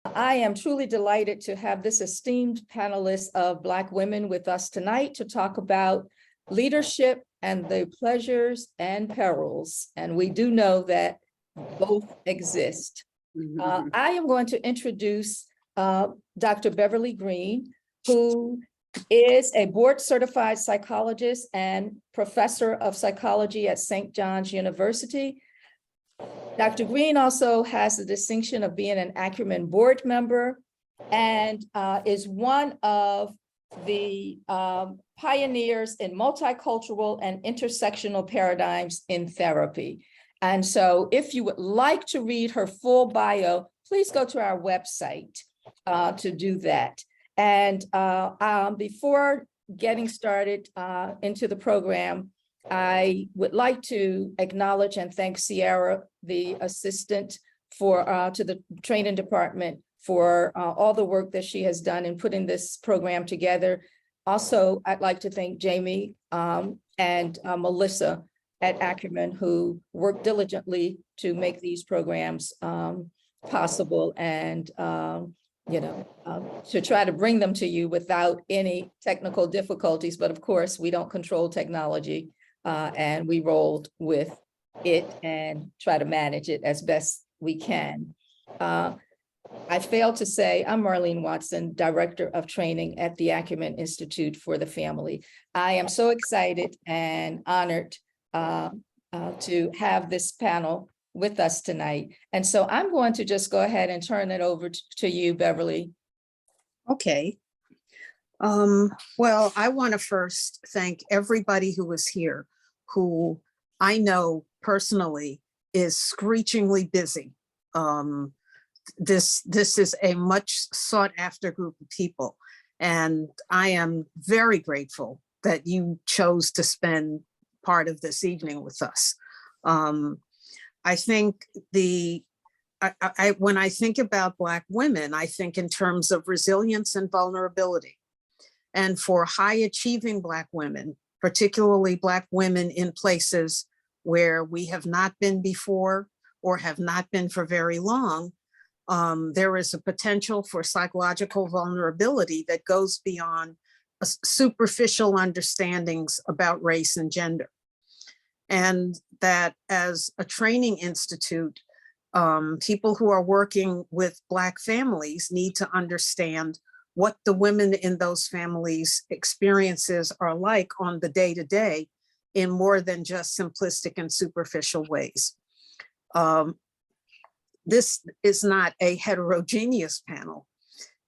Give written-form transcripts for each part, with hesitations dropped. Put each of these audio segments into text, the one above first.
I am truly delighted to have this esteemed panelist of Black women with us tonight to talk about leadership and the pleasures and perils. And we do know that both exist. I am going to introduce Dr. Beverly Greene, who is a board-certified psychologist and professor of psychology at St. John's University. Dr. Greene also has the distinction of being an Ackerman board member and is one of the pioneers in multicultural and intersectional paradigms in therapy. And so if you would like to read her full bio, please go to our website to do that. And before getting started into the program, I would like to acknowledge and thank Sierra, the assistant to the training department, for all the work that she has done in putting this program together. Also, I'd like to thank Jamie and Melissa at Ackerman, who worked diligently to make these programs possible and to try to bring them to you without any technical difficulties. But of course, we don't control technology. And we rolled with it and try to manage it as best we can. I failed to say, I'm Marlene Watson, Director of Training at the Ackerman Institute for the Family. I am so excited and honored to have this panel with us tonight. And so I'm going to just go ahead and turn it over to you, Beverly. Okay. Well, I want to first thank everybody who was here, who I know personally is screechingly busy. This is a much sought after group of people, and I am very grateful that you chose to spend part of this evening with us. I think when I think about Black women, I think in terms of resilience and vulnerability. And for high achieving Black women, particularly Black women in places where we have not been before or have not been for very long, there is a potential for psychological vulnerability that goes beyond superficial understandings about race and gender. And that as a training institute, people who are working with Black families need to understand what the women in those families' experiences are like on the day-to-day in more than just simplistic and superficial ways. This is not a heterogeneous panel,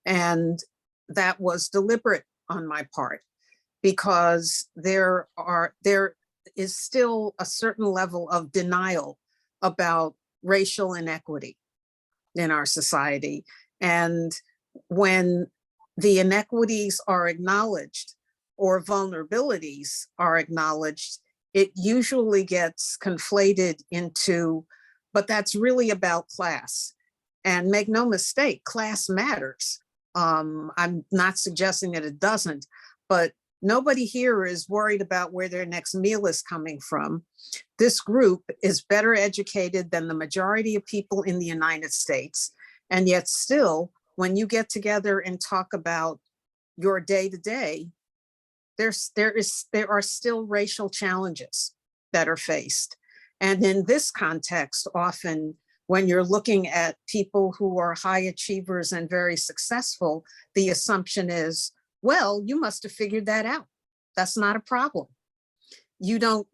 and that was deliberate on my part, because there is still a certain level of denial about racial inequity in our society. And when the inequities are acknowledged or vulnerabilities are acknowledged, it usually gets conflated into, but that's really about class. And make no mistake, class matters. I'm not suggesting that it doesn't, but nobody here is worried about where their next meal is coming from. This group is better educated than the majority of people in the United States. And yet still, when you get together and talk about your day-to-day, there are still racial challenges that are faced. And in this context, often when you're looking at people who are high achievers and very successful, the assumption is, well, you must have figured that out. That's not a problem. You don't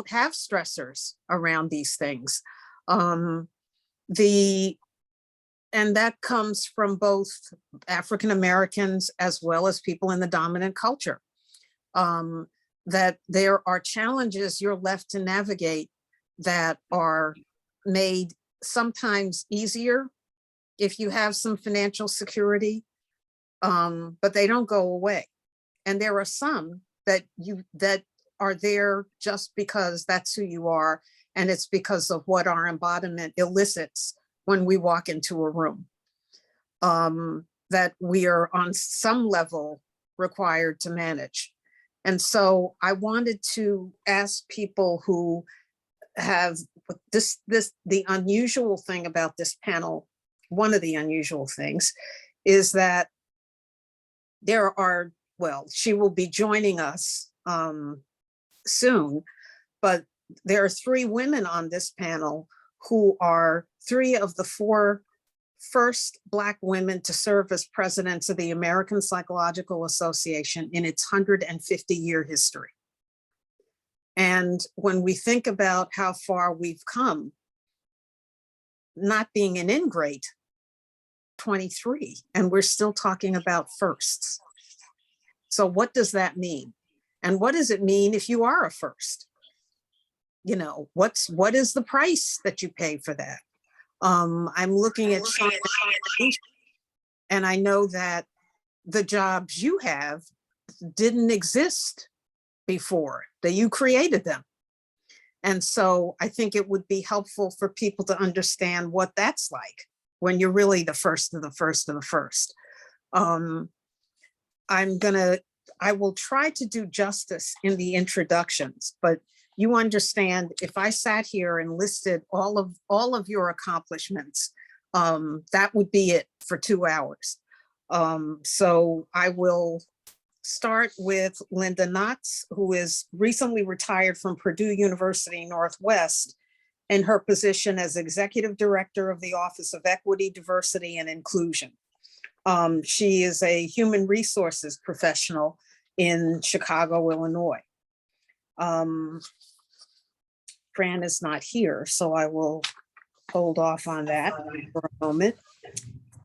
have stressors around these things. And that comes from both African Americans as well as people in the dominant culture. That there are challenges you're left to navigate that are made sometimes easier if you have some financial security, but they don't go away. And there are some that are there just because that's who you are, and it's because of what our embodiment elicits when we walk into a room, that we are on some level required to manage. And so I wanted to ask people who have the unusual thing about this panel one of the unusual things is that there are, well, she will be joining us soon, but there are 3 women on this panel who are 3 of the 4 first Black women to serve as presidents of the American Psychological Association in its 150-year history. And when we think about how far we've come, not being an ingrate, 23, and we're still talking about firsts. So what does that mean? And what does it mean if you are a first? You know, what is the price that you pay for that? I'm looking at Seanna, and I know that the jobs you have didn't exist before, that you created them. And so I think it would be helpful for people to understand what that's like when you're really the first of the first of the first. I will try to do justice in the introductions, but you understand, if I sat here and listed all of your accomplishments, that would be it for 2 hours. So I will start with Linda Knox, who is recently retired from Purdue University Northwest in her position as Executive Director of the Office of Equity, Diversity, and Inclusion. She is a human resources professional in Chicago, Illinois. Fran is not here, so I will hold off on that for a moment.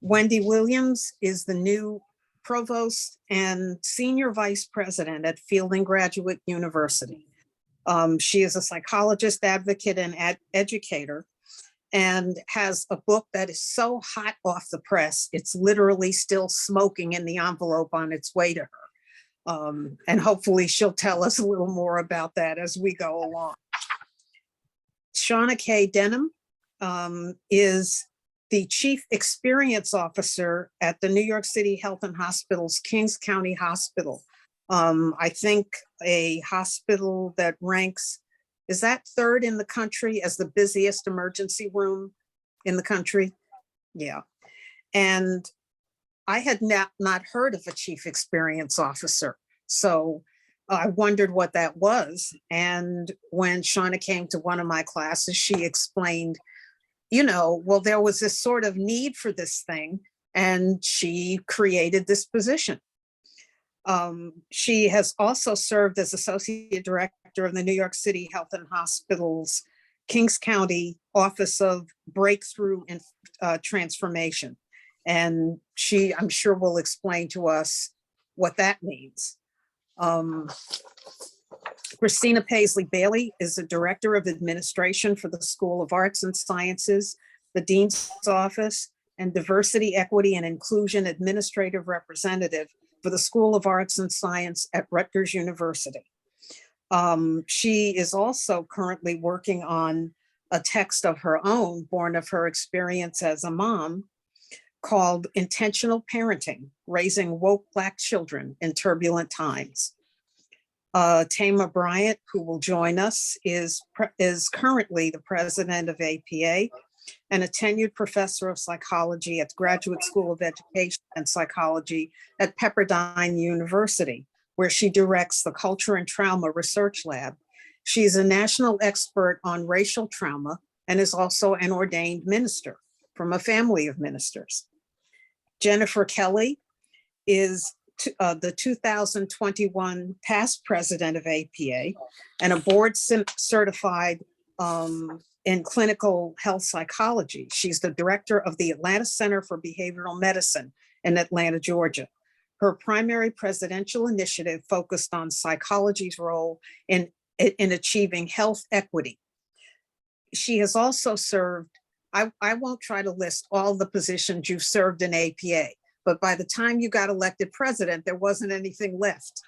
Wendi Williams is the new Provost and Senior Vice President at Fielding Graduate University. She is a psychologist, advocate, and educator, and has a book that is so hot off the press, it's literally still smoking in the envelope on its way to her. And hopefully she'll tell us a little more about that as we go along. Seanna Kaye Denham is the Chief Experience Officer at the New York City Health and Hospitals Kings County Hospital. I think a hospital that ranks, is that 3rd in the country as the busiest emergency room in the country? Yeah. And I had not heard of a Chief Experience Officer. So I wondered what that was. And when Seanna came to one of my classes, she explained, you know, well, there was this sort of need for this thing, and she created this position. She has also served as Associate Director of the New York City Health and Hospitals Kings County Office of Breakthrough and Transformation. And she, I'm sure, will explain to us what that means. Christina Pasley-Bailey is the Director of Administration for the School of Arts and Sciences, the Dean's Office, and Diversity, Equity, and Inclusion Administrative Representative for the School of Arts and Science at Rutgers University. She is also currently working on a text of her own, born of her experience as a mom, called Intentional Parenting, Raising Woke Black Children in Turbulent Times. Thema Bryant, who will join us, is currently the president of APA and a tenured professor of psychology at the Graduate School of Education and Psychology at Pepperdine University, where she directs the Culture and Trauma Research Lab. She's a national expert on racial trauma and is also an ordained minister from a family of ministers. Jennifer Kelly is the 2021 past president of APA and a board certified in clinical health psychology. She's the director of the Atlanta Center for Behavioral Medicine in Atlanta, Georgia. Her primary presidential initiative focused on psychology's role in achieving health equity. She has also served, I won't try to list all the positions you've served in APA, but by the time you got elected president, there wasn't anything left.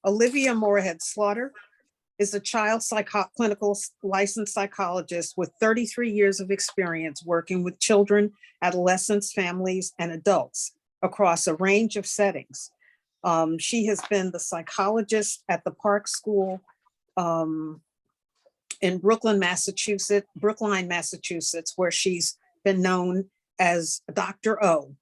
Olivia Moorehead-Slaughter is a child clinical licensed psychologist with 33 years of experience working with children, adolescents, families, and adults across a range of settings. She has been the psychologist at the Park School in Brookline, Massachusetts, where she's been known as Dr. O.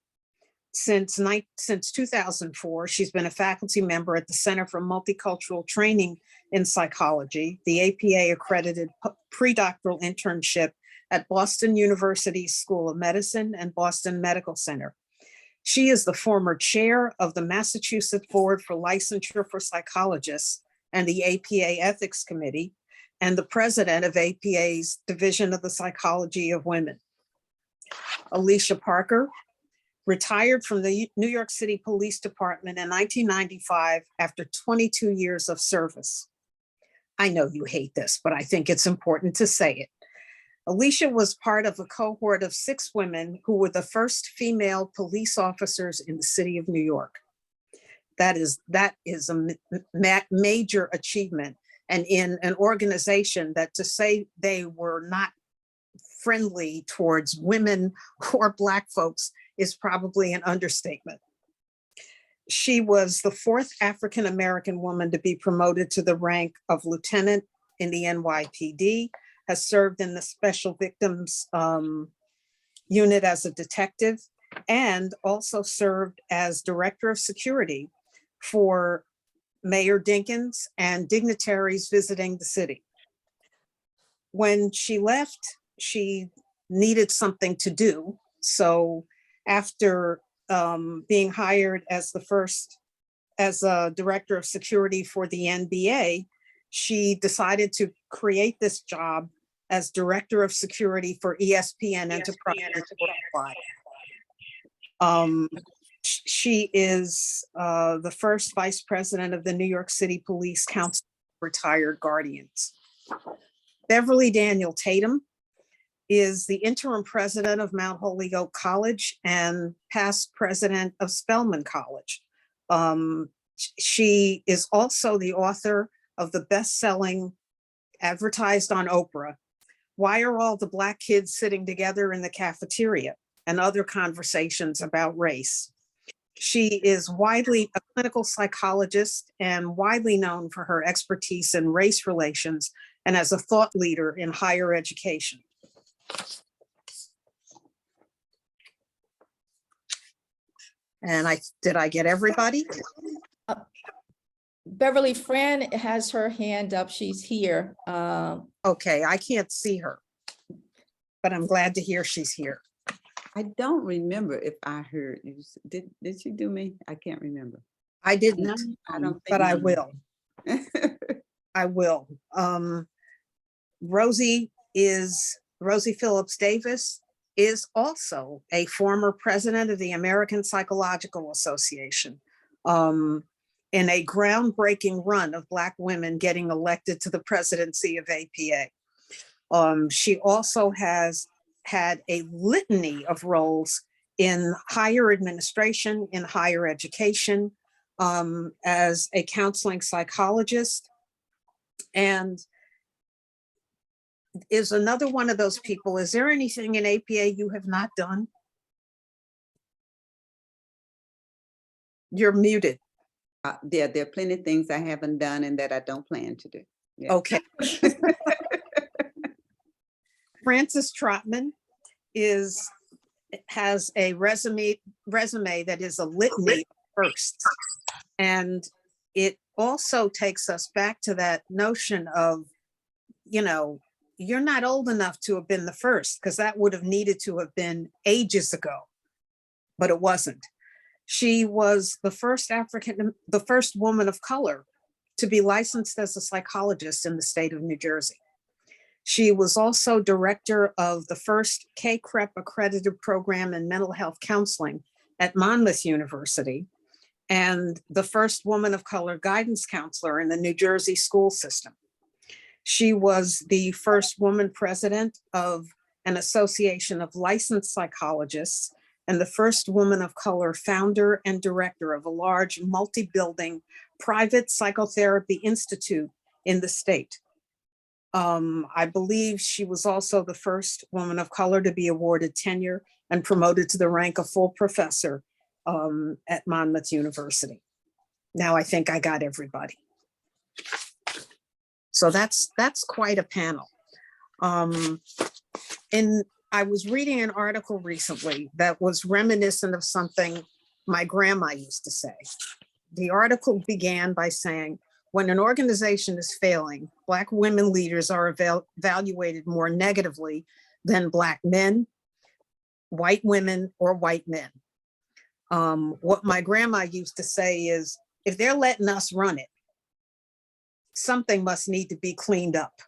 Since 2004, she's been a faculty member at the Center for Multicultural Training in Psychology, the APA accredited pre-doctoral internship at Boston University School of Medicine and Boston Medical Center. She is the former chair of the Massachusetts Board for Licensure for Psychologists and the APA Ethics Committee, and the president of APA's Division of the Psychology of Women. Alicia Parker retired from the New York City Police Department in 1995 after 22 years of service. I know you hate this, but I think it's important to say it. Alicia was part of a cohort of 6 women who were the first female police officers in the city of New York. That is a major achievement. And in an organization that, to say they were not friendly towards women or Black folks is probably an understatement. She was the 4th African-American woman to be promoted to the rank of lieutenant in the NYPD, has served in the Special Victims Unit as a detective, and also served as director of security for Mayor Dinkins and dignitaries visiting the city. When she left, she needed something to do. So after being hired as a director of security for the NBA, she decided to create this job as director of security for ESPN Enterprises Worldwide. She is the first vice president of the New York City Police Council of Retired Guardians. Beverly Daniel Tatum is the interim president of Mount Holyoke College and past president of Spelman College. She is also the author of the best-selling, advertised on Oprah, "Why Are All the Black Kids Sitting Together in the Cafeteria?" and other conversations about race. She is widely a clinical psychologist and widely known for her expertise in race relations and as a thought leader in higher education. And did I get everybody? Beverly, Fran has her hand up. She's here. Okay, I can't see her, but I'm glad to hear she's here. I don't remember if I heard you. Did you do me? I can't remember. I didn't, No, I don't think but I so. will. I will. Rosie Phillips Davis is also a former president of the American Psychological Association, in a groundbreaking run of Black women getting elected to the presidency of APA. She also has had a litany of roles in higher administration, in higher education, as a counseling psychologist, and is another one of those people. Is there anything in APA you have not done? You're muted. Yeah, there are plenty of things I haven't done and that I don't plan to do. Yeah. Okay. Frances Trotman has a resume that is a litany of firsts. And it also takes us back to that notion of, you're not old enough to have been the first, because that would have needed to have been ages ago, but it wasn't. She was the first woman of color to be licensed as a psychologist in the state of New Jersey. She was also director of the first KCREP accredited program in mental health counseling at Monmouth University, and the first woman of color guidance counselor in the New Jersey school system. She was the first woman president of an association of licensed psychologists and the first woman of color founder and director of a large multi-building private psychotherapy institute in the state. I believe she was also the first woman of color to be awarded tenure and promoted to the rank of full professor at Monmouth University. Now I think I got everybody. So that's quite a panel. And I was reading an article recently that was reminiscent of something my grandma used to say. The article began by saying, when an organization is failing, Black women leaders are evaluated more negatively than Black men, white women, or white men. What my grandma used to say is, if they're letting us run it, something must need to be cleaned up.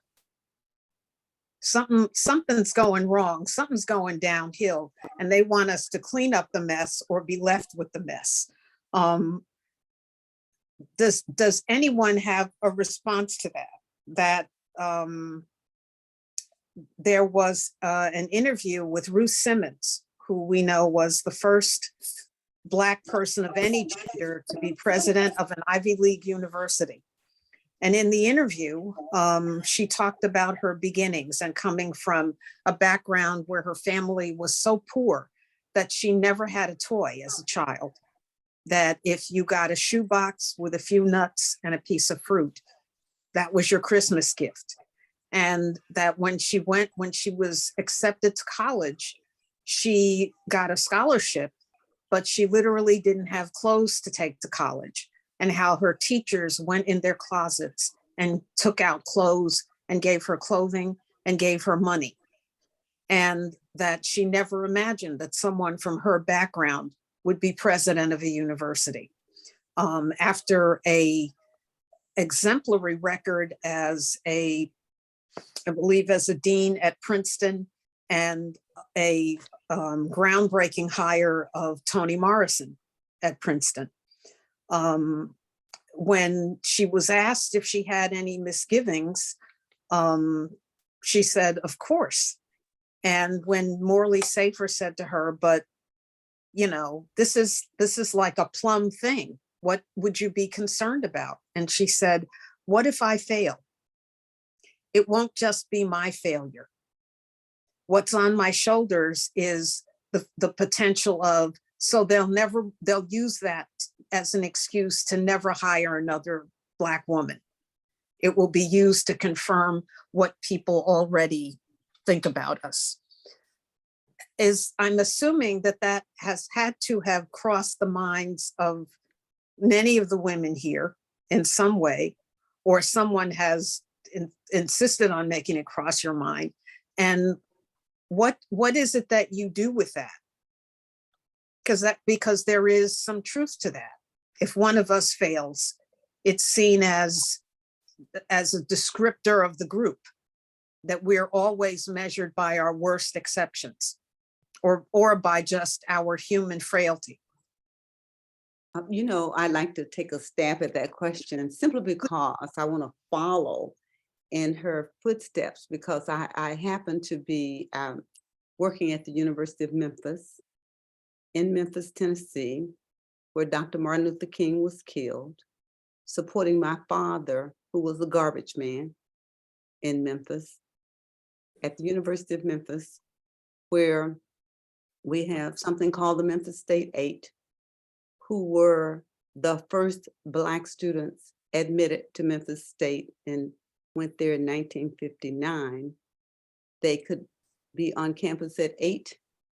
Something's going wrong, something's going downhill, and they want us to clean up the mess or be left with the mess. Does anyone have a response to that? There was an interview with Ruth Simmons, who we know was the first Black person of any gender to be president of an Ivy League university. And in the interview, she talked about her beginnings and coming from a background where her family was so poor that she never had a toy as a child. That if you got a shoebox with a few nuts and a piece of fruit, that was your Christmas gift. And that when she was accepted to college, she got a scholarship, but she literally didn't have clothes to take to college, and how her teachers went in their closets and took out clothes and gave her clothing and gave her money. And that she never imagined that someone from her background would be president of a university. After a exemplary record as I believe as a dean at Princeton, and a groundbreaking hire of Toni Morrison at Princeton. When she was asked if she had any misgivings, she said, of course. And when Morley Safer said to her, but you know, this is like a plum thing. What would you be concerned about? And she said, what if I fail? It won't just be my failure. What's on my shoulders is the potential of, so they'll use that as an excuse to never hire another Black woman. It will be used to confirm what people already think about us. I'm assuming that has had to have crossed the minds of many of the women here in some way, or someone has insisted on making it cross your mind. And what is it that you do with that? Because there is some truth to that. If one of us fails, it's seen as a descriptor of the group, that we're always measured by our worst exceptions, or by just our human frailty. You know, I like to take a stab at that question simply because I want to follow in her footsteps, because I happen to be working at the University of Memphis, in Memphis, Tennessee, where Dr. Martin Luther King was killed, supporting my father, who was a garbage man in Memphis, at the University of Memphis, where we have something called the Memphis State 8, who were the first Black students admitted to Memphis State and went there in 1959. They could be on campus at 8,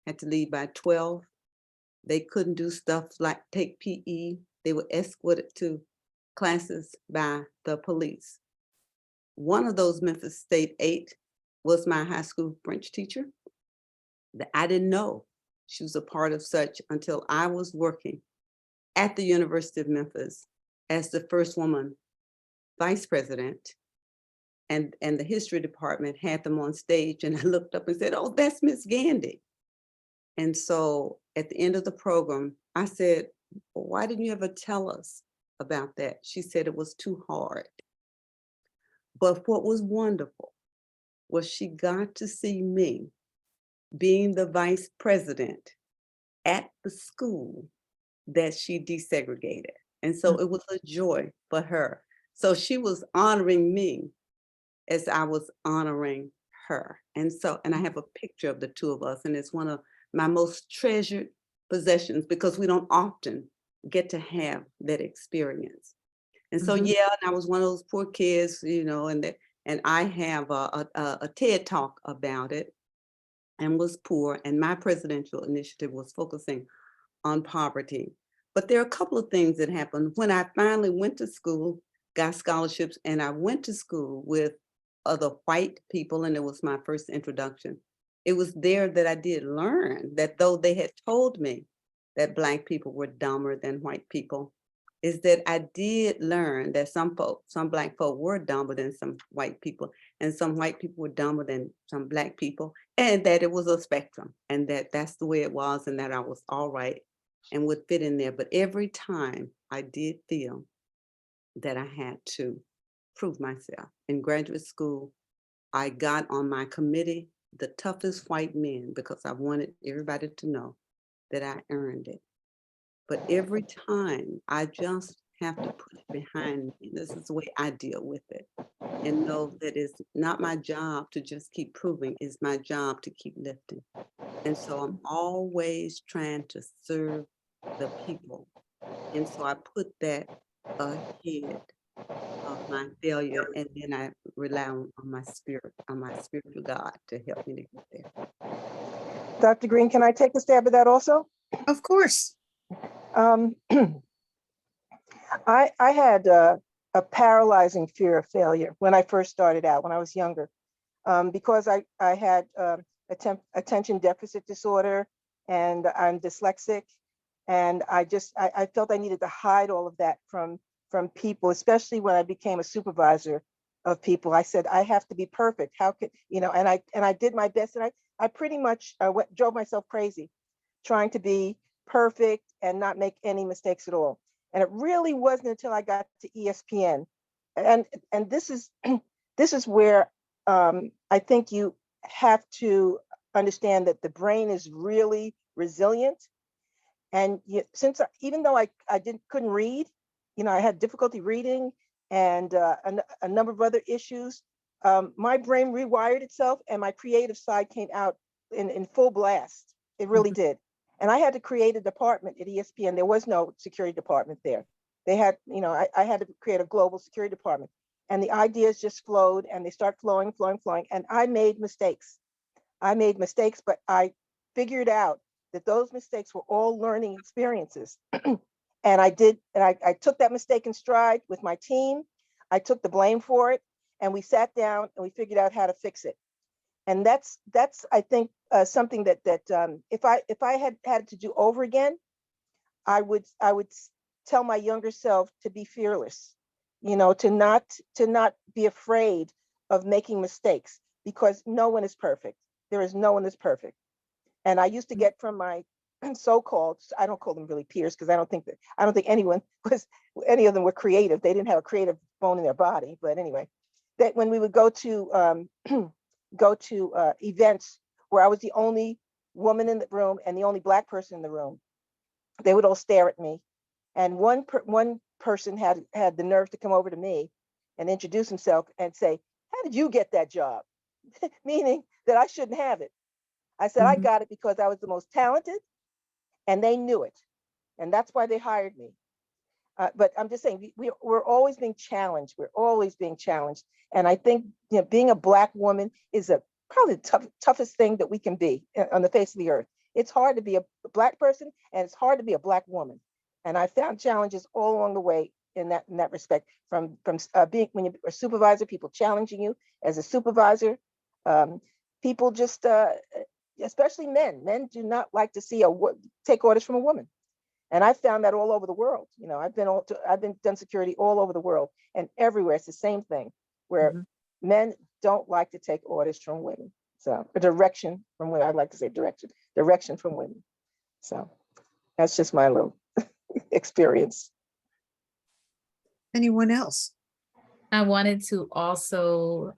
had to leave by 12. They couldn't do stuff like take PE. They were escorted to classes by the police. One of those Memphis State 8 was my high school French teacher. I didn't know she was a part of such until I was working at the University of Memphis as the first woman vice president. And the history department had them on stage, and I looked up and said, oh, that's Miss Gandy. And so at the end of the program, I said, well, why didn't you ever tell us about that? She said it was too hard. But what was wonderful was she got to see me being the vice president at the school that she desegregated. And so it was a joy for her. So she was honoring me as I was honoring her. And I have a picture of the two of us, and it's one of my most treasured possessions, because we don't often get to have that experience. And so, yeah, and I was one of those poor kids, you know, and I have a TED talk about it, and was poor. And my presidential initiative was focusing on poverty. But there are a couple of things that happened when I finally went to school, got scholarships, and I went to school with other white people, and it was my first introduction. It was there that I did learn that though they had told me that Black people were dumber than white people, is that I did learn that some Black folk were dumber than some white people, and some white people were dumber than some Black people, and that it was a spectrum, and that that's the way it was, and that I was all right and would fit in there. But every time I did feel that I had to prove myself. In graduate school, I got on my committee the toughest white men because I wanted everybody to know that I earned it. But every time I just have to put it behind me. This is the way I deal with it. And know that it's not my job to just keep proving, it's my job to keep lifting. And so I'm always trying to serve the people. And so I put that ahead of my failure, and then I rely on my spirit, on my spiritual God to help me to get there. Dr. Greene, can I take a stab at that also? Of course. I had a paralyzing fear of failure when I first started out, when I was younger, because I had attention deficit disorder, and I'm dyslexic, and I felt I needed to hide all of that from people, especially when I became a supervisor of people. I said, I have to be perfect. How could, you know, and I did my best, and I pretty much drove myself crazy trying to be perfect and not make any mistakes at all. And it really wasn't until I got to ESPN, and this is this is where I think you have to understand that the brain is really resilient. And even though I couldn't read, you know, I had difficulty reading and a number of other issues, my brain rewired itself, and my creative side came out in full blast. It really did. And I had to create a department at ESPN. There was no security department there. They had, you know, I had to create a global security department, and the ideas just flowed, and they start flowing. And I made mistakes. But I figured out that those mistakes were all learning experiences. And I took that mistake in stride with my team. I took the blame for it, and we sat down and we figured out how to fix it. And that's I think something that if I had to do over again, I would tell my younger self to be fearless, you know, to not be afraid of making mistakes, because no one is perfect. There is no one that's perfect. And I used to get from my so-called, I don't call them really peers, because I don't think any of them were creative. They didn't have a creative bone in their body. But anyway, that when we would go to events where I was the only woman in the room and the only Black person in the room, they would all stare at me. And one person had the nerve to come over to me and introduce himself and say, "How did you get that job?" Meaning that I shouldn't have it. I said, I got it because I was the most talented, and they knew it. And that's why they hired me. But I'm just saying, we're always being challenged. We're always being challenged. And I think, you know, being a Black woman is probably the toughest thing that we can be on the face of the earth. It's hard to be a Black person, and it's hard to be a Black woman. And I found challenges all along the way in that respect, from being, when you're a supervisor, people challenging you as a supervisor. People just, especially men do not like to see take orders from a woman. And I found that all over the world. You know, I've done security all over the world, and everywhere it's the same thing, where men don't like to take orders from women. So a direction from women, I'd like to say direction from women. So that's just my little experience. Anyone else? I wanted to also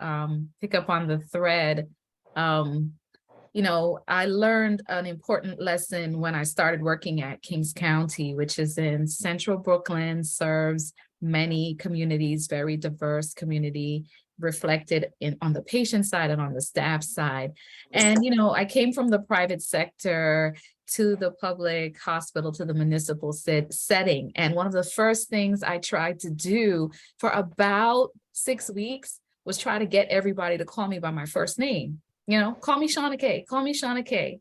pick up on the thread. You know, I learned an important lesson when I started working at Kings County, which is in central Brooklyn, serves many communities, very diverse community. reflected on the patient side and on the staff side. And, I came from the private sector to the public hospital, to the municipal setting. And one of the first things I tried to do for about 6 weeks was try to get everybody to call me by my first name. Call me Seanna Kaye, call me Seanna Kaye.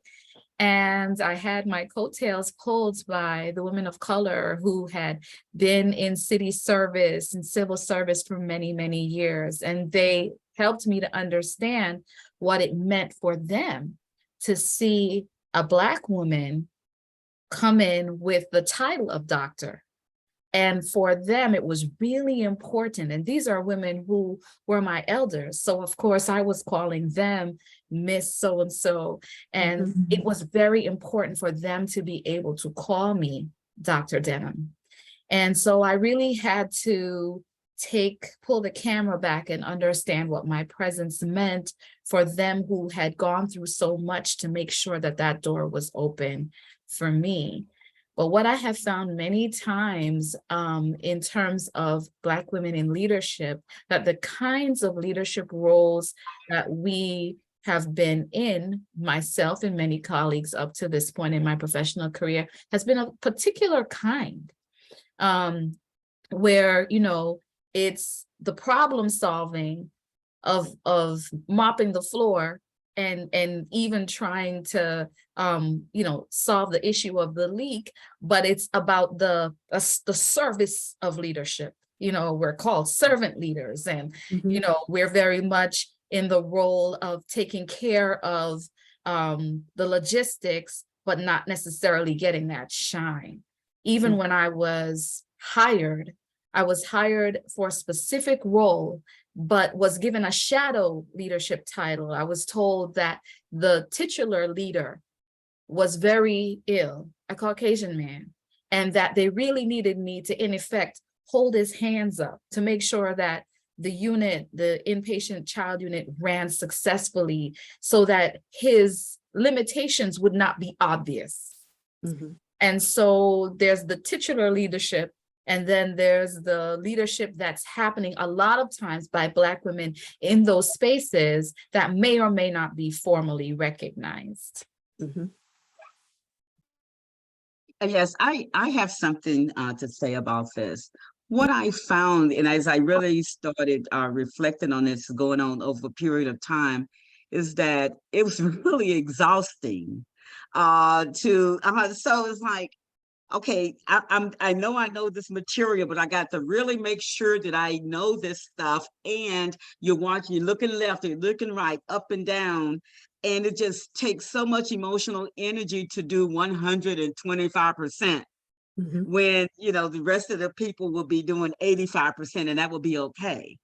And I had my coattails pulled by the women of color who had been in city service and civil service for many, many years. And they helped me to understand what it meant for them to see a Black woman come in with the title of doctor. And for them, it was really important. And these are women who were my elders. So of course I was calling them Miss So-and-so. And it was very important for them to be able to call me Dr. Denham. And so I really had to pull the camera back and understand what my presence meant for them who had gone through so much to make sure that that door was open for me. But what I have found many times in terms of Black women in leadership, that the kinds of leadership roles that we have been in, myself and many colleagues up to this point in my professional career, has been a particular kind where, it's the problem solving of mopping the floor and even trying to solve the issue of the leak, but it's about the service of leadership. We're called servant leaders, and we're very much in the role of taking care of the logistics, but not necessarily getting that shine. Even when I was hired for a specific role, but was given a shadow leadership title. I was told that the titular leader was very ill, a Caucasian man, and that they really needed me to, in effect, hold his hands up to make sure that the unit, the inpatient child unit, ran successfully so that his limitations would not be obvious. And so there's the titular leadership, and then there's the leadership that's happening a lot of times by Black women in those spaces that may or may not be formally recognized. Yes, I have something to say about this. What I found, and as I really started reflecting on this going on over a period of time, is that it was really exhausting so it's like, okay, I know this material, but I got to really make sure that I know this stuff. And you're looking left, you're looking right, up and down. And it just takes so much emotional energy to do 125%. When, the rest of the people will be doing 85%, and that will be okay.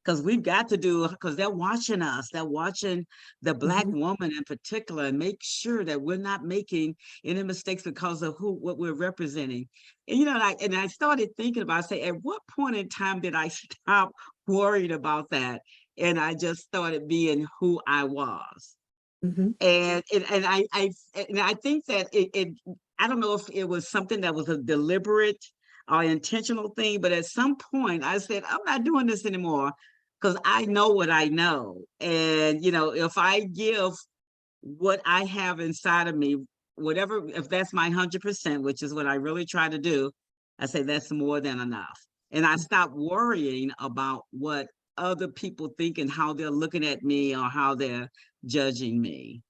Because we've got to because they're watching us. They're watching the Black woman in particular, and make sure that we're not making any mistakes because of what we're representing. And, I started thinking about, at what point in time did I stop worrying about that? And I just started being who I was. And I think that I don't know if it was something that was a deliberate or intentional thing, but at some point I said, I'm not doing this anymore, because I know what I know. And, if I give what I have inside of me, whatever, if that's my 100%, which is what I really try to do, I say that's more than enough. And I stopped worrying about what other people think and how they're looking at me or how they're judging me.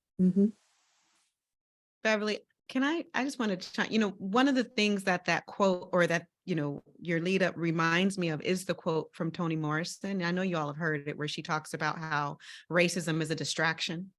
Beverly, I just want to, one of the things that quote, or that, your lead up reminds me of, is the quote from Toni Morrison. I know you all have heard it, where she talks about how racism is a distraction.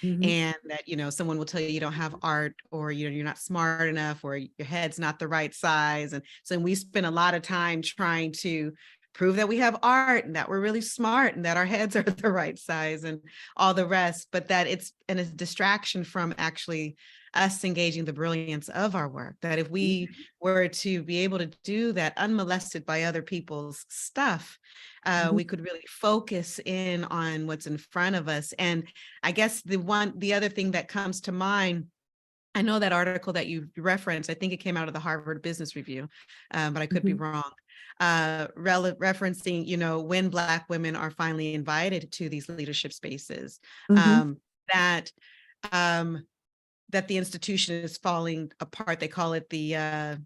And that, someone will tell you don't have art, or, you're not smart enough, or your head's not the right size. And so we spend a lot of time trying to prove that we have art, and that we're really smart, and that our heads are the right size, and all the rest, but that it's a distraction from actually us engaging the brilliance of our work. That if we were to be able to do that unmolested by other people's stuff, we could really focus in on what's in front of us. And I guess the other thing that comes to mind, I know that article that you referenced, I think it came out of the Harvard Business Review, but I could be wrong. referencing, you know, when Black women are finally invited to these leadership spaces, Mhm. that that the institution is falling apart. They call it the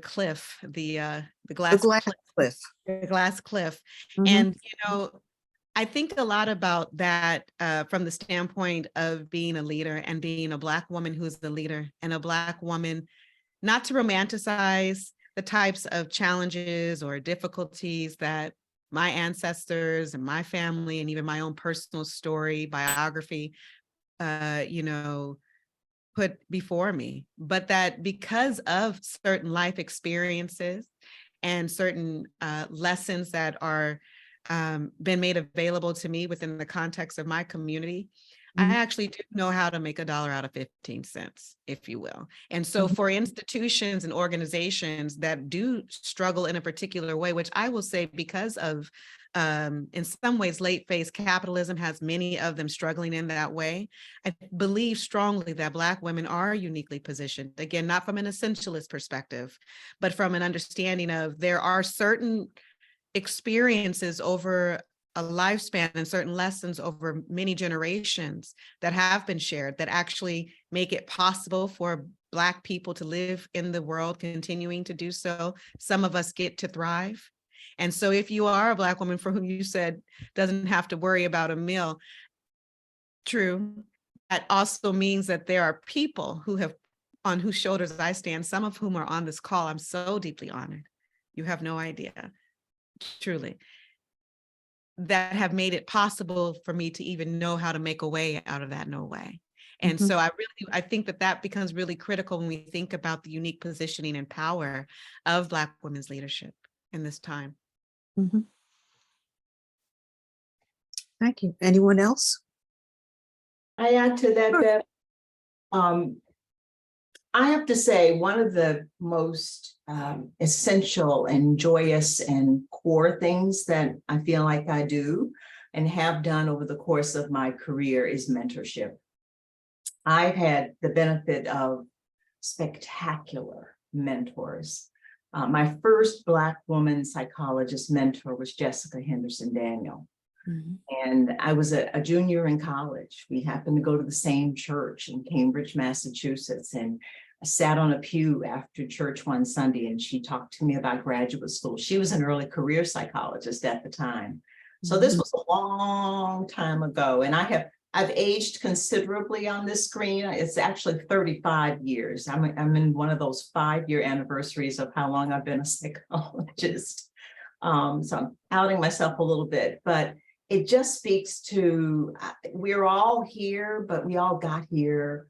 cliff, the The glass glass cliff, cliff. the glass cliff. Mhm. And, you know, I think a lot about that from the standpoint of being a leader and being a Black woman who's the leader, and a Black woman, not to romanticize the types of challenges or difficulties that my ancestors and my family and even my own personal story, biography, you know, put before me, but that because of certain life experiences and certain lessons that are been made available to me within the context of my community, I actually do know how to make $1 out of 15 cents, if you will. And so for institutions and organizations that do struggle in a particular way, which I will say because of, in some ways, late phase capitalism has many of them struggling in that way, I believe strongly that Black women are uniquely positioned, again, not from an essentialist perspective, but from an understanding of there are certain experiences over a lifespan and certain lessons over many generations that have been shared that actually make it possible for Black people to live in the world, continuing to do so. Some of us get to thrive. And so if you are a Black woman for whom you said doesn't have to worry about a meal, true, that also means that there are people who have, on whose shoulders I stand, some of whom are on this call. I'm so deeply honored. You have no idea, truly, that have made it possible for me to even know how to make a way out of that no way. And so I think that that becomes really critical when we think about the unique positioning and power of Black women's leadership in this time. Thank you. Anyone else? I add to that, Sure. Bev. I have to say, one of the most essential and joyous and core things that I feel like I do and have done over the course of my career is mentorship. I've had the benefit of spectacular mentors. My first Black woman psychologist mentor was Jessica Henderson Daniel. And I was a junior in college. We happened to go to the same church in Cambridge, Massachusetts. And I sat on a pew after church one Sunday and she talked to me about graduate school. She was an early career psychologist at the time. So this was a long time ago. And I've aged considerably on this screen. It's actually 35 years. I'm in one of those 5-year anniversaries of how long I've been a psychologist. So I'm outing myself a little bit, but it just speaks to, we're all here, but we all got here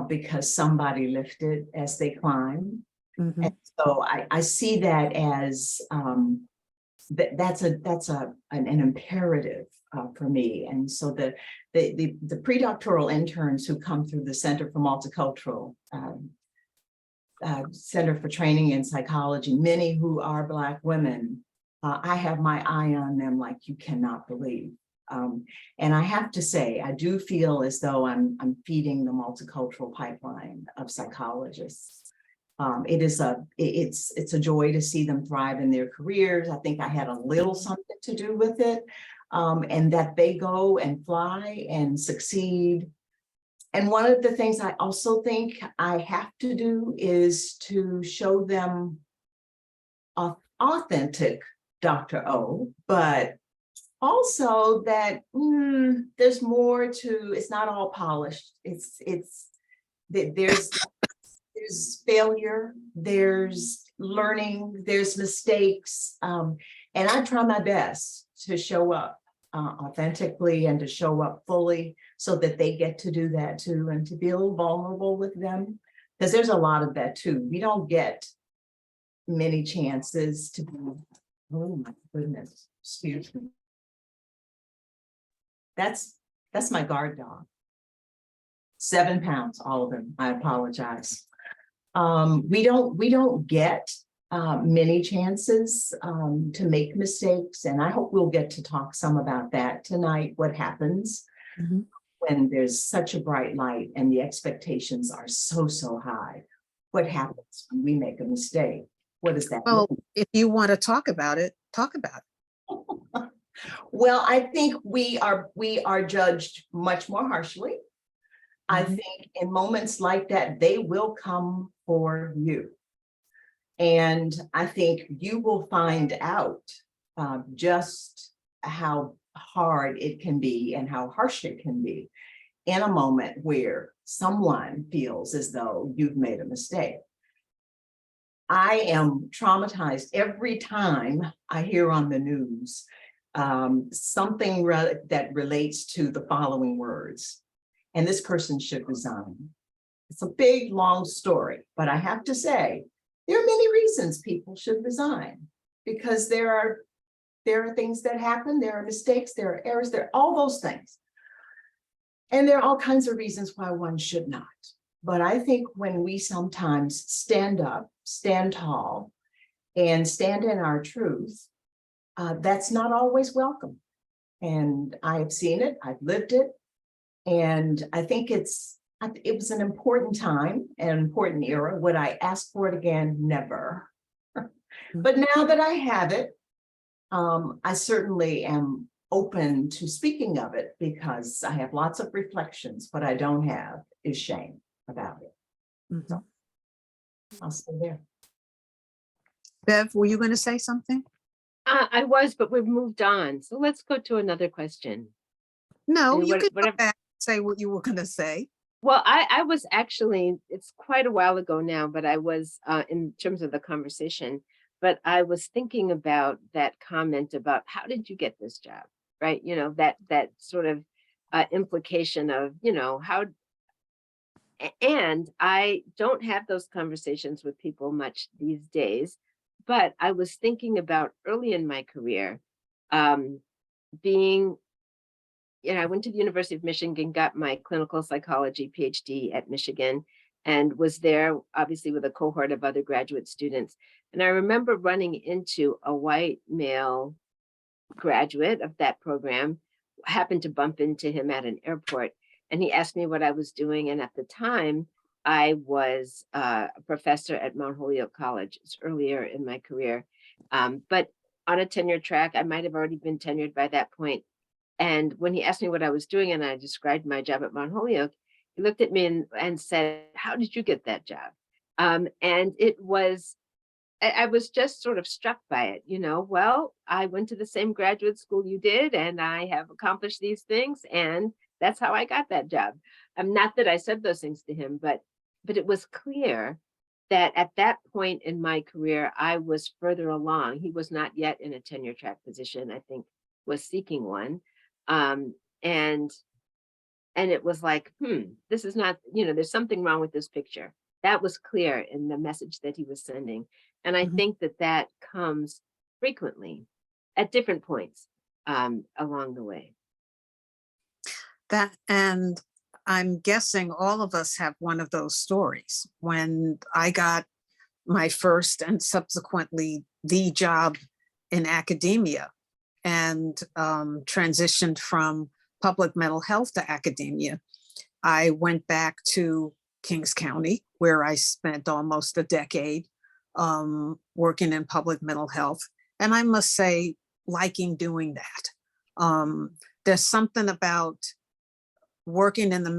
because somebody lifted as they climb. And so I see that as, that's an imperative for me. And so the predoctoral interns who come through the Center for Multicultural, Center for Training in Psychology, many who are Black women, I have my eye on them like you cannot believe. And I have to say, I do feel as though I'm feeding the multicultural pipeline of psychologists. It's a joy to see them thrive in their careers. I think I had a little something to do with it, and that they go and fly and succeed. And one of the things I also think I have to do is to show them authentic Dr. O, but also that there's more to, it's not all polished. There's failure, there's learning, there's mistakes. And I try my best to show up authentically and to show up fully so that they get to do that too, and to be a little vulnerable with them, because there's a lot of that too. We don't get many chances to be, oh my goodness, excuse me. That's my guard dog. 7 pounds, all of them. I apologize. We don't get many chances to make mistakes, and I hope we'll get to talk some about that tonight. What happens when there's such a bright light and the expectations are so high? What happens when we make a mistake? What does that Well, mean? if you want to talk about it, talk about it. Well, I think we are judged much more harshly. I Mhm. think in moments like that, they will come for you. And I think you will find out just how hard it can be and how harsh it can be in a moment where someone feels as though you've made a mistake. I am traumatized every time I hear on the news something that relates to the following words, and this person should resign. It's a big, long story, but I have to say, there are many reasons people should resign, because there are things that happen, there are mistakes, there are errors, there are all those things. And there are all kinds of reasons why one should not. But I think when we sometimes stand up, stand tall, and stand in our truth, that's not always welcome. And I've seen it, I've lived it, and I think it was an important time, an important era. Would I ask for it again? Never. But now that I have it, I certainly am open to speaking of it, because I have lots of reflections. What I don't have is shame about it. Mhm. I'll stay there. Bev, were you going to say something? I was, but we've moved on. So let's go to another question. No, And you could go whatever. back and say what you were going to say. Well, I was actually, it's quite a while ago now, but I was in terms of the conversation, but I was thinking about that comment about how did you get this job, right? You know, that sort of implication of, you know, how, and I don't have those conversations with people much these days, but I was thinking about early in my career, being, you know, I went to the University of Michigan, got my clinical psychology PhD at Michigan, and was there obviously with a cohort of other graduate students. And I remember running into a white male graduate of that program, happened to bump into him at an airport, and he asked me what I was doing. And at the time, I was a professor at Mount Holyoke College. It's earlier in my career, but on a tenure track. I might have already been tenured by that point. And when he asked me what I was doing and I described my job at Mount Holyoke, he looked at me and said, "How did you get that job?" And it was, I was just sort of struck by it, you know, well, I went to the same graduate school you did, and I have accomplished these things, and that's how I got that job. Not that I said those things to him, but it was clear that at that point in my career, I was further along. He was not yet in a tenure track position, I think was seeking one. And it was like, this is not, you know, there's something wrong with this picture. That was clear in the message that he was sending. And I Mhm. think that comes frequently at different points along the way. That, and I'm guessing all of us have one of those stories. When I got my first and subsequently the job in academia, and transitioned from public mental health to academia, I went back to Kings County, where I spent almost a decade working in public mental health. And I must say, liking doing that. There's something about working in the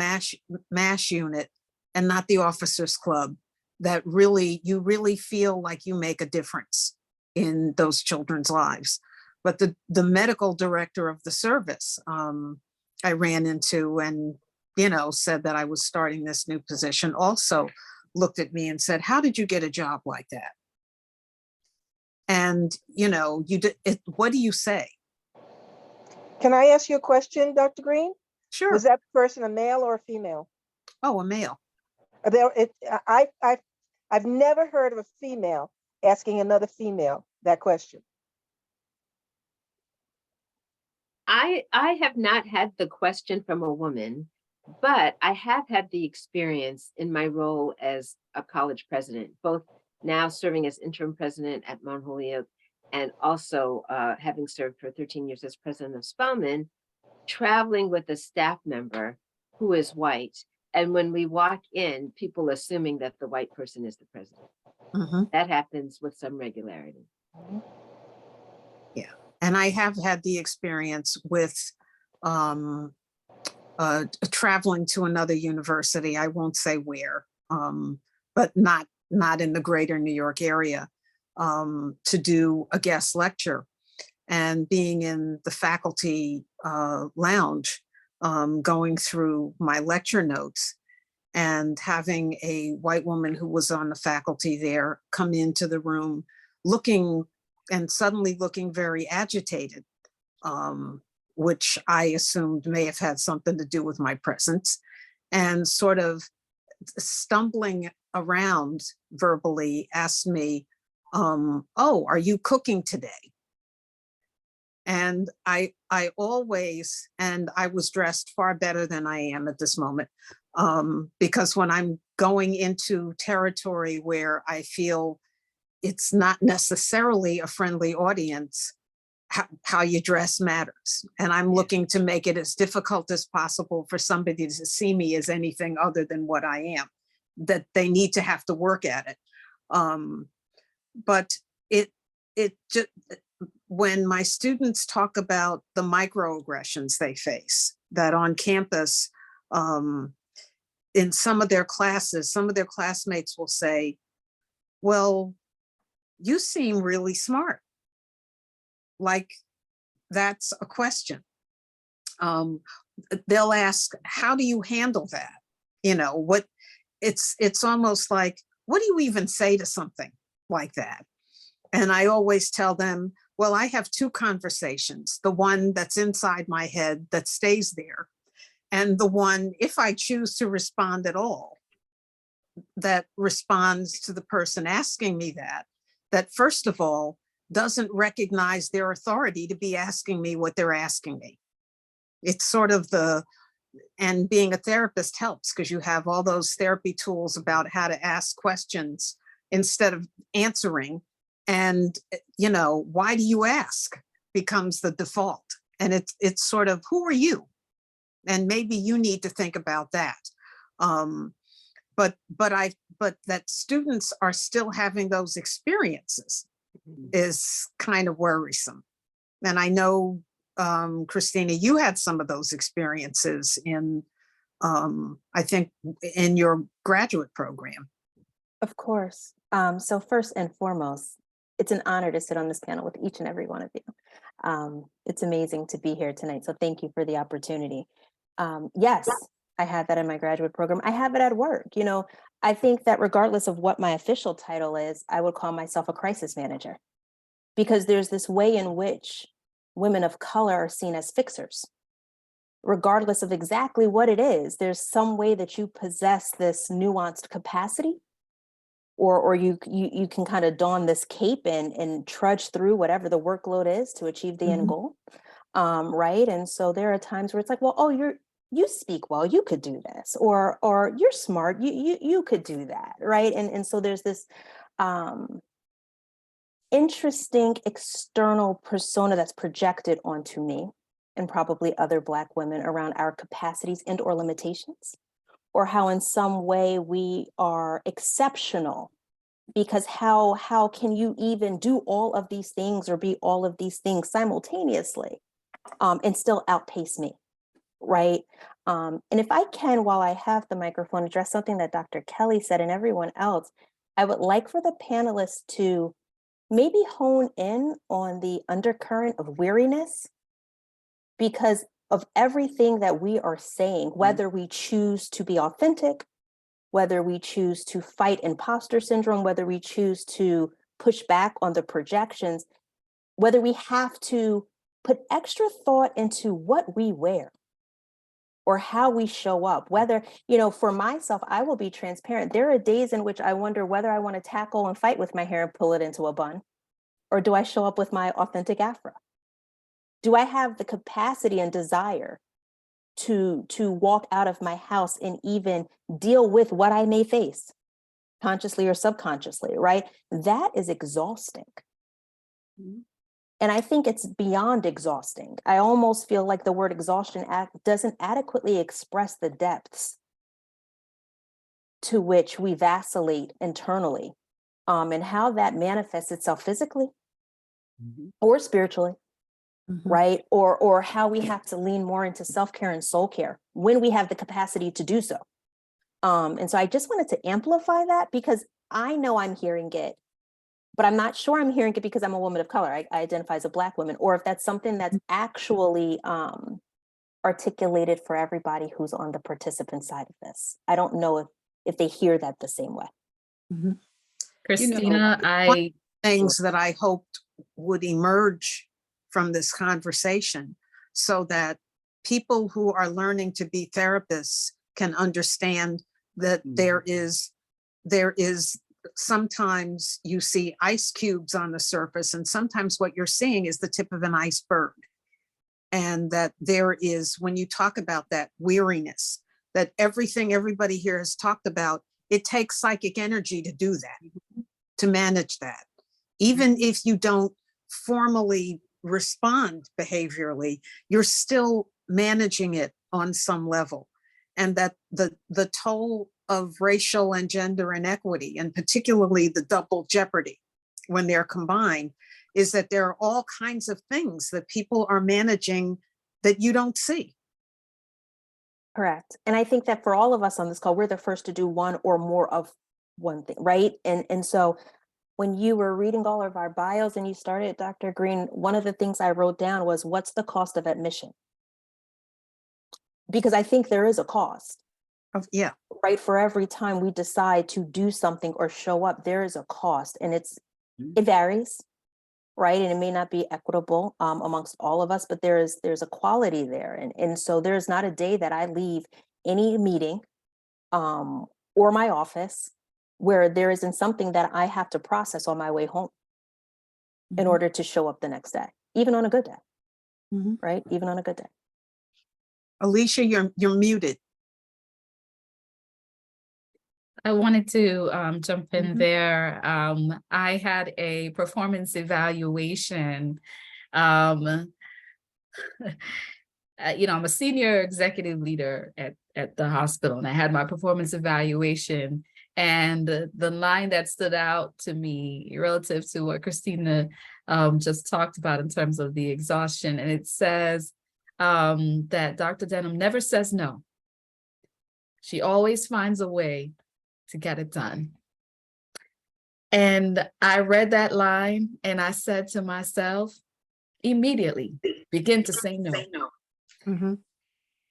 MASH unit and not the officers club that you really feel like you make a difference in those children's lives. But the medical director of the service I ran into and, you know, said that I was starting this new position, also looked at me and said, "How did you get a job like that?" And, you know, what do you say? Can I ask you a question, Dr. Greene? Sure. Was that person a male or a female? Oh, a male. I've never heard of a female asking another female that question. I have not had the question from a woman, but I have had the experience in my role as a college president, both now serving as interim president at Mount Holyoke and also having served for 13 years as president of Spelman, traveling with a staff member who is white And when we walk in, people assuming that the white person is the president. Mhm. That happens with some regularity. Yeah, and I have had the experience with traveling to another university. I won't say where, but not in the greater New York area, to do a guest lecture, and being in the faculty lounge, going through my lecture notes, and having a white woman who was on the faculty there come into the room looking very agitated, which I assumed may have had something to do with my presence, and sort of stumbling around verbally asked me, oh, are you cooking today? And I always, and I was dressed far better than I am at this moment, because when I'm going into territory where I feel it's not necessarily a friendly audience, how you dress matters. And I'm looking to make it as difficult as possible for somebody to see me as anything other than what I am, that they need to have to work at it. But it just, when my students talk about the microaggressions they face, that on campus, in some of their classes, some of their classmates will say, well, you seem really smart. Like, that's a question. They'll ask, how do you handle that? You know, what it's almost like, what do you even say to something like that? And I always tell them, well, I have two conversations, the one that's inside my head that stays there, and the one, if I choose to respond at all, that responds to the person asking me that first of all, doesn't recognize their authority to be asking me what they're asking me. It's sort of and being a therapist helps, because you have all those therapy tools about how to ask questions instead of answering. And, you know, why do you ask becomes the default. And it's sort of, who are you? And maybe you need to think about that. But that students are still having those experiences is kind of worrisome. And I know, Christina, you had some of those experiences in, I think, in your graduate program. Of course. So first and foremost, it's an honor to sit on this panel with each and every one of you. It's amazing to be here tonight. So thank you for the opportunity. Yes, I had that in my graduate program. I have it at work. You know, I think that regardless of what my official title is, I would call myself a crisis manager, because there's this way in which women of color are seen as fixers. Regardless of exactly what it is, there's some way that you possess this nuanced capacity, or you can kind of don this cape and trudge through whatever the workload is to achieve the end goal, right? And so there are times where it's like, well, oh, you speak well, you could do this, or you're smart, you could do that, right? And so there's this interesting external persona that's projected onto me and probably other Black women around our capacities and or limitations, or how in some way we are exceptional, because how can you even do all of these things or be all of these things simultaneously and still outpace me, right? And if I can, while I have the microphone, address something that Dr. Kelly said and everyone else, I would like for the panelists to maybe hone in on the undercurrent of weariness, because of everything that we are saying, whether we choose to be authentic, whether we choose to fight imposter syndrome, whether we choose to push back on the projections, whether we have to put extra thought into what we wear or how we show up, whether, you know, for myself, I will be transparent. There are days in which I wonder whether I want to tackle and fight with my hair and pull it into a bun, or do I show up with my authentic afro? Do I have the capacity and desire to walk out of my house and even deal with what I may face, consciously or subconsciously, right? That is exhausting. And I think it's beyond exhausting. I almost feel like the word exhaustion doesn't adequately express the depths to which we vacillate internally, and how that manifests itself physically or spiritually, right? Or how we have to lean more into self-care and soul care when we have the capacity to do so. And so I just wanted to amplify that, because I know I'm hearing it, but I'm not sure I'm hearing it because I'm a woman of color. I identify as a Black woman, or if that's something that's actually articulated for everybody who's on the participant side of this. I don't know if they hear that the same way. Christina, one of the things that I hoped would emerge from this conversation, so that people who are learning to be therapists can understand that there is sometimes you see ice cubes on the surface, and sometimes what you're seeing is the tip of an iceberg. And that there is, when you talk about that weariness, that everything everybody here has talked about, it takes psychic energy to do that, to manage that. Even if you don't formally respond behaviorally, you're still managing it on some level. And that the toll of racial and gender inequity, and particularly the double jeopardy when they're combined, is that there are all kinds of things that people are managing that you don't see. Correct. And I think that for all of us on this call, we're the first to do one or more of one thing, right? And so when you were reading all of our bios and you started, Dr. Greene, one of the things I wrote down was, what's the cost of admission? Because I think there is a cost. Yeah. Right. For every time we decide to do something or show up, there is a cost, and it varies. Right. And it may not be equitable amongst all of us, but there's a quality there. And so there's not a day that I leave any meeting or my office where there isn't something that I have to process on my way home in order to show up the next day, even on a good day. Right. Even on a good day. Alicia, you're muted. I wanted to jump in there. I had a performance evaluation. I'm a senior executive leader at the hospital, and I had my performance evaluation. And the line that stood out to me relative to what Christina just talked about in terms of the exhaustion, and it says that Dr. Denham never says no. She always finds a way to get it done. And I read that line and I said to myself, immediately begin to say no.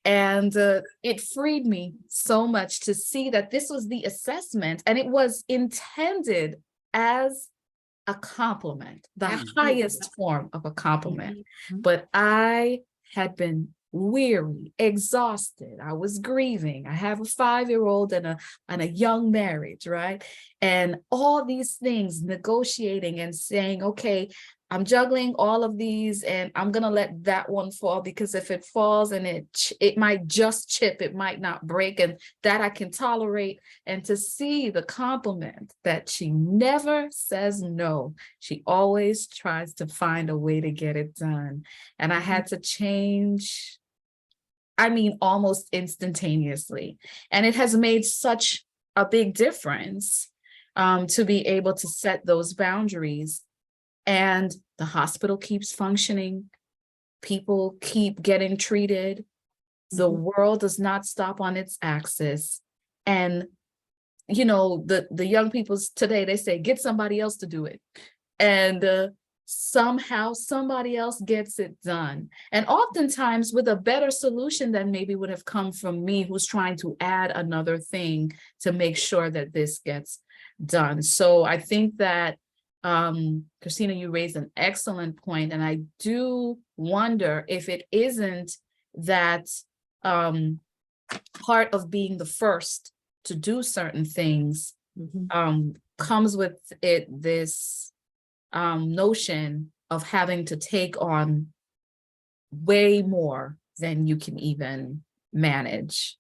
And it freed me so much to see that this was the assessment, and it was intended as a compliment, the highest form of a compliment. But I had been weary, exhausted. I was grieving. I have a 5-year-old and a young marriage, right? And all these things, negotiating and saying, okay, I'm juggling all of these, and I'm gonna let that one fall, because if it falls and it might just chip, it might not break, and that I can tolerate. And to see the compliment that she never says no, she always tries to find a way to get it done. And I had to change, almost instantaneously. And it has made such a big difference to be able to set those boundaries. And the hospital keeps functioning. People keep getting treated. The world does not stop on its axis. And, the young people today, they say, get somebody else to do it. And somehow somebody else gets it done. And oftentimes with a better solution than maybe would have come from me, who's trying to add another thing to make sure that this gets done. So I think that Christina, you raised an excellent point, and I do wonder if it isn't that part of being the first to do certain things comes with it this notion of having to take on way more than you can even manage.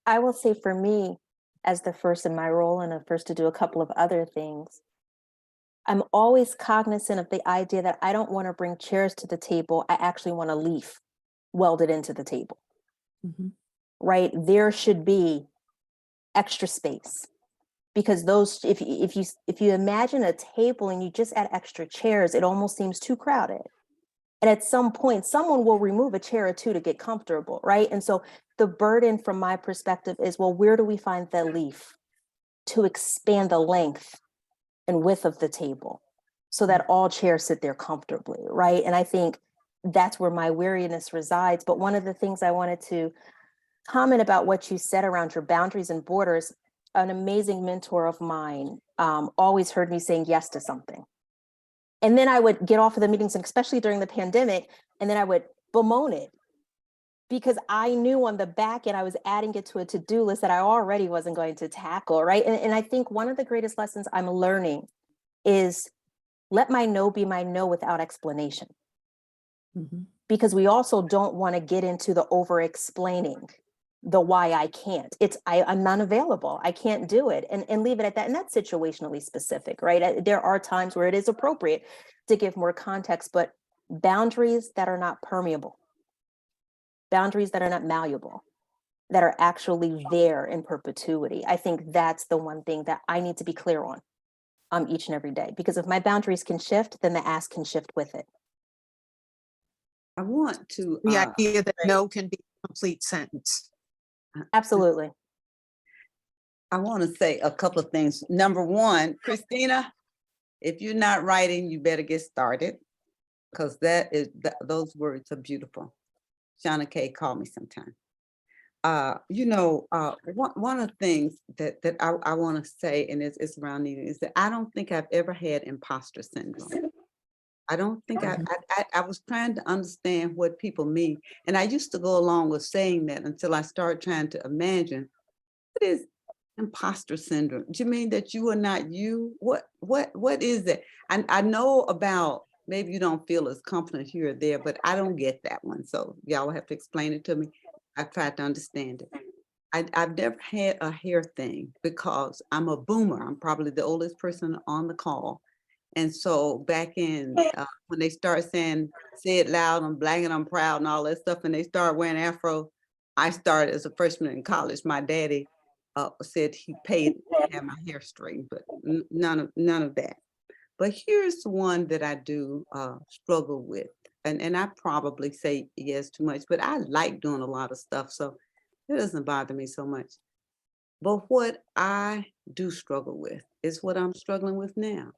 I will say, for me, as the first in my role and the first to do a couple of other things, I'm always cognizant of the idea that I don't want to bring chairs to the table. I actually want a leaf welded into the table. Right? There should be extra space. Because those, if you imagine a table and you just add extra chairs, it almost seems too crowded. And at some point, someone will remove a chair or two to get comfortable, right? And so the burden from my perspective is, well, where do we find the leaf to expand the length and width of the table so that all chairs sit there comfortably, right? And I think that's where my weariness resides. But one of the things I wanted to comment about what you said around your boundaries and borders, an amazing mentor of mine always heard me saying yes to something. And then I would get off of the meetings, and especially during the pandemic, and then I would bemoan it because I knew on the back end I was adding it to a to-do list that I already wasn't going to tackle, right? And I think one of the greatest lessons I'm learning is let my no be my no without explanation. Mm-hmm. Because we also don't want to get into the over-explaining the why I can't. I'm not available. I can't do it, and leave it at that. And that's situationally specific, right? There are times where it is appropriate to give more context, but boundaries that are not permeable, boundaries that are not malleable, that are actually there in perpetuity. I think that's the one thing that I need to be clear on each and every day, because if my boundaries can shift, then the ask can shift with it. I want to The idea that no can be a complete sentence. Absolutely. I want to say a couple of things. Number one, Christina, if you're not writing, you better get started, because those words are beautiful. Seanna Kaye called me sometime. One of the things that I want to say, and it's around needing, is that I don't think I've ever had imposter syndrome. I don't think I was trying to understand what people mean. And I used to go along with saying that until I started trying to imagine, what is imposter syndrome? Do you mean that you are not you? What is it? I know about, maybe you don't feel as confident here or there, but I don't get that one. So y'all have to explain it to me. I've tried to understand it. I've never had a hair thing because I'm a boomer. I'm probably the oldest person on the call. And so back in when they start saying, say it loud, I'm black and I'm proud and all that stuff, and they start wearing afro, I started as a freshman in college. My daddy said he paid to have my hair straightened, but none of that. But here's one that I do struggle with. And I probably say yes too much, but I like doing a lot of stuff, so it doesn't bother me so much. But what I do struggle with is what I'm struggling with now,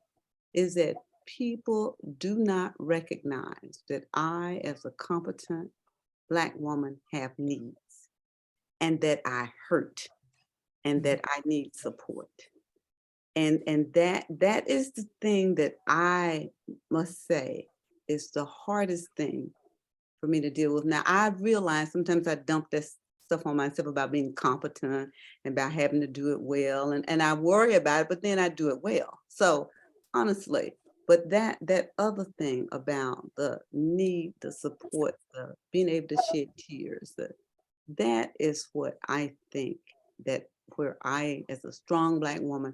is that people do not recognize that I, as a competent Black woman, have needs, and that I hurt, and that I need support. And that is the thing that I must say is the hardest thing for me to deal with. Now, I realize sometimes I dump this stuff on myself about being competent and about having to do it well. And I worry about it, but then I do it well. So honestly, but that other thing about the need, the support, the being able to shed tears, that is what I think that where I, as a strong Black woman,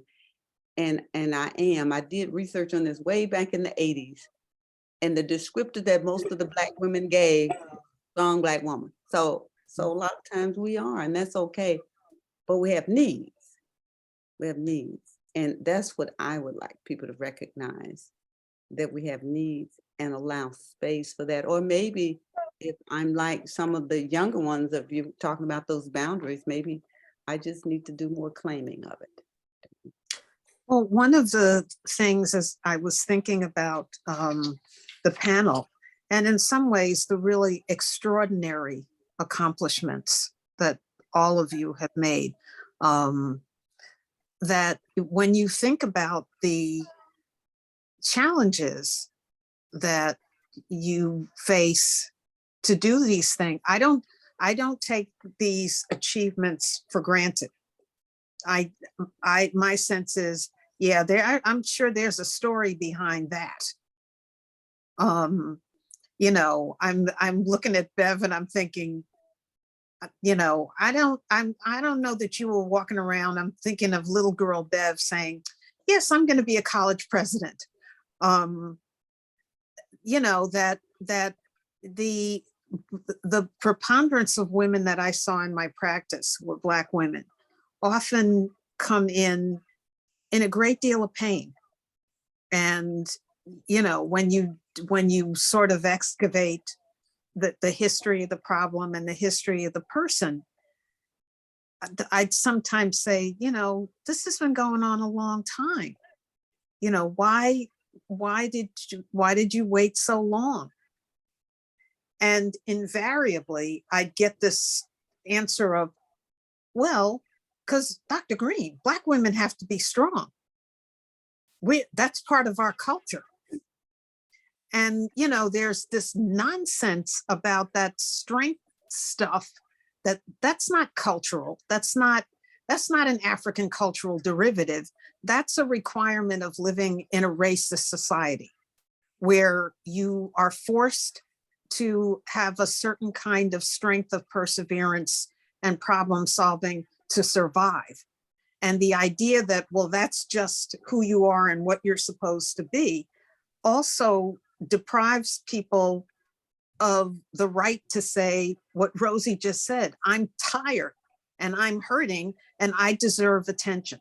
and I did research on this way back in the 80s. And the descriptor that most of the Black women gave, strong Black woman. So a lot of times we are, and that's okay. But we have needs. We have needs. And that's what I would like people to recognize, that we have needs and allow space for that. Or maybe if I'm like some of the younger ones of you talking about those boundaries, maybe I just need to do more claiming of it. Well, one of the things as I was thinking about the panel, and in some ways the really extraordinary accomplishments that all of you have made, that when you think about the challenges that you face to do these things, I don't take these achievements for granted. My sense is, yeah, I'm sure there's a story behind that. You know, I'm looking at Bev and I'm thinking, you know, I don't know that you were walking around. I'm thinking of little girl Bev saying, yes, I'm going to be a college president. You know, that the preponderance of women that I saw in my practice were Black women, often come in a great deal of pain. And, you know, when you sort of excavate the history of the problem and the history of the person, I'd sometimes say, you know, this has been going on a long time. You know, why did you wait so long? And invariably, I'd get this answer of, well, because Dr. Greene, Black women have to be strong. That's part of our culture. And, you know, there's this nonsense about that strength stuff that's not cultural. That's not an African cultural derivative. That's a requirement of living in a racist society where you are forced to have a certain kind of strength of perseverance and problem solving to survive. And the idea that, well, that's just who you are and what you're supposed to be, also deprives people of the right to say what Rosie just said. I'm tired and I'm hurting and I deserve attention.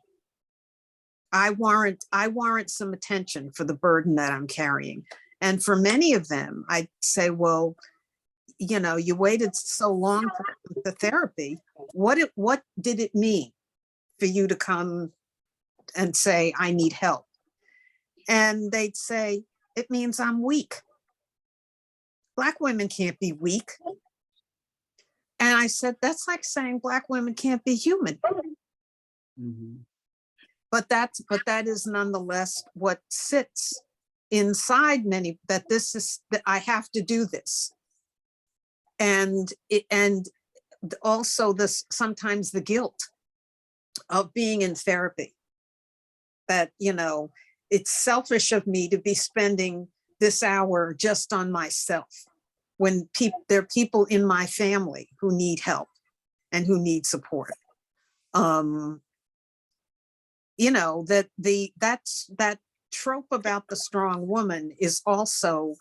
I warrant some attention for the burden that I'm carrying. And for many of them, I'd say, well, you know, you waited so long for the therapy. What did it mean for you to come and say, I need help? And they'd say, it means I'm weak. Black women can't be weak. And I said, that's like saying Black women can't be human. Mhm. But that is nonetheless what sits inside many, that I have to do this. And also sometimes the guilt of being in therapy, that, you know, it's selfish of me to be spending this hour just on myself when there are people in my family who need help and who need support. You know, that trope about the strong woman is also,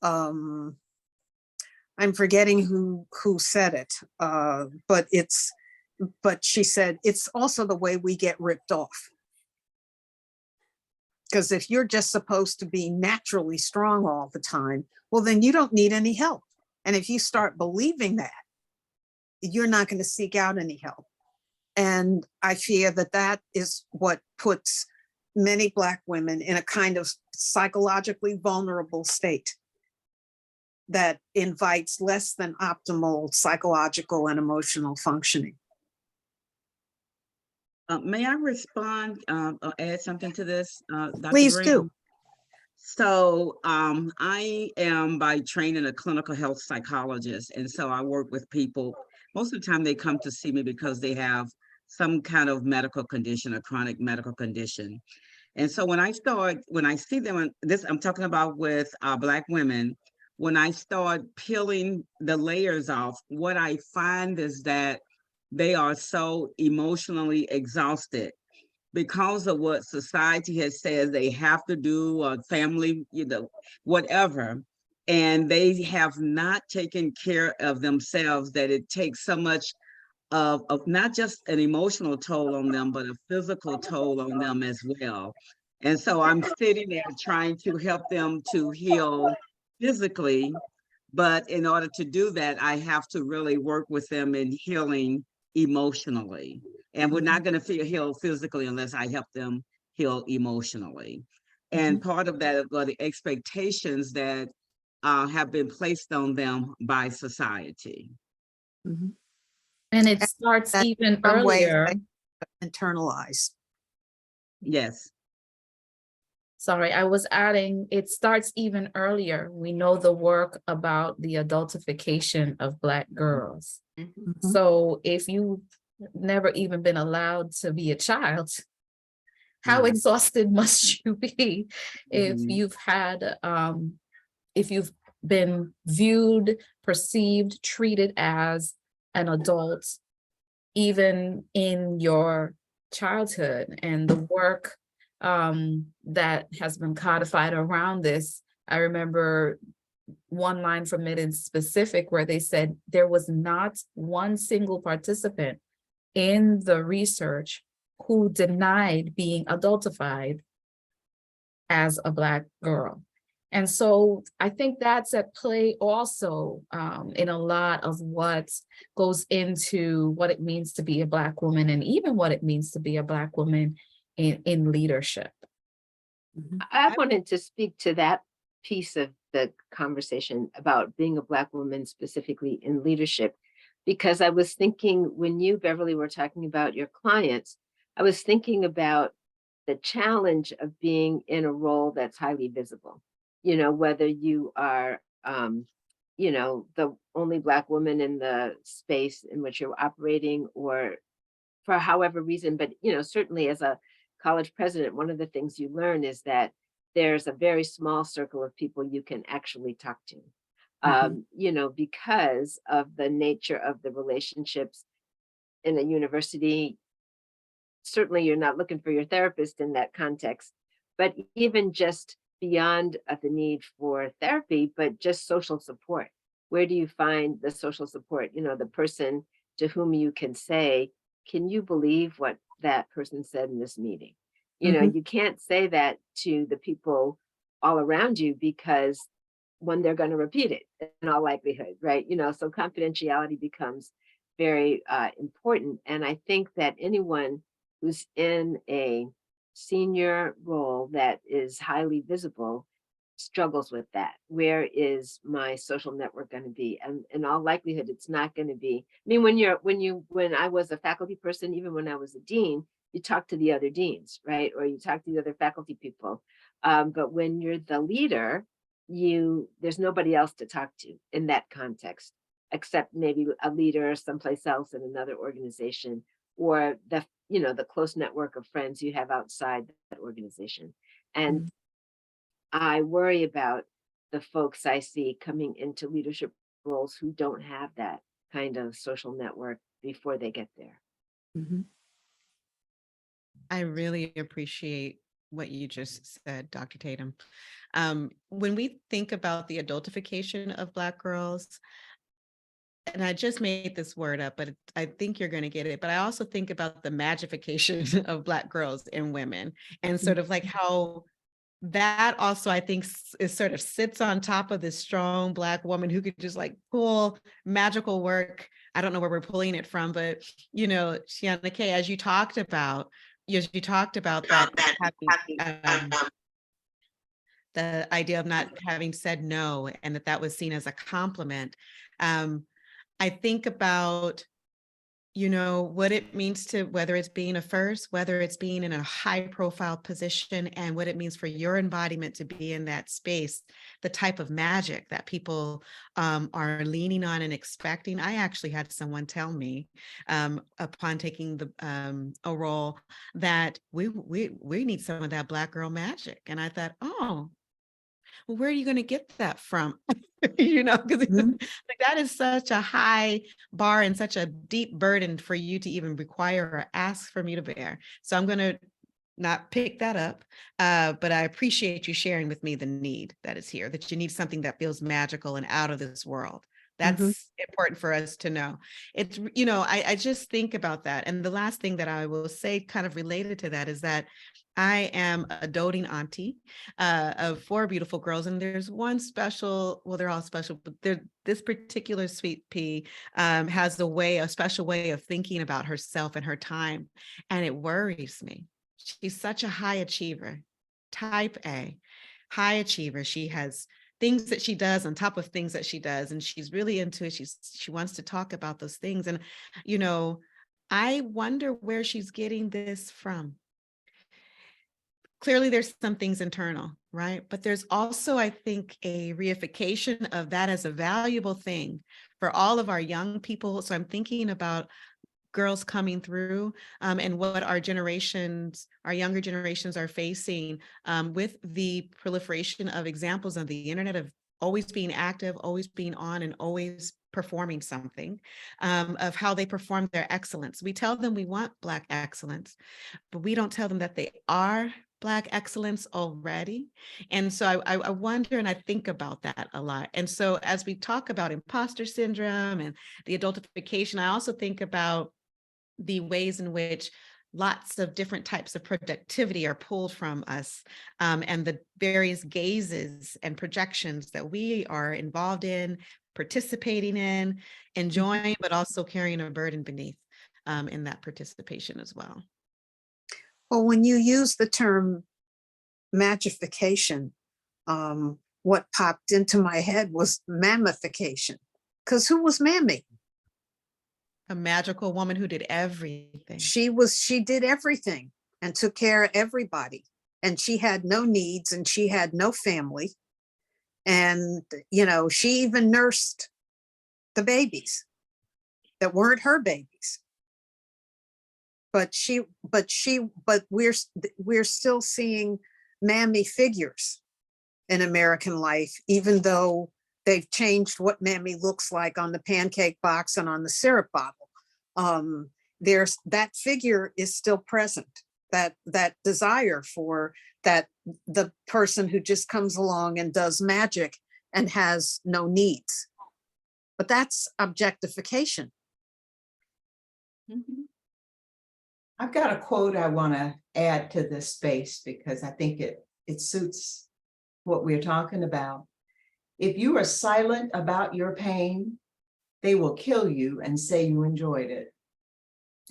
I'm forgetting who said it, but she said, it's also the way we get ripped off. Because if you're just supposed to be naturally strong all the time, well, then you don't need any help. And if you start believing that, you're not going to seek out any help. And I fear that is what puts many Black women in a kind of psychologically vulnerable state that invites less than optimal psychological and emotional functioning. May I respond, or add something to this, Dr. Please Greene? do. So I am by training a clinical health psychologist. And so I work with people. Most of the time they come to see me because they have some kind of medical condition, a chronic medical condition. And so when I see them, I'm talking about with Black women, when I start peeling the layers off, what I find is that they are so emotionally exhausted because of what society has said they have to do, or family, you know, whatever. And they have not taken care of themselves, that it takes so much of not just an emotional toll on them, but a physical toll on them as well. And so I'm sitting there trying to help them to heal physically, but in order to do that, I have to really work with them in healing emotionally. And we're not going to heal physically unless I help them heal emotionally. And part of that are the expectations that have been placed on them by society. And it starts That even some ways earlier. Internalized. Yes. Sorry, I was adding, it starts even earlier. We know the work about the adultification of Black girls. So if you've never even been allowed to be a child, how exhausted must you be if you've had, if you've been viewed, perceived, treated as an adult, even in your childhood, and the work that has been codified around this. I remember one line from it in specific where they said there was not one single participant in the research who denied being adultified as a Black girl. And so I think that's at play also in a lot of what goes into what it means to be a Black woman, and even what it means to be a Black woman in leadership. I wanted to speak to that piece of the conversation about being a Black woman specifically in leadership, because I was thinking when you, Beverly, were talking about your clients, I was thinking about the challenge of being in a role that's highly visible. You know, whether you are, you know, the only Black woman in the space in which you're operating, or for however reason, but, you know, certainly as a college president, one of the things you learn is that there's a very small circle of people you can actually talk to, you know, because of the nature of the relationships in a university. Certainly you're not looking for your therapist in that context, but even just beyond the need for therapy, but just social support. Where do you find the social support? You know, the person to whom you can say, can you believe what that person said in this meeting? You know, you can't say that to the people all around you, because when they're going to repeat it in all likelihood, right? You know, so confidentiality becomes very important. And I think that anyone who's in a senior role that is highly visible struggles with that. Where is my social network going to be? And in all likelihood, it's not going to be. I mean, when I was a faculty person, even when I was a dean, you talk to the other deans, right? Or you talk to the other faculty people. But when you're the leader, there's nobody else to talk to in that context, except maybe a leader someplace else in another organization, or the close network of friends you have outside that organization. And I worry about the folks I see coming into leadership roles who don't have that kind of social network before they get there. I really appreciate what you just said, Dr. Tatum. When we think about the adultification of Black girls, and I just made this word up, but I think you're going to get it. But I also think about the magification of Black girls and women, and sort of like how that also, I think, is sort of sits on top of this strong Black woman who could just like pull magical work. I don't know where we're pulling it from, but, you know, Seanna, Kaye, as you talked about that having, the idea of not having said no, and that was seen as a compliment. I think about, you know, what it means to, whether it's being a first, whether it's being in a high profile position, and what it means for your embodiment to be in that space, the type of magic that people are leaning on and expecting. I actually had someone tell me upon taking a role that we need some of that Black girl magic. And I thought, oh, well, where are you going to get that from? You know, because like, that is such a high bar and such a deep burden for you to even require or ask for me to bear. So I'm going to not pick that up, but I appreciate you sharing with me the need that is here, that you need something that feels magical and out of this world. That's important for us to know. It's, you know, I just think about that. And the last thing that I will say kind of related to that is that I am a doting auntie of 4 beautiful girls, and there's one special, well, they're all special, but this particular sweet pea has a special way of thinking about herself and her time, and it worries me. She's such a high achiever, type A, high achiever. She has things that she does on top of things that she does, and she's really into it. She wants to talk about those things. And, you know, I wonder where she's getting this from. Clearly there's some things internal, right? But there's also, I think, a reification of that as a valuable thing for all of our young people. So I'm thinking about girls coming through and what our younger generations are facing with the proliferation of examples on the internet of always being active, always being on, and always performing something, of how they perform their excellence. We tell them we want Black excellence, but we don't tell them that they are Black excellence already. And so I wonder, and I think about that a lot. And so as we talk about imposter syndrome and the adultification, I also think about the ways in which lots of different types of productivity are pulled from us, and the various gazes and projections that we are involved in, participating in, enjoying, but also carrying a burden beneath in that participation as well. Well, when you use the term magification, what popped into my head was mammification. Because who was Mammy? A magical woman who did everything. She did everything and took care of everybody. And she had no needs and she had no family. And, you know, she even nursed the babies that weren't her babies. But we're still seeing Mammy figures in American life, even though they've changed what Mammy looks like on the pancake box and on the syrup bottle. There's that figure is still present, that desire for that, the person who just comes along and does magic and has no needs. But that's objectification. Mm-hmm. I've got a quote I want to add to this space because I think it suits what we're talking about. If you are silent about your pain, they will kill you and say you enjoyed it.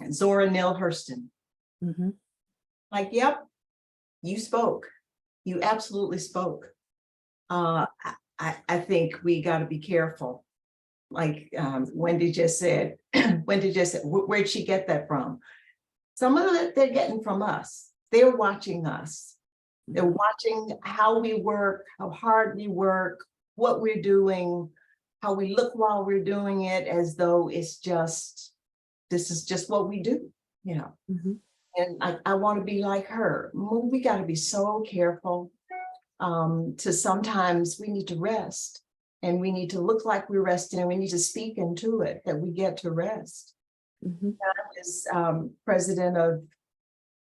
And Zora Neale Hurston. Mm-hmm. Like, yep, you spoke. You absolutely spoke. I think we got to be careful. Like Wendi just said, where'd she get that from? Some of it they're getting from us. They're watching us. They're watching how we work, how hard we work, what we're doing, how we look while we're doing it, as though it's just, this is just what we do, you know. Mm-hmm. And I want to be like her. We got to be so careful to sometimes we need to rest and we need to look like we're resting and we need to speak into it that we get to rest. Mm-hmm. I was president of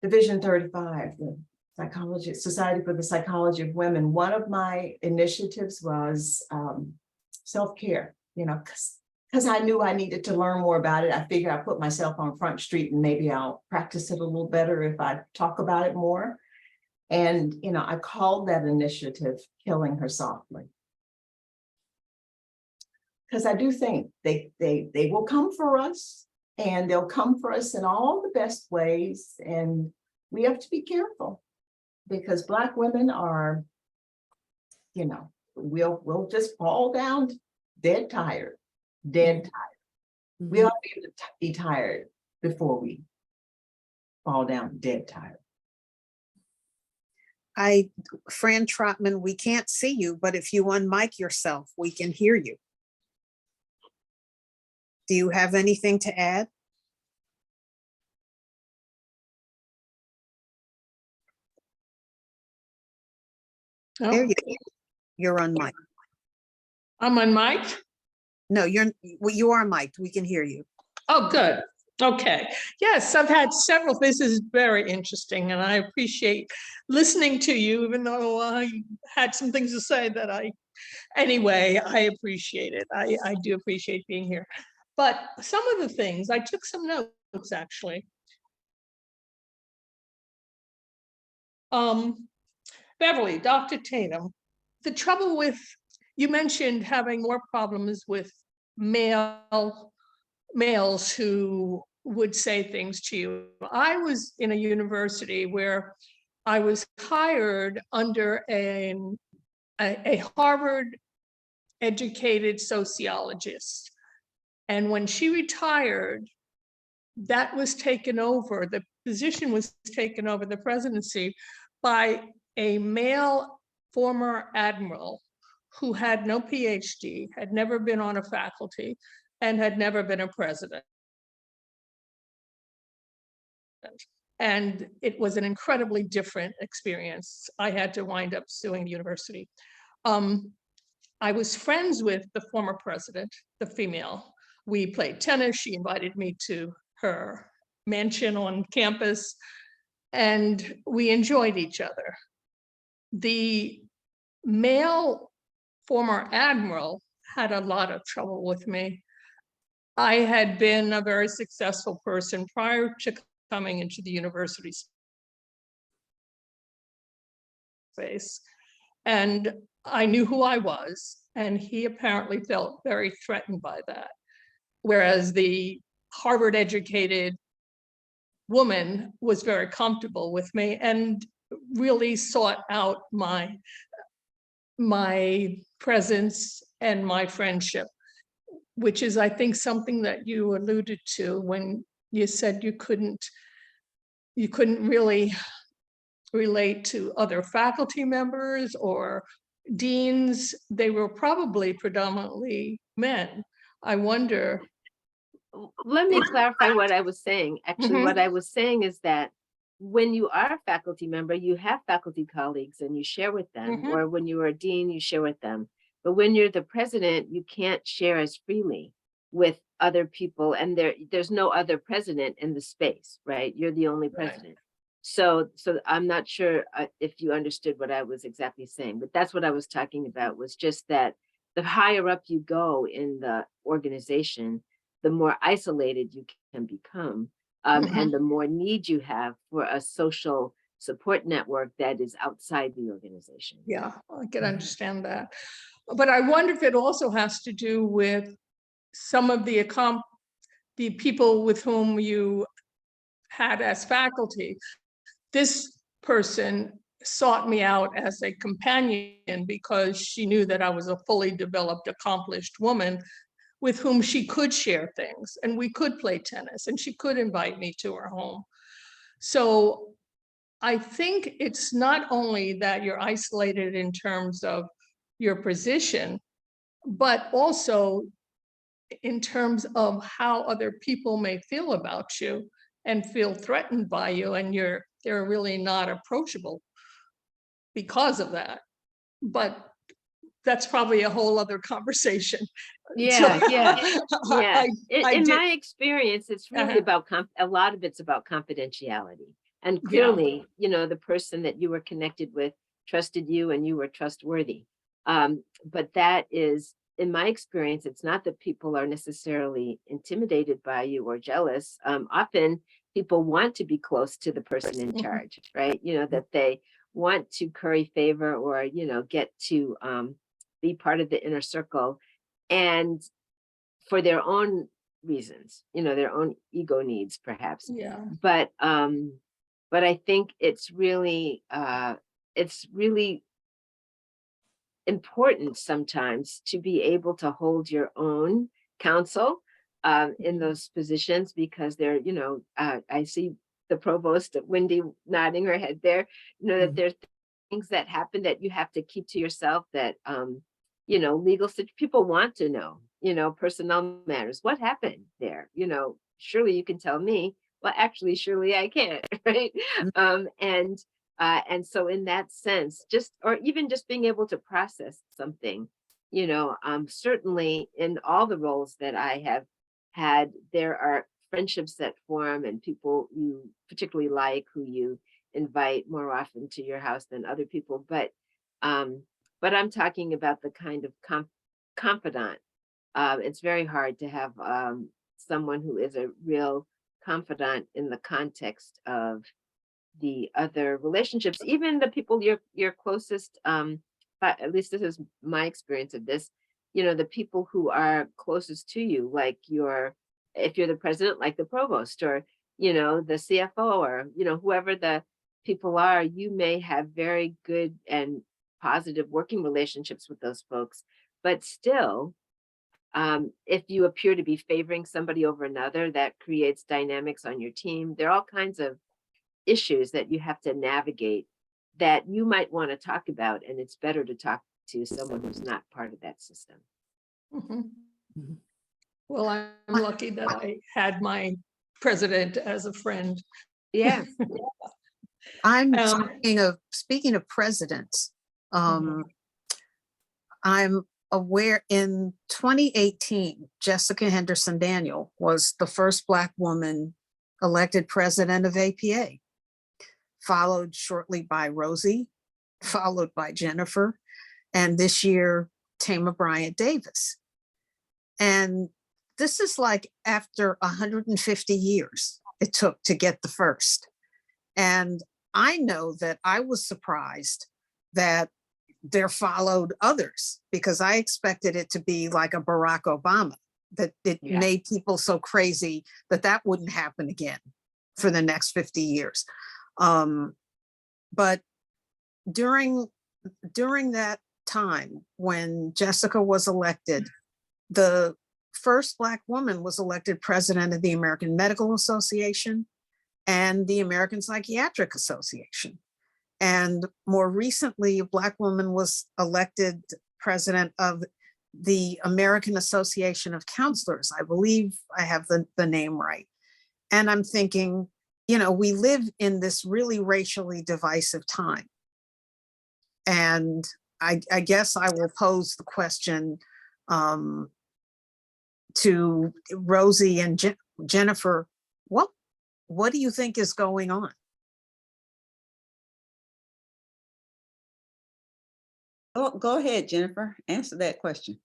Division 35, the Psychologist, Society for the Psychology of Women. One of my initiatives was self-care, you know, because I knew I needed to learn more about it. I figured I'd put myself on Front Street and maybe I'll practice it a little better if I talk about it more. And, you know, I called that initiative Killing Her Softly. Because I do think they will come for us, and they'll come for us in all the best ways. And we have to be careful because Black women are, you know, we'll just fall down dead tired. Mm-hmm. We ought to be able to be tired before we fall down dead tired. Fran Trotman, we can't see you, but if you unmic yourself, we can hear you. Do you have anything to add? Oh. There you go. You're unmiked. I'm unmiked? No, you are mic'd. We can hear you. Oh, good. Okay. Yes, I've had several. This is very interesting, and I appreciate listening to you, even though I had some things to say that anyway, I appreciate it. I do appreciate being here. But some of the things, I took some notes, actually. Beverly, Dr. Tatum, the trouble with, you mentioned having more problems with males who would say things to you. I was in a university where I was hired under a Harvard educated sociologist. And when she retired, that was taken over, the position was taken over, the presidency, by a male former admiral who had no PhD, had never been on a faculty, and had never been a president. And it was an incredibly different experience. I had to wind up suing the university. I was friends with the former president, the female. We played tennis. She invited me to her mansion on campus, and we enjoyed each other. The male former admiral had a lot of trouble with me. I had been a very successful person prior to coming into the university space. And I knew who I was, and he apparently felt very threatened by that. Whereas the Harvard-educated woman was very comfortable with me and really sought out my presence and my friendship, which is, I think, something that you alluded to when you said you couldn't really relate to other faculty members or deans. They were probably predominantly men. I wonder. Let me clarify what I was saying. Actually, Mhm. what I was saying is that when you are a faculty member, you have faculty colleagues and you share with them, Mhm. or when you are a dean, you share with them. But when you're the president, you can't share as freely with other people, and there's no other president in the space, right? You're the only Right. president. So I'm not sure if you understood what I was exactly saying, but that's what I was talking about, was just that the higher up you go in the organization, the more isolated you can become, and the more need you have for a social support network that is outside the organization. Yeah, I can understand that. But I wonder if it also has to do with some of the people with whom you had as faculty. This person sought me out as a companion because she knew that I was a fully developed, accomplished woman with whom she could share things, and we could play tennis, and she could invite me to her home. So I think it's not only that you're isolated in terms of your position, but also in terms of how other people may feel about you and feel threatened by you, and they're really not approachable because of that. But that's probably a whole other conversation. Yeah, yeah, yeah. In did- my experience, it's really about a lot of it's about confidentiality. And Yeah. clearly, the person that you were connected with trusted you and you were trustworthy. But that is, in my experience, it's not that people are necessarily intimidated by you or jealous. Often people want to be close to the person in charge, right? That they want to curry favor or, get to be part of the inner circle, and for their own reasons, their own ego needs, perhaps. Yeah. But I think it's really important sometimes to be able to hold your own counsel in those positions, because they're, I see the provost, Wendi, nodding her head there, that there's things that happen that you have to keep to yourself, that legal people want to know, personnel matters. What happened there? Surely you can tell me. Well, actually, surely I can't, right? And so in that sense, or even just being able to process something, certainly in all the roles that I have had, there are friendships that form and people you particularly like, who you invite more often to your house than other people. But I'm talking about the kind of confidant. It's very hard to have someone who is a real confidant in the context of the other relationships, even the people you're closest, but at least this is my experience of this, the people who are closest to you, like if you're the president, like the provost, or, the CFO, or, whoever the people are, you may have very good and positive working relationships with those folks. But still, if you appear to be favoring somebody over another, that creates dynamics on your team. There are all kinds of issues that you have to navigate that you might want to talk about, and it's better to talk to someone who's not part of that system. Well, I'm lucky that I had my president as a friend. Yeah. I'm speaking of presidents. I'm aware in 2018, Jessica Henderson Daniel was the first Black woman elected president of APA, followed shortly by Rosie, followed by Jennifer, and this year, Thema Bryant Davis. And this is like after 150 years it took to get the first. And I know that I was surprised that there followed others, because I expected it to be like a Barack Obama, that it made people so crazy that that wouldn't happen again for the next 50 years. But during that time when Jessica was elected, the first Black woman was elected president of the American Medical Association and the American Psychiatric Association. And more recently, a Black woman was elected president of the American Association of Counselors. I believe I have the name right. And I'm thinking, you know, we live in this really racially divisive time. And I guess I will pose the question to Rosie and Jennifer. What do you think is going on? Oh, go ahead, Jennifer. Answer that question.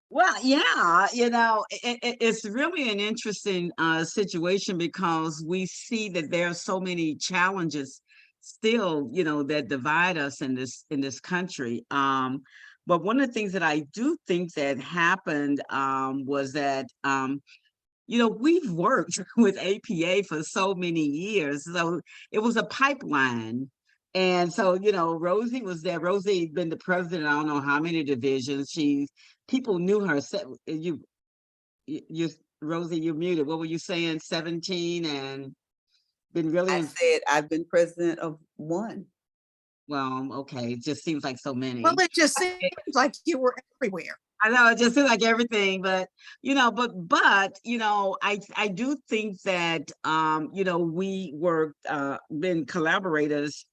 Well, yeah, you know, it's really an interesting situation, because we see that there are so many challenges still, you know, that divide us in this country. But one of the things that I do think that happened was that, you know, we've worked with APA for so many years, so it was a pipeline. And so, you know, Rosie was there. Rosie had been the president, I don't know how many divisions. People knew her. Rosie, you're muted. What were you saying? 17 and been really. I said I've been president of one. Well, okay. It just seems like so many. Well, it just seems like you were everywhere. I know, it just seems like everything, but you know, but you know, I do think that you know, we were been collaborators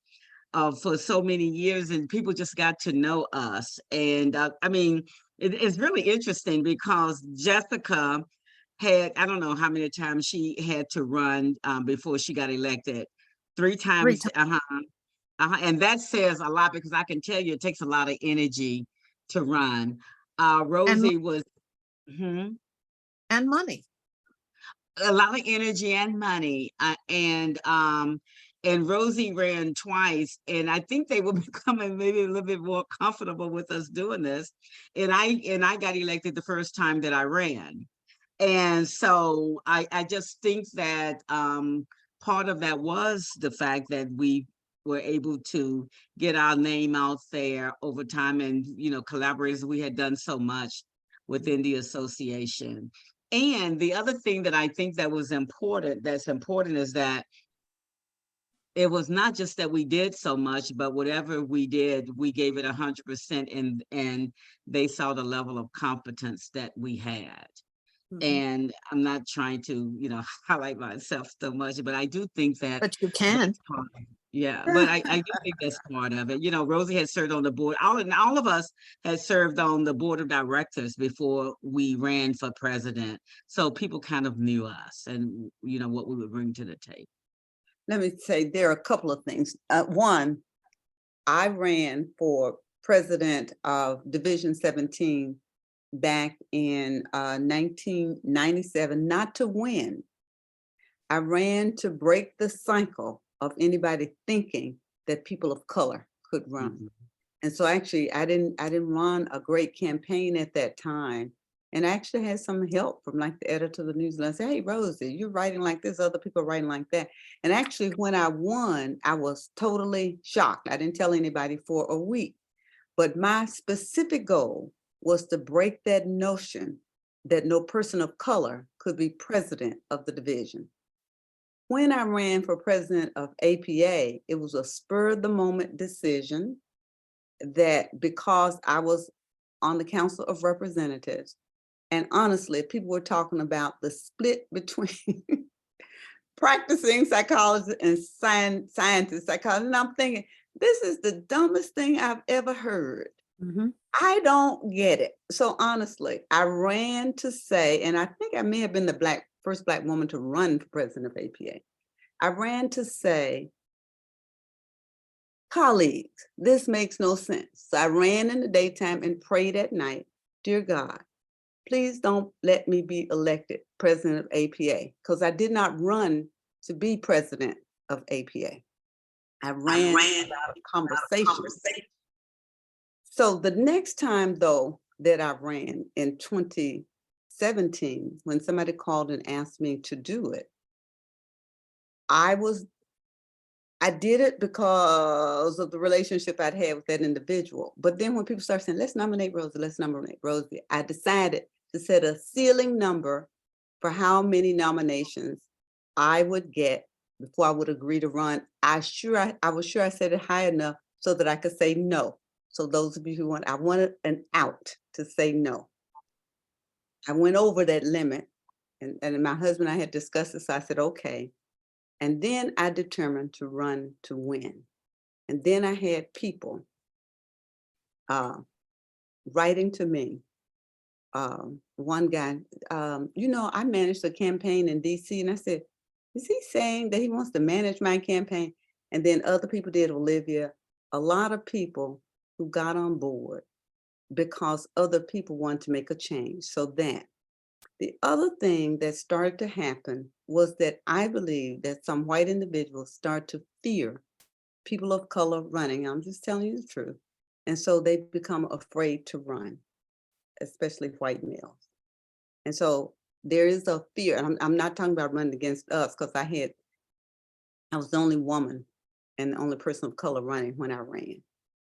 for so many years, and people just got to know us. And I mean, it's really interesting because Jessica had, I don't know how many times she had to run before she got elected. 3 times. And that says a lot, because I can tell you it takes a lot of energy to run. Rosie was and money, a lot of energy and money, and Rosie ran twice, and I think they were becoming maybe a little bit more comfortable with us doing this. And I got elected the first time that I ran. And so I just think that part of that was the fact that we were able to get our name out there over time, and, you know, collaborators, we had done so much within the association. And the other thing that I think that was important, is that it was not just that we did so much, but whatever we did, we gave it 100%, and they saw the level of competence that we had. And I'm not trying to, you know, highlight myself so much, but I do think that. But you can. Yeah, but I do think that's part of it. You know, Rosie had served on the board. All of us had served on the board of directors before we ran for president. So people kind of knew us and, you know, what we would bring to the table. Let me say there are a couple of things. One, I ran for president of Division 17 back in 1997, not to win. I ran to break the cycle of anybody thinking that people of color could run. And so actually I didn't run a great campaign at that time. And I actually had some help from like the editor of the newsletter. I said, hey, Rosie, you're writing like this, other people are writing like that. And actually when I won, I was totally shocked. I didn't tell anybody for a week. But my specific goal was to break that notion that no person of color could be president of the division. When I ran for president of APA, it was a spur of the moment decision that because I was on the Council of Representatives, and honestly, people were talking about the split between practicing psychologists and scientist psychologists. And I'm thinking, this is the dumbest thing I've ever heard. I don't get it. So honestly, I ran to say, and I think I may have been the first Black woman to run for president of APA. I ran to say, colleagues, this makes no sense. So I ran in the daytime and prayed at night, dear God, please don't let me be elected president of APA, because I did not run to be president of APA. I ran out of conversations. So the next time, though, that I ran in 2017, when somebody called and asked me to do it, I did it because of the relationship I'd had with that individual. But then when people start saying, let's nominate Rosie, I decided to set a ceiling number for how many nominations I would get before I would agree to run. I was sure I set it high enough so that I could say no. So those of you who I wanted an out to say no. I went over that limit, and my husband and I had discussed this, so I said, okay. And then I determined to run to win. And then I had people writing to me. One guy, I managed a campaign in DC, and I said, is he saying that he wants to manage my campaign? And then other people did, Olivia, a lot of people who got on board because other people wanted to make a change. So that the other thing that started to happen was that I believe that some white individuals start to fear people of color running. I'm just telling you the truth. And so they become afraid to run, especially white males. And so there is a fear, and I'm not talking about running against us, because I was the only woman and the only person of color running when I ran.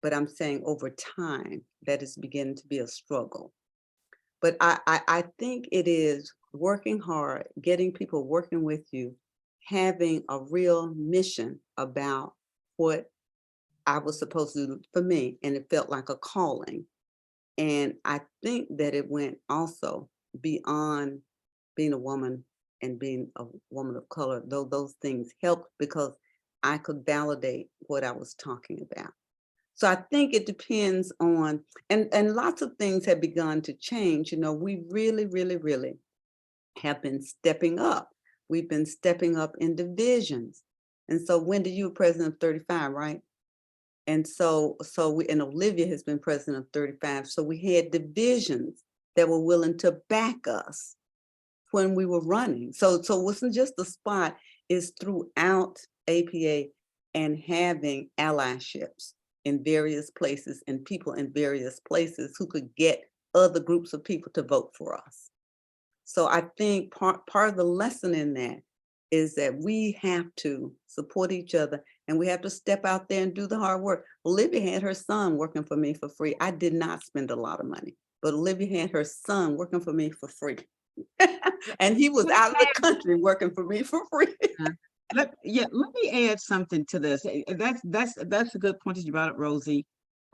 But I'm saying over time, that is beginning to be a struggle. But I think it is working hard, getting people working with you, having a real mission about what I was supposed to do for me, and it felt like a calling. And I think that it went also beyond being a woman and being a woman of color, though those things helped because I could validate what I was talking about. So I think it depends on, and lots of things have begun to change. We really, really, really have been stepping up. We've been stepping up in divisions. And so Wendi, you were president of 35, right? And so and Olivia has been president of 35. So we had divisions that were willing to back us when we were running. So it wasn't just the spot, it's throughout APA and having allyships in various places and people in various places who could get other groups of people to vote for us. So I think part of the lesson in that is that we have to support each other, and we have to step out there and do the hard work. Olivia had her son working for me for free. I did not spend a lot of money, but Olivia had her son working for me for free. And he was out of the country working for me for free. Let me add something to this. That's a good point that you brought up, Rosie,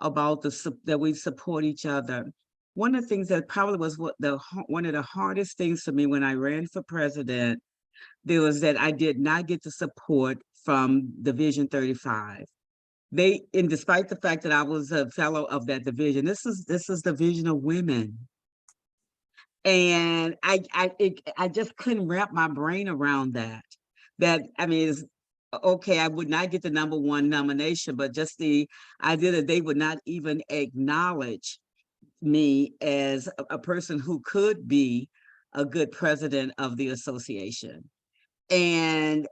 about that we support each other. One of the things that probably was one of the hardest things for me when I ran for president, there was that I did not get the support from Division 35. And despite the fact that I was a fellow of that division, this is Division of Women. And I just couldn't wrap my brain around that. It's okay, I would not get the #1 nomination, but just the idea that they would not even acknowledge me as a person who could be a good president of the association. And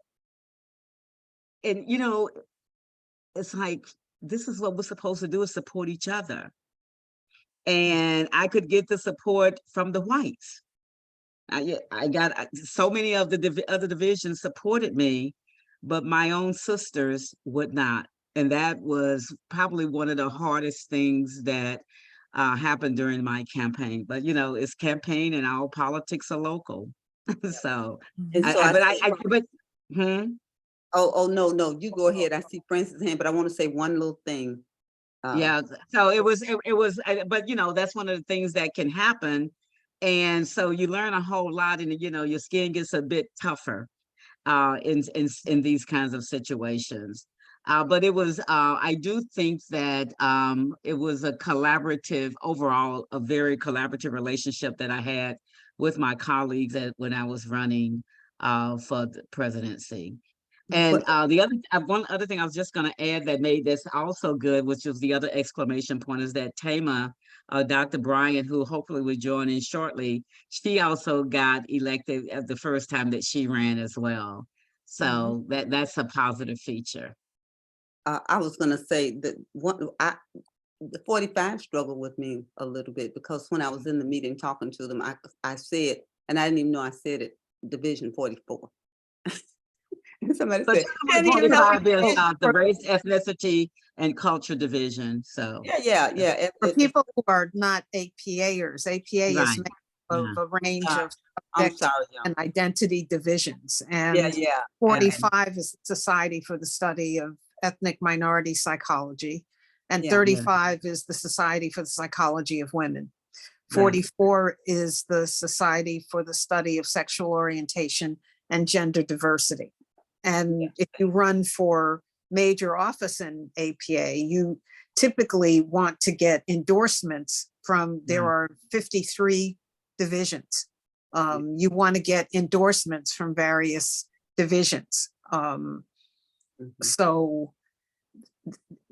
it's like, this is what we're supposed to do, is support each other. And I could get the support from the whites. I got so many of the other divisions supported me, but my own sisters would not. And that was probably one of the hardest things that happened during my campaign. But it's campaign and all politics are local. So, Oh, no, you go ahead. I see Francis' hand, but I want to say one little thing. Yeah, so it was, but that's one of the things that can happen. And so you learn a whole lot, and your skin gets a bit tougher in these kinds of situations. But it was, I do think that it was a very collaborative relationship that I had with my colleagues when I was running for the presidency. And But- one other thing I was just going to add that made this also good, which was the other exclamation point, is that Thema, Dr. Bryant, who hopefully will join in shortly, she also got elected at the first time that she ran as well. So that's a positive feature. I was gonna say that the 45 struggled with me a little bit, because when I was in the meeting talking to them, I said, and I didn't even know I said it, Division 44. Somebody But said, Division 45 is the race, ethnicity, and culture division. So yeah. For people who are not APAers, APA is Right. made of a range of I'm subject sorry, yeah. and identity divisions. Yeah, And yeah. 45 is Society for the Study of Ethnic Minority Psychology. And Yeah. 35 is the Society for the Psychology of Women. Yeah. 44 is the Society for the Study of Sexual Orientation and Gender Diversity. And if you run for major office in APA, you typically want to get endorsements from, there are 53 divisions. You want to get endorsements from various divisions. So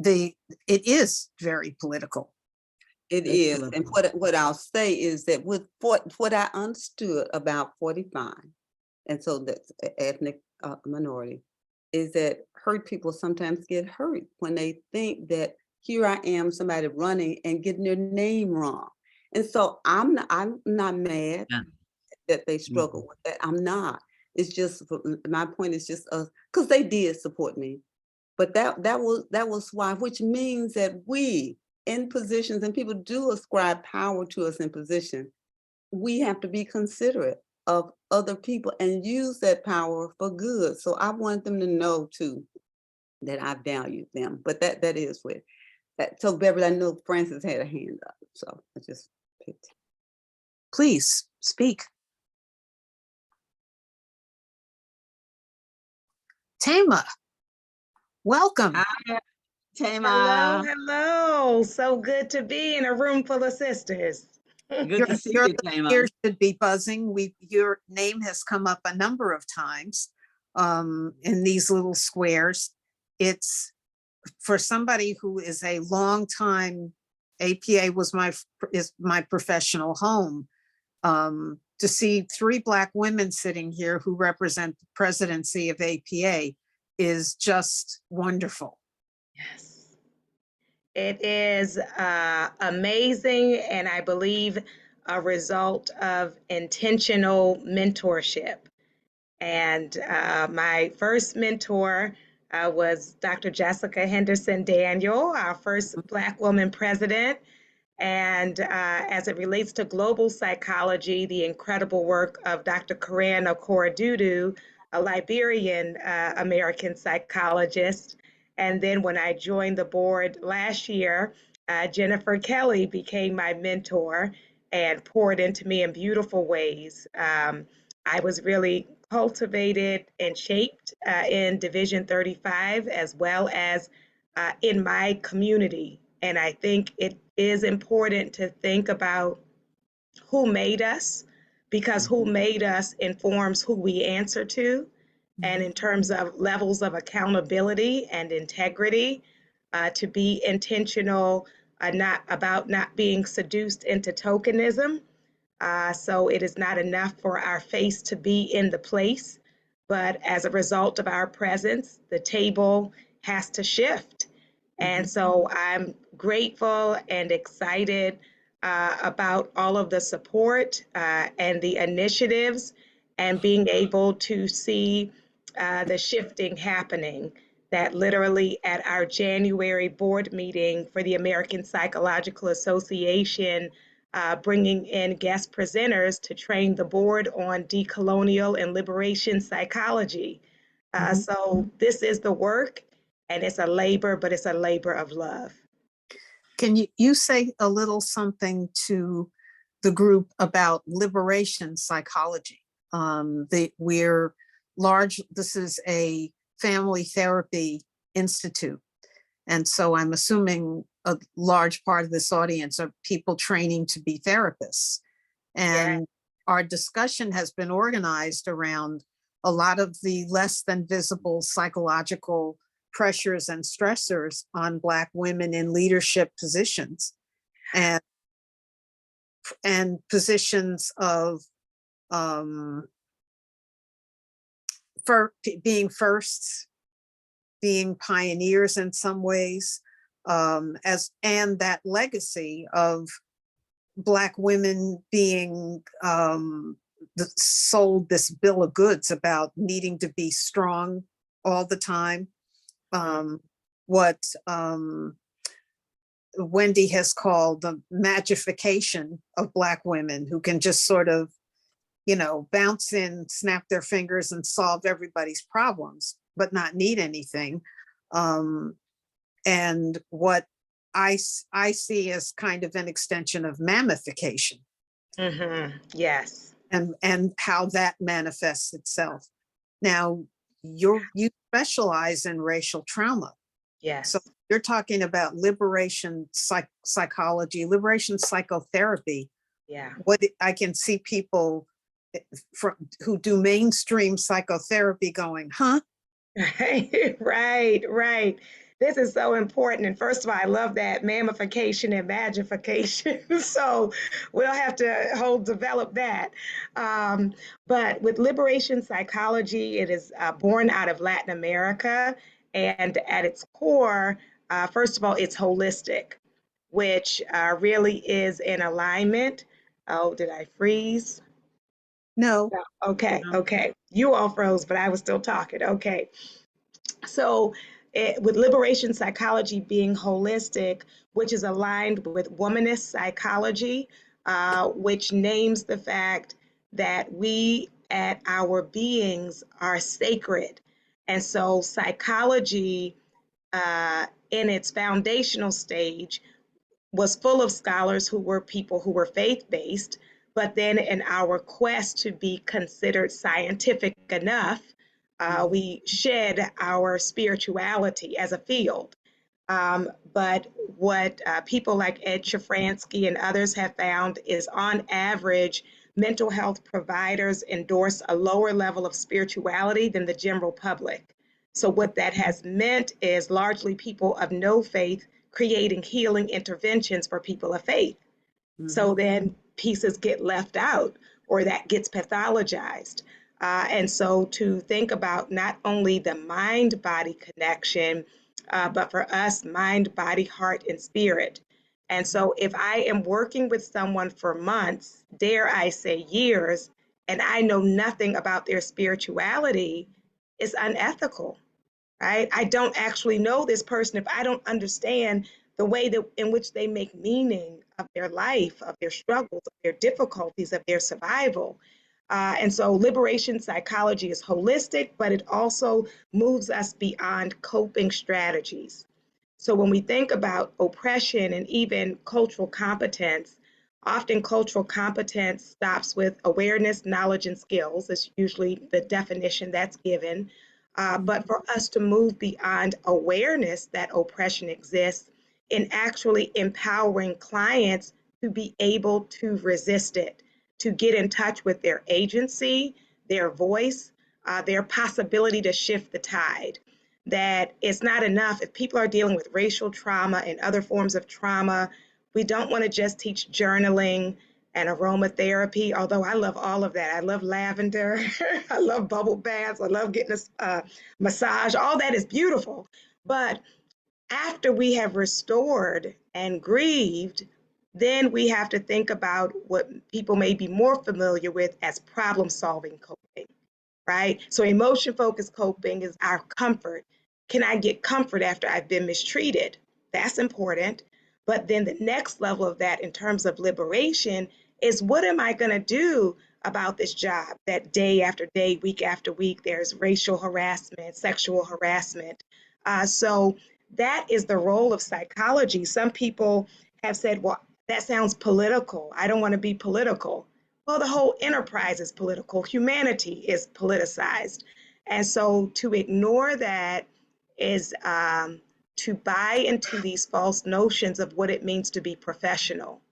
it is very political. It is. And what I'll say is that with what I understood about 45, and so that's ethnic minority, is that hurt people sometimes get hurt when they think that here I am, somebody running and getting their name wrong. And so I'm not mad that they struggle with that. I'm not. It's just, my point is just because they did support me. But that was why, which means that we in positions, and people do ascribe power to us in position, we have to be considerate of other people and use that power for good. So I want them to know too that I value them. But that is what that. So Beverly, I know Francis had a hand up, so I just picked. Please speak. Thema, welcome. Hi, Thema. Hello. So good to be in a room full of sisters. Good to see you, Thema. Ears should be buzzing. Your name has come up a number of times in these little squares. It's for somebody who is a long time, APA is my professional home. To see 3 Black women sitting here who represent the presidency of APA is just wonderful. Yes. It is amazing, and I believe a result of intentional mentorship. And my first mentor was Dr. Jessica Henderson Daniel, our first Black woman president. And as it relates to global psychology, the incredible work of Dr. Karan Okorodudu, a Liberian American psychologist. And then when I joined the board last year, Jennifer Kelly became my mentor and poured into me in beautiful ways. I was really cultivated and shaped in Division 35 as well as in my community. And I think it is important to think about who made us, because who made us informs who we answer to. And in terms of levels of accountability and integrity, to be intentional, not being seduced into tokenism. So it is not enough for our face to be in the place, but as a result of our presence, the table has to shift. And so I'm grateful and excited about all of the support and the initiatives and being able to see the shifting happening. That literally at our January board meeting for the American Psychological Association, bringing in guest presenters to train the board on decolonial and liberation psychology. So this is the work, and it's a labor, but it's a labor of love. Can you say a little something to the group about liberation psychology? This is a family therapy institute. And so I'm assuming a large part of this audience are people training to be therapists. And our discussion has been organized around a lot of the less than visible psychological pressures and stressors on Black women in leadership positions and positions of being firsts, being pioneers in some ways, and that legacy of Black women being sold this bill of goods about needing to be strong all the time. What Wendi has called the magification of Black women, who can just sort of, bounce in, snap their fingers and solve everybody's problems, but not need anything. And what I see as kind of an extension of mammification. Yes. And how that manifests itself. Now, you specialize in racial trauma. Yes. So you're talking about liberation psychology, liberation psychotherapy. Yeah. What I can see people who do mainstream psychotherapy going, huh? Right. This is so important. And first of all, I love that mammification and magification. So we'll have to develop that. But with liberation psychology, it is born out of Latin America. And at its core, first of all, it's holistic, which really is in alignment. Oh, did I freeze? No. Okay. You all froze, but I was still talking. Okay. So with liberation psychology being holistic, which is aligned with womanist psychology, which names the fact that we at our beings are sacred. And so psychology in its foundational stage was full of scholars who were people who were faith-based, but then in our quest to be considered scientific enough, we shed our spirituality as a field. But what people like Ed Shafransky and others have found is, on average, mental health providers endorse a lower level of spirituality than the general public. So what that has meant is largely people of no faith creating healing interventions for people of faith. So then pieces get left out, or that gets pathologized. And so to think about not only the mind-body connection, but for us, mind, body, heart, and spirit. And so if I am working with someone for months, dare I say years, and I know nothing about their spirituality, it's unethical, right? I don't actually know this person if I don't understand the way that in which they make meaning of their life, of their struggles, of their difficulties, of their survival. And so liberation psychology is holistic, but it also moves us beyond coping strategies. So when we think about oppression and even cultural competence, often cultural competence stops with awareness, knowledge, and skills. It's usually the definition that's given. But for us to move beyond awareness that oppression exists, in actually empowering clients to be able to resist it, to get in touch with their agency, their voice, their possibility to shift the tide. That it's not enough if people are dealing with racial trauma and other forms of trauma. We don't want to just teach journaling and aromatherapy, although I love all of that. I love lavender, I love bubble baths, I love getting a massage, all that is beautiful. But after we have restored and grieved, then we have to think about what people may be more familiar with as problem-solving coping, right? So emotion-focused coping is our comfort. Can I get comfort after I've been mistreated? That's important. But then the next level of that in terms of liberation is, what am I going to do about this job that day after day, week after week, there's racial harassment, sexual harassment. So that is the role of psychology. Some people have said, well, that sounds political. I don't want to be political. Well, the whole enterprise is political. Humanity is politicized. And so to ignore that is to buy into these false notions of what it means to be professional.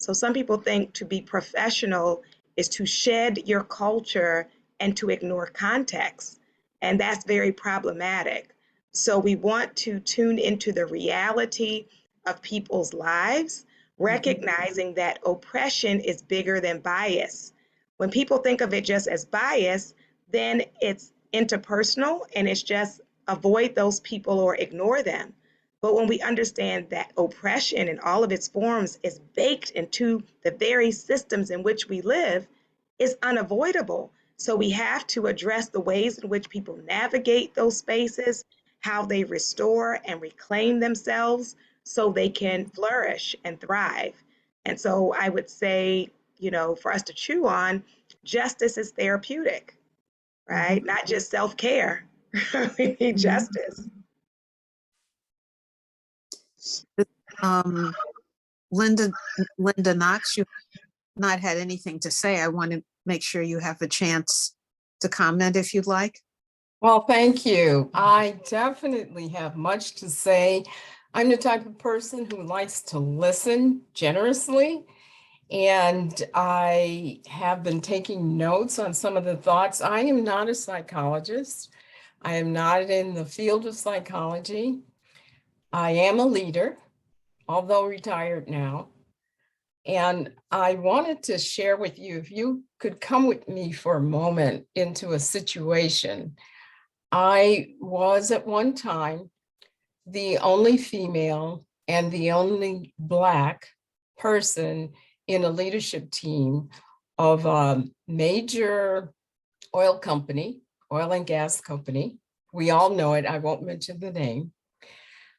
So some people think to be professional is to shed your culture and to ignore context. And that's very problematic. So we want to tune into the reality of people's lives, recognizing that oppression is bigger than bias. When people think of it just as bias, then it's interpersonal and it's just avoid those people or ignore them. But when we understand that oppression in all of its forms is baked into the very systems in which we live, it's unavoidable. So we have to address the ways in which people navigate those spaces, how they restore and reclaim themselves so they can flourish and thrive. And so I would say, you know, for us to chew on, justice is therapeutic, right? Not just self-care. We need justice. Linda Knox, you've not had anything to say. I want to make sure you have a chance to comment if you'd like. Well, thank you. I definitely have much to say. I'm the type of person who likes to listen generously, and I have been taking notes on some of the thoughts. I am not a psychologist. I am not in the field of psychology. I am a leader, although retired now. And I wanted to share with you, if you could come with me for a moment into a situation. I was at one time the only female and the only Black person in a leadership team of a major oil company, oil and gas company. We all know it. I won't mention the name.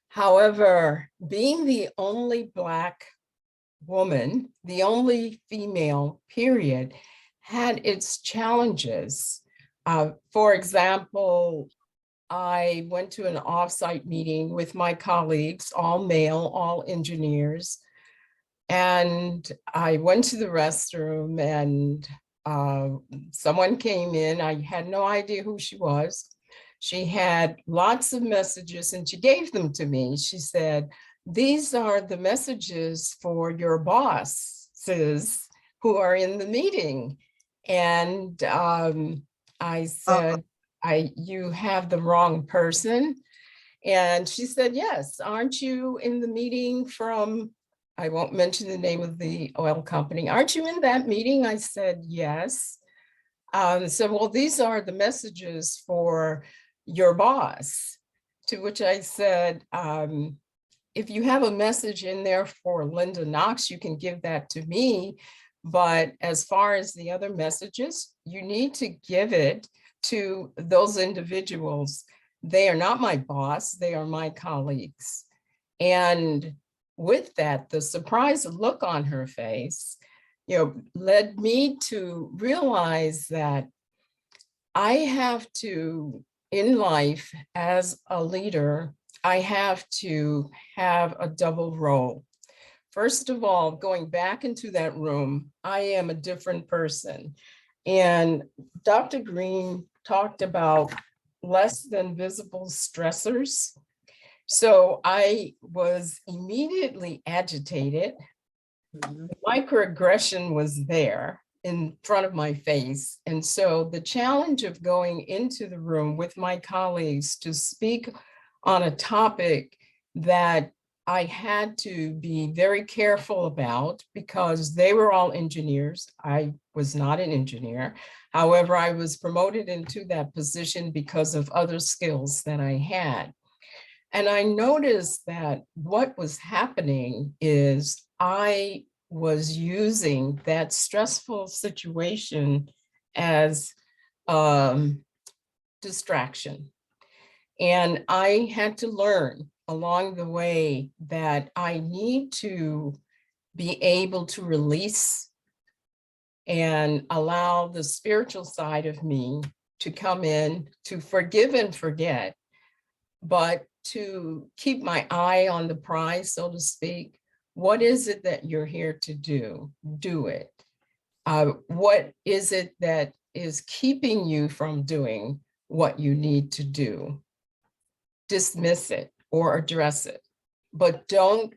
However, being the only Black woman, the only female, period, had its challenges. For example, I went to an offsite meeting with my colleagues, all male, all engineers, and I went to the restroom and someone came in. I had no idea who she was. She had lots of messages and she gave them to me. She said, "These are the messages for your bosses who are in the meeting." And I said, "You have the wrong person." And she said, "Yes, aren't you in the meeting from," I won't mention the name of the oil company, "aren't you in that meeting?" I said, "Yes." So, "Well, these are the messages for your boss." To which I said, "If you have a message in there for Linda Knox, you can give that to me. But as far as the other messages, you need to give it to those individuals. They are not my boss, they are my colleagues." And with that, the surprised look on her face, led me to realize that I have to, in life, as a leader, I have to have a double role. First of all, going back into that room, I am a different person. And Dr. Greene talked about less than visible stressors. So I was immediately agitated. Microaggression was there in front of my face. And so the challenge of going into the room with my colleagues to speak on a topic that I had to be very careful about because they were all engineers. I was not an engineer. However, I was promoted into that position because of other skills that I had. And I noticed that what was happening is I was using that stressful situation as distraction. And I had to learn along the way that I need to be able to release and allow the spiritual side of me to come in, to forgive and forget, but to keep my eye on the prize, so to speak. What is it that you're here to do? Do it. What is it that is keeping you from doing what you need to do? Dismiss it or address it, but don't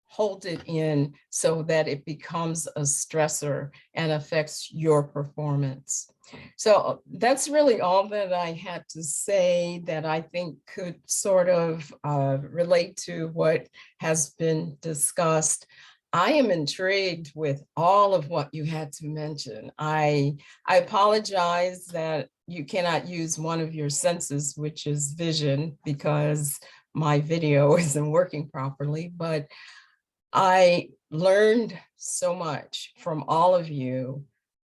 hold it in so that it becomes a stressor and affects your performance. So that's really all that I had to say that I think could sort of relate to what has been discussed. I am intrigued with all of what you had to mention. I apologize that you cannot use one of your senses, which is vision, because my video isn't working properly, but I learned so much from all of you,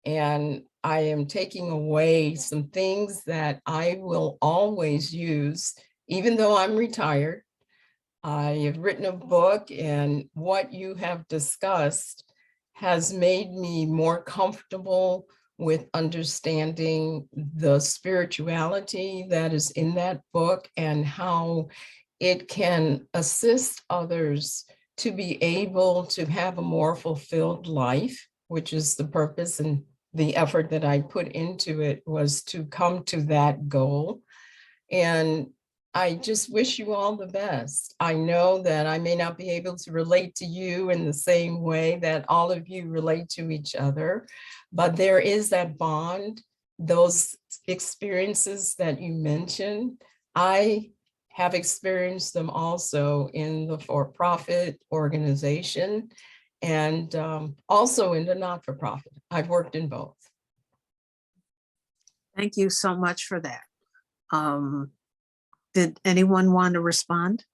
and I am taking away some things that I will always use, even though I'm retired. I have written a book, and what you have discussed has made me more comfortable with understanding the spirituality that is in that book and how it can assist others to be able to have a more fulfilled life, which is the purpose and the effort that I put into it was to come to that goal. And I just wish you all the best. I know that I may not be able to relate to you in the same way that all of you relate to each other, but there is that bond, those experiences that you mentioned. I have experienced them also in the for-profit organization and also in the not-for-profit. I've worked in both. Thank you so much for that. Did anyone want to respond?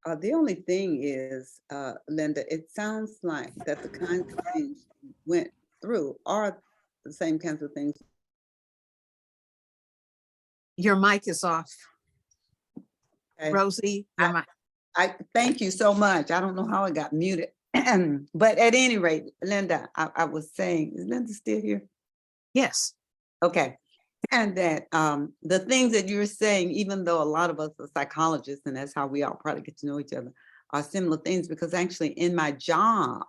The only thing is, Linda, it sounds like that the kinds of things you went through are the same kinds of things. Your mic is off. Okay. Rosie, your mic. I thank you so much. I don't know how it got muted. But at any rate, Linda, I was saying, is Linda still here? Yes. Okay. And that the things that you're saying, even though a lot of us are psychologists, and that's how we all probably get to know each other, are similar things, because actually in my job,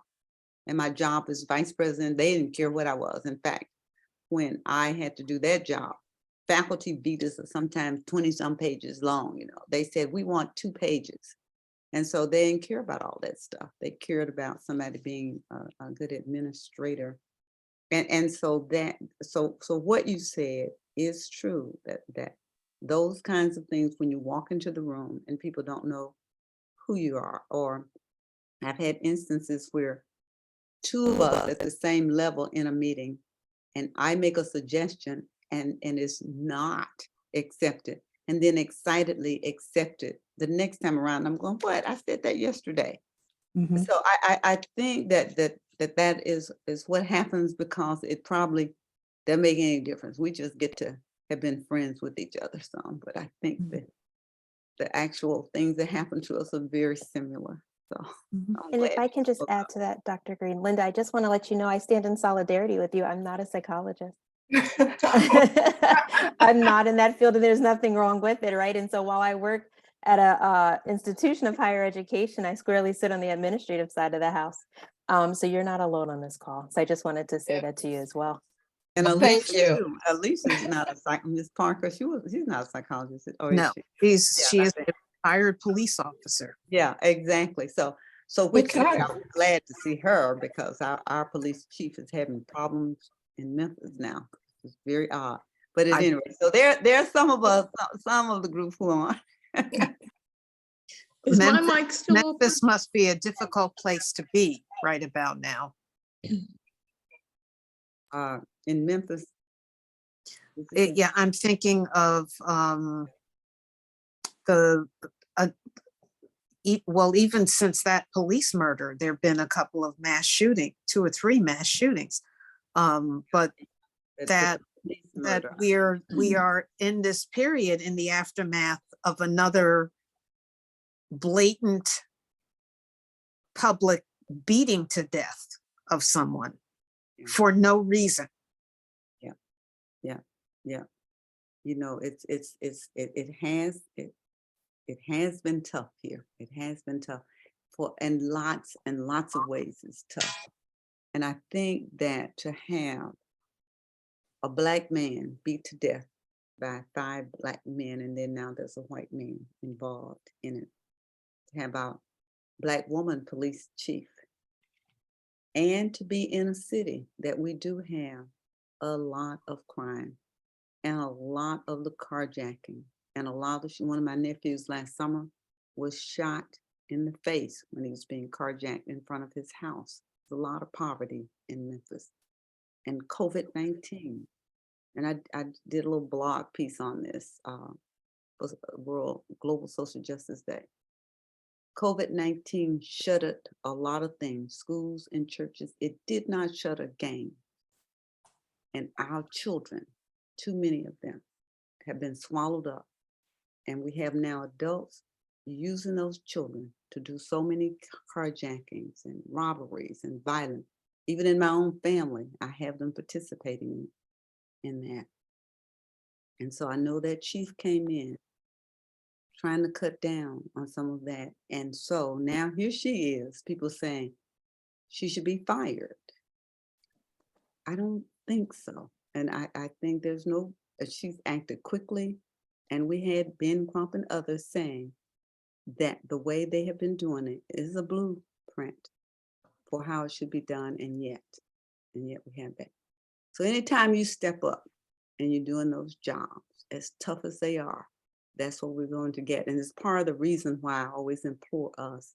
and my job as vice president, they didn't care what I was. In fact, when I had to do that job, faculty visas are sometimes 20-some pages long, you know. They said, we want 2 pages. And so they didn't care about all that stuff. They cared about somebody being a good administrator. And so what you said is true, that those kinds of things, when you walk into the room and people don't know who you are, or I've had instances where 2 of us at the same level in a meeting, and I make a suggestion and it's not accepted, and then excitedly accepted the next time around. I'm going, what? I said that yesterday. Mm-hmm. So I think that is what happens, because it probably doesn't make any difference. We just get to have been friends with each other some, but I think that the actual things that happen to us are very similar. So, And if I can just add to that, Dr. Greene, Linda, I just want to let you know I stand in solidarity with you. I'm not a psychologist. I'm not in that field, and there's nothing wrong with it, right? And so while I work at a institution of higher education, I squarely sit on the administrative side of the house. So you're not alone on this call. So I just wanted to say that to you as well. And Thank Alicia, you. too. Alicia's not a Ms. Parker. She's not a psychologist. Or is No, she? she is a retired police officer. Yeah, exactly. So which Okay. I'm glad to see her, because our police chief is having problems in Memphis now. It's very odd. But at any rate, so there's some of us, some of the group who are. Is my mic still open? Memphis must be a difficult place to be right about now. In Memphis. Yeah, I'm thinking of well, even since that police murder, there have been a couple of 2 or 3 mass shootings. But that we are in this period in the aftermath of another blatant public beating to death of someone for no reason. Yeah. You know, it has been tough here. It has been tough in lots and lots of ways. It's tough. And I think that to have a Black man beat to death by 5 Black men, and then now there's a white man involved in it. To have our Black woman police chief, and to be in a city that we do have a lot of crime and a lot of the carjacking and a lot of, one of my nephews last summer was shot in the face when he was being carjacked in front of his house. There's a lot of poverty in Memphis, and COVID-19. And I did a little blog piece on this, was World Global Social Justice Day. COVID-19 shuttered a lot of things, schools and churches. It did not shutter gangs. And our children, too many of them, have been swallowed up. And we have now adults using those children to do so many carjackings and robberies and violence. Even in my own family, I have them participating in that. And so I know that chief came in trying to cut down on some of that. And so now here she is, people saying she should be fired. I don't think so. And I think there's no, she's acted quickly. And we had Ben Crump and others saying that the way they have been doing it is a blueprint for how it should be done. And yet we have that. So anytime you step up and you're doing those jobs, as tough as they are, that's what we're going to get. And it's part of the reason why I always implore us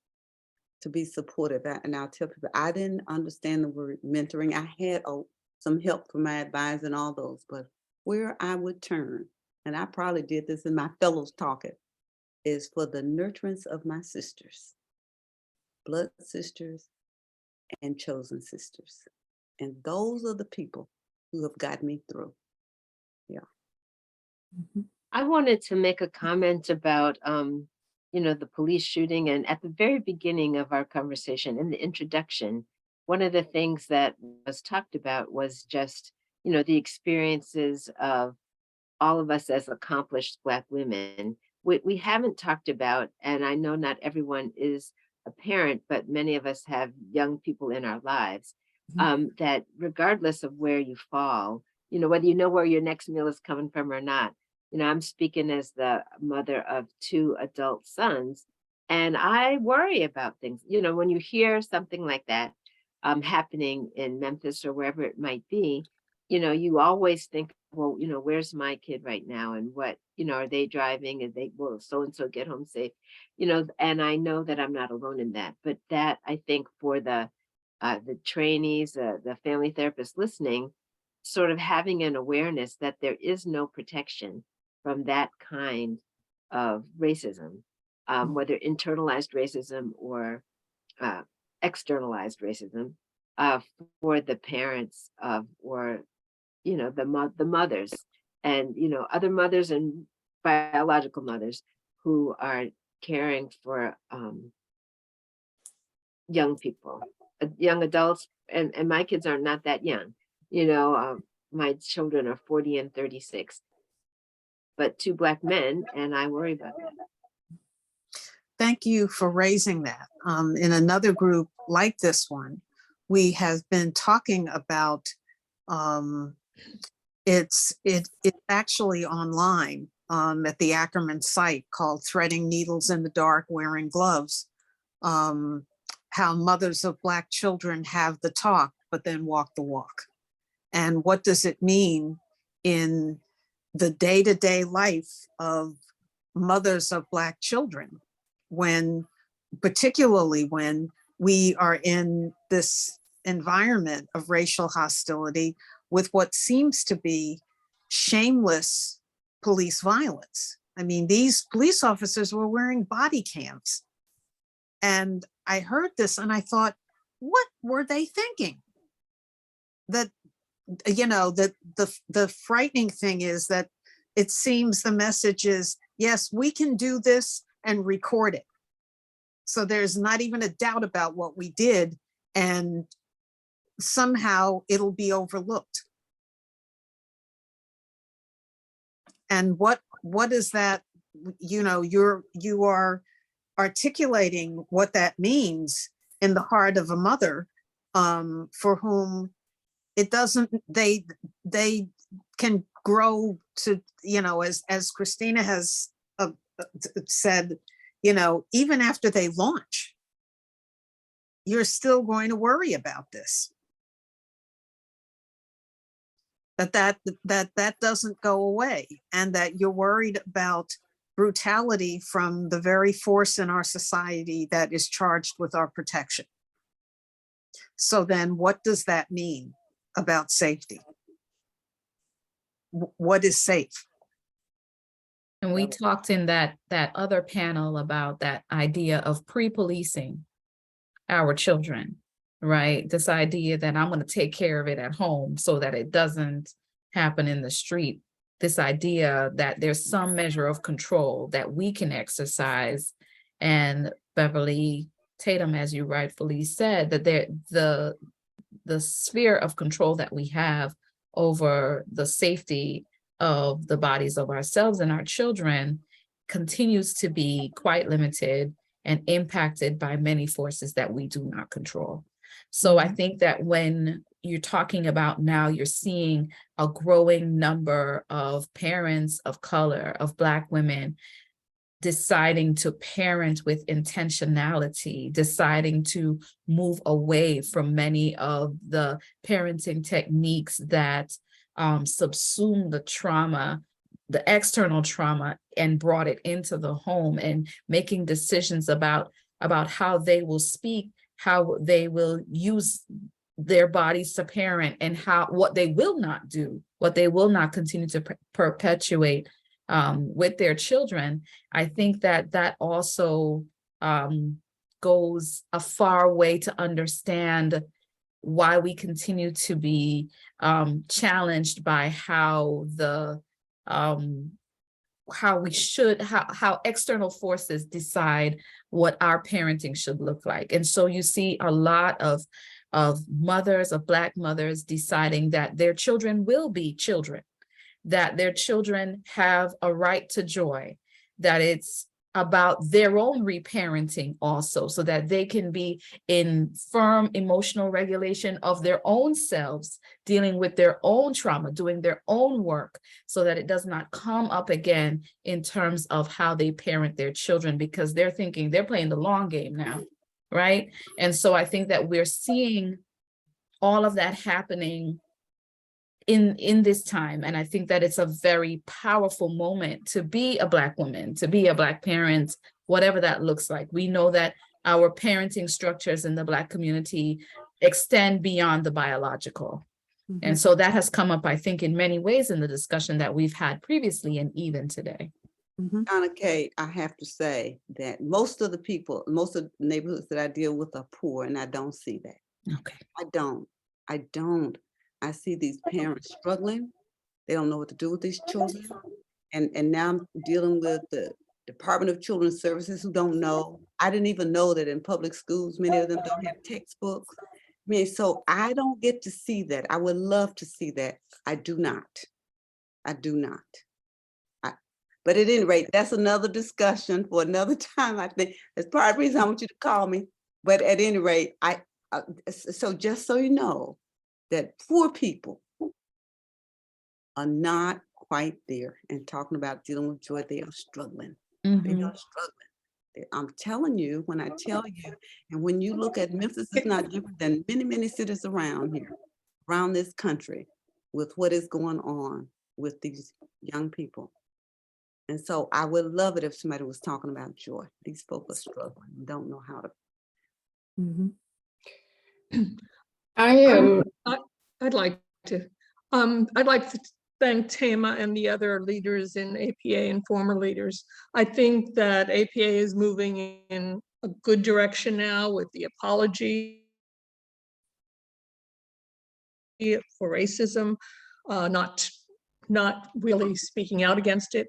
to be supportive. And I'll tell people, I didn't understand the word mentoring. I had some help from my advisor and all those, but where I would turn, and I probably did this in my fellows talking, is for the nurturance of my sisters, blood sisters and chosen sisters. And those are the people who have got me through. Yeah. Mhm. I wanted to make a comment about, the police shooting. And at the very beginning of our conversation, in the introduction, one of the things that was talked about was just, the experiences of all of us as accomplished Black women. We haven't talked about, and I know not everyone is a parent, but many of us have young people in our lives, that regardless of where you fall, whether you know where your next meal is coming from or not, I'm speaking as the mother of 2 adult sons, and I worry about things. When you hear something like that happening in Memphis or wherever it might be, you always think, well, where's my kid right now? And what, are they driving? And will so-and-so get home safe? And I know that I'm not alone in that, but that I think for the trainees, the family therapists listening, sort of having an awareness that there is no protection from that kind of racism, whether internalized racism or externalized racism, for the parents of, or the mothers and other mothers and biological mothers who are caring for young people, young adults, and my kids are not that young. My children are 40 and 36, but 2 Black men, and I worry about that. Thank you for raising that. In another group like this one, we have been talking about, it's actually online at the Ackerman site called Threading Needles in the Dark, Wearing Gloves, how mothers of Black children have the talk, but then walk the walk. And what does it mean in the day-to-day life of mothers of Black children, particularly when we are in this environment of racial hostility with what seems to be shameless police violence. I mean, these police officers were wearing body cams. And I heard this and I thought, what were they thinking? That, the frightening thing is that it seems the message is, yes, we can do this and record it. So there's not even a doubt about what we did, and somehow it'll be overlooked. And what is that? You are articulating what that means in the heart of a mother, for whom it doesn't, they can grow to, as Christina has said, even after they launch, you're still going to worry about this. That doesn't go away, and that you're worried about brutality from the very force in our society that is charged with our protection. So then what does that mean about safety? What is safe? And we talked in that other panel about that idea of pre-policing our children, right? This idea that I'm going to take care of it at home so that it doesn't happen in the street. This idea that there's some measure of control that we can exercise. And Beverly, Tatum, as you rightfully said, that the sphere of control that we have over the safety of the bodies of ourselves and our children continues to be quite limited and impacted by many forces that we do not control. So I think that when you're talking about now, you're seeing a growing number of parents of color, of Black women, deciding to parent with intentionality, deciding to move away from many of the parenting techniques that subsume the trauma, the external trauma, and brought it into the home, and making decisions about how they will speak, how they will use their bodies to parent, and what they will not do, what they will not continue to perpetuate with their children. I think that also goes a far way to understand why we continue to be challenged by how how external forces decide what our parenting should look like. And so you see a lot of mothers, of Black mothers, deciding that their children will be children, that their children have a right to joy, that it's about their own reparenting also, so that they can be in firm emotional regulation of their own selves, dealing with their own trauma, doing their own work, so that it does not come up again in terms of how they parent their children, because they're thinking they're playing the long game now, right? And so I think that we're seeing all of that happening in this time. And I think that it's a very powerful moment to be a Black woman, to be a Black parent, whatever that looks like. We know that our parenting structures in the Black community extend beyond the biological. And so that has come up, I think, in many ways in the discussion that we've had previously and even today. Kaye, I have to say that most of the neighborhoods that I deal with are poor, and I don't see that. Okay. I don't. I see these parents struggling. They don't know what to do with these children. And now I'm dealing with the Department of Children's Services, who don't know. I didn't even know that in public schools, many of them don't have textbooks. I mean, so I don't get to see that. I would love to see that. I do not. But at any rate, that's another discussion for another time. I think that's part of the reason I want you to call me. But at any rate, so just so you know, that poor people are not quite there, and talking about dealing with joy, they are struggling. They are struggling. I'm telling you, when I tell you, and when you look at Memphis, is not different than many, many cities around here, around this country, with what is going on with these young people. And so I would love it if somebody was talking about joy. These folks are struggling and don't know how to. I am. I'd like to thank Thema and the other leaders in APA and former leaders. I think that APA is moving in a good direction now with the apology for racism, not really speaking out against it.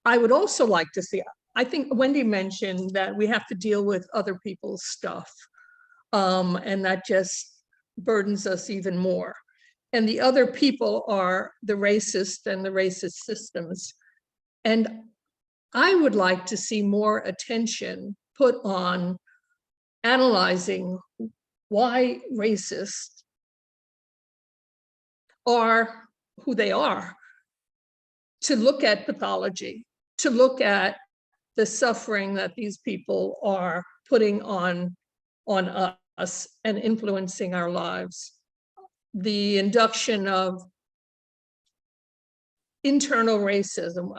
I would also like to see, I think Wendi mentioned that we have to deal with other people's stuff, and that just burdens us even more. And the other people are the racist and the racist systems. And I would like to see more attention put on analyzing why racists are who they are. to look at pathology, to look at the suffering that these people are putting on us and influencing our lives. The induction of internal racism.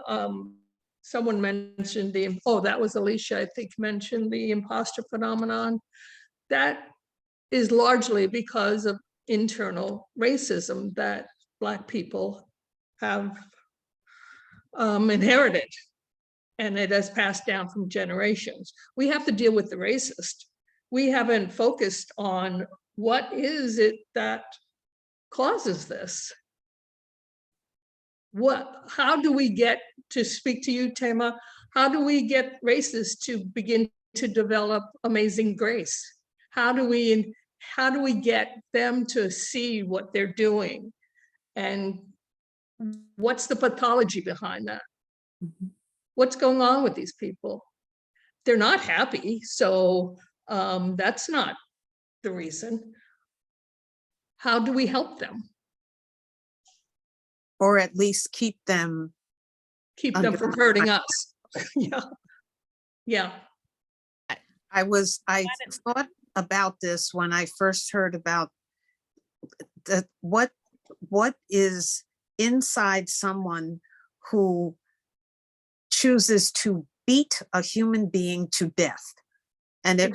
Someone mentioned that was Alicia, I think, mentioned the imposter phenomenon. That is largely because of internal racism that Black people have inherited, and it has passed down from generations. We have to deal with the racist. We haven't focused on what is it that causes this. How do we get, to speak to you, Thema, how do we get racists to begin to develop amazing grace? How do we get them to see what they're doing? And what's the pathology behind that? What's going on with these people? They're not happy, so that's not the reason. How do we help them? Or at least keep them from hurting us. Yeah. I thought about this when I first heard about what is inside someone who chooses to beat a human being to death. And it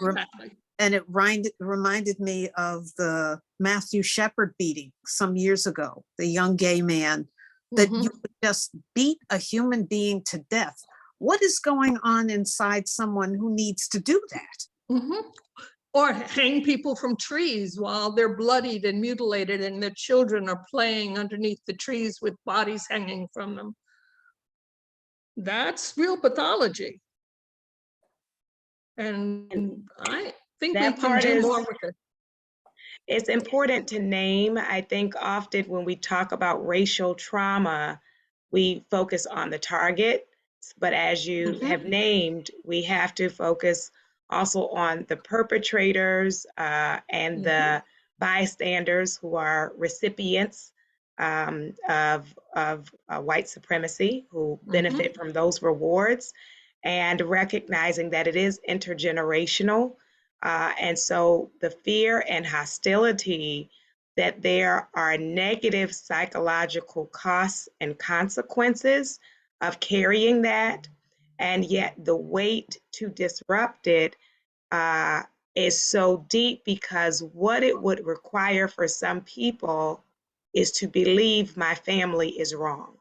reminded me of the Matthew Shepard beating some years ago, the young gay man, that you would just beat a human being to death. What is going on inside someone who needs to do that? Or hang people from trees while they're bloodied and mutilated and their children are playing underneath the trees with bodies hanging from them. That's real pathology. And I think we can do more with it. It's important to name. I think often when we talk about racial trauma, we focus on the target, but as you have named, we have to focus also on the perpetrators and the bystanders who are recipients of white supremacy, who benefit from those rewards, and recognizing that it is intergenerational. And so the fear and hostility that there are negative psychological costs and consequences of carrying that, and yet the weight to disrupt it is so deep, because what it would require for some people is to believe my family is wrong.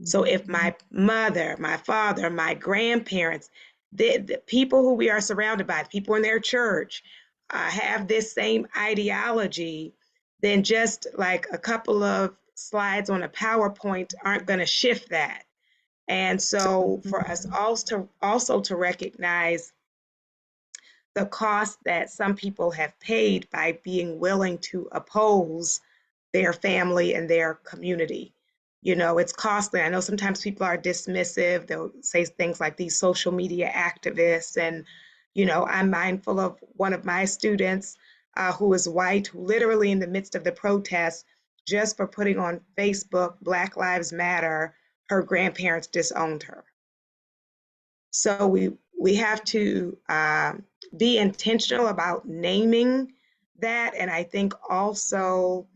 So if my mother, my father, my grandparents, the people who we are surrounded by, people in their church, have this same ideology, then just like a couple of slides on a PowerPoint aren't going to shift that. And so for us also to recognize the cost that some people have paid by being willing to oppose their family and their community. You know, it's costly. I know sometimes people are dismissive. They'll say things like these social media activists. And, you know, I'm mindful of one of my students who is white, who literally in the midst of the protest, just for putting on Facebook, Black Lives Matter, her grandparents disowned her. So we have to be intentional about naming that. And I think also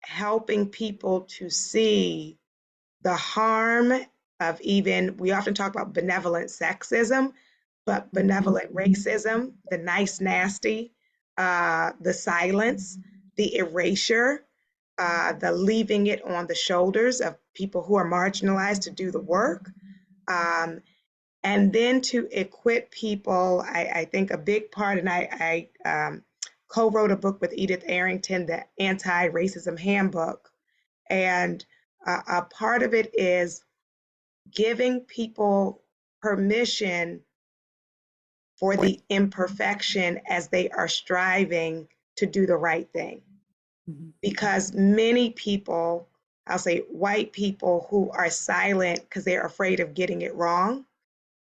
helping people to see the harm of we often talk about benevolent sexism, but benevolent racism, the nice, nasty, the silence, the erasure, the leaving it on the shoulders of people who are marginalized to do the work. And then to equip people, I think a big part, and I co-wrote a book with Edith Arrington, the Anti-Racism Handbook. And a part of it is giving people permission for the imperfection as they are striving to do the right thing. Because many people, I'll say white people, who are silent because they're afraid of getting it wrong,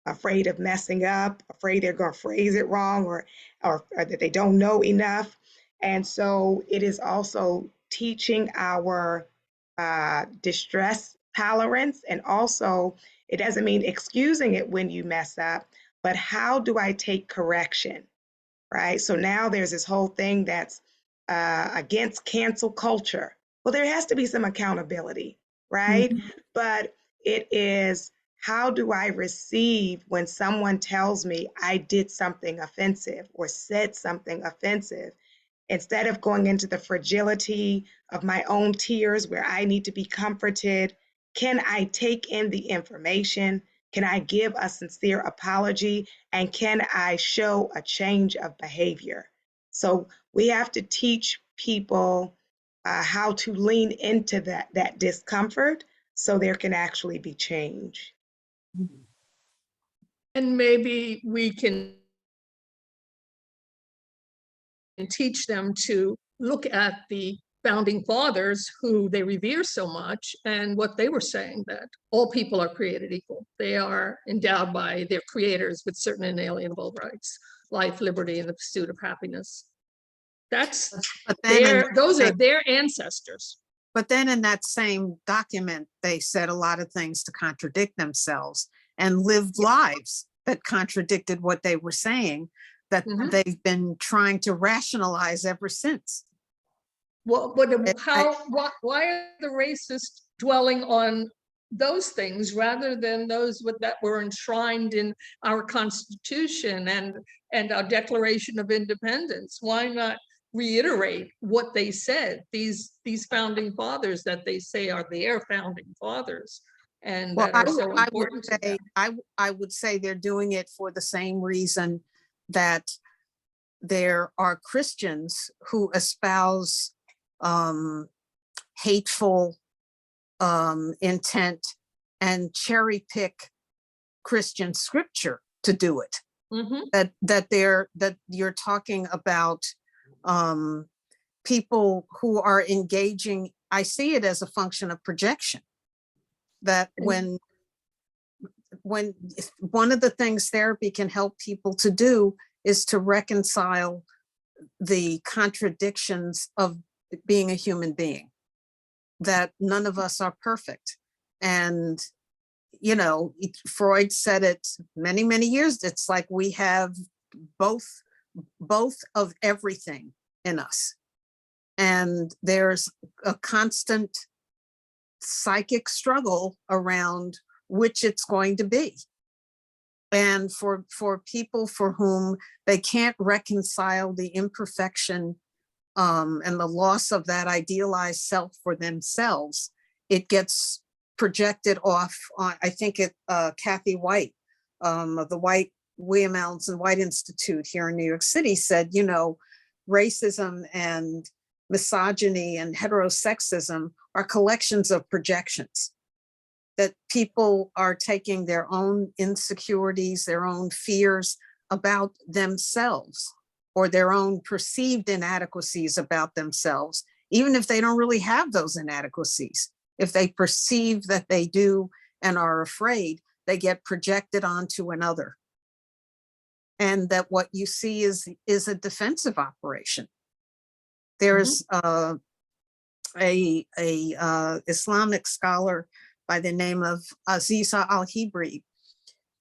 afraid of messing up, afraid they're going to phrase it wrong, or that they don't know enough. And so it is also teaching our distress tolerance, and also it doesn't mean excusing it when you mess up, but how do I take correction, right? So now there's this whole thing that's against cancel culture. Well, there has to be some accountability, right? But it is, how do I receive when someone tells me I did something offensive or said something offensive? Instead of going into the fragility of my own tears where I need to be comforted, can I take in the information? Can I give a sincere apology? And can I show a change of behavior? So we have to teach people how to lean into that discomfort so there can actually be change. And maybe we can teach them to look at the founding fathers who they revere so much and what they were saying, that all people are created equal. They are endowed by their creators with certain inalienable rights, life, liberty, and the pursuit of happiness. That's those are their ancestors. But then in that same document, they said a lot of things to contradict themselves and lived lives that contradicted what they were saying, that they've been trying to rationalize ever since. Well, but why are the racists dwelling on those things rather than those that were enshrined in our Constitution and our Declaration of Independence? Why not reiterate what they said, these founding fathers that they say are their founding fathers and that are so important to them? I would say they're doing it for the same reason that there are Christians who espouse hateful intent and cherry pick Christian scripture to do it. That you're talking about people who are engaging. I see it as a function of projection, that when one of the things therapy can help people to do is to reconcile the contradictions of being a human being, that none of us are perfect. And, you know, Freud said it many, many years. It's like we have both of everything in us. And there's a constant psychic struggle around which it's going to be. And for people for whom they can't reconcile the imperfection and the loss of that idealized self for themselves, it gets projected off on, I think Kathy White of the William Allen White Institute here in New York City said, you know, racism and misogyny and heterosexism are collections of projections, that people are taking their own insecurities, their own fears about themselves, or their own perceived inadequacies about themselves, even if they don't really have those inadequacies. If they perceive that they do and are afraid, they get projected onto another. And that what you see is a defensive operation. There's a Islamic scholar by the name of Aziza Al-Hibri,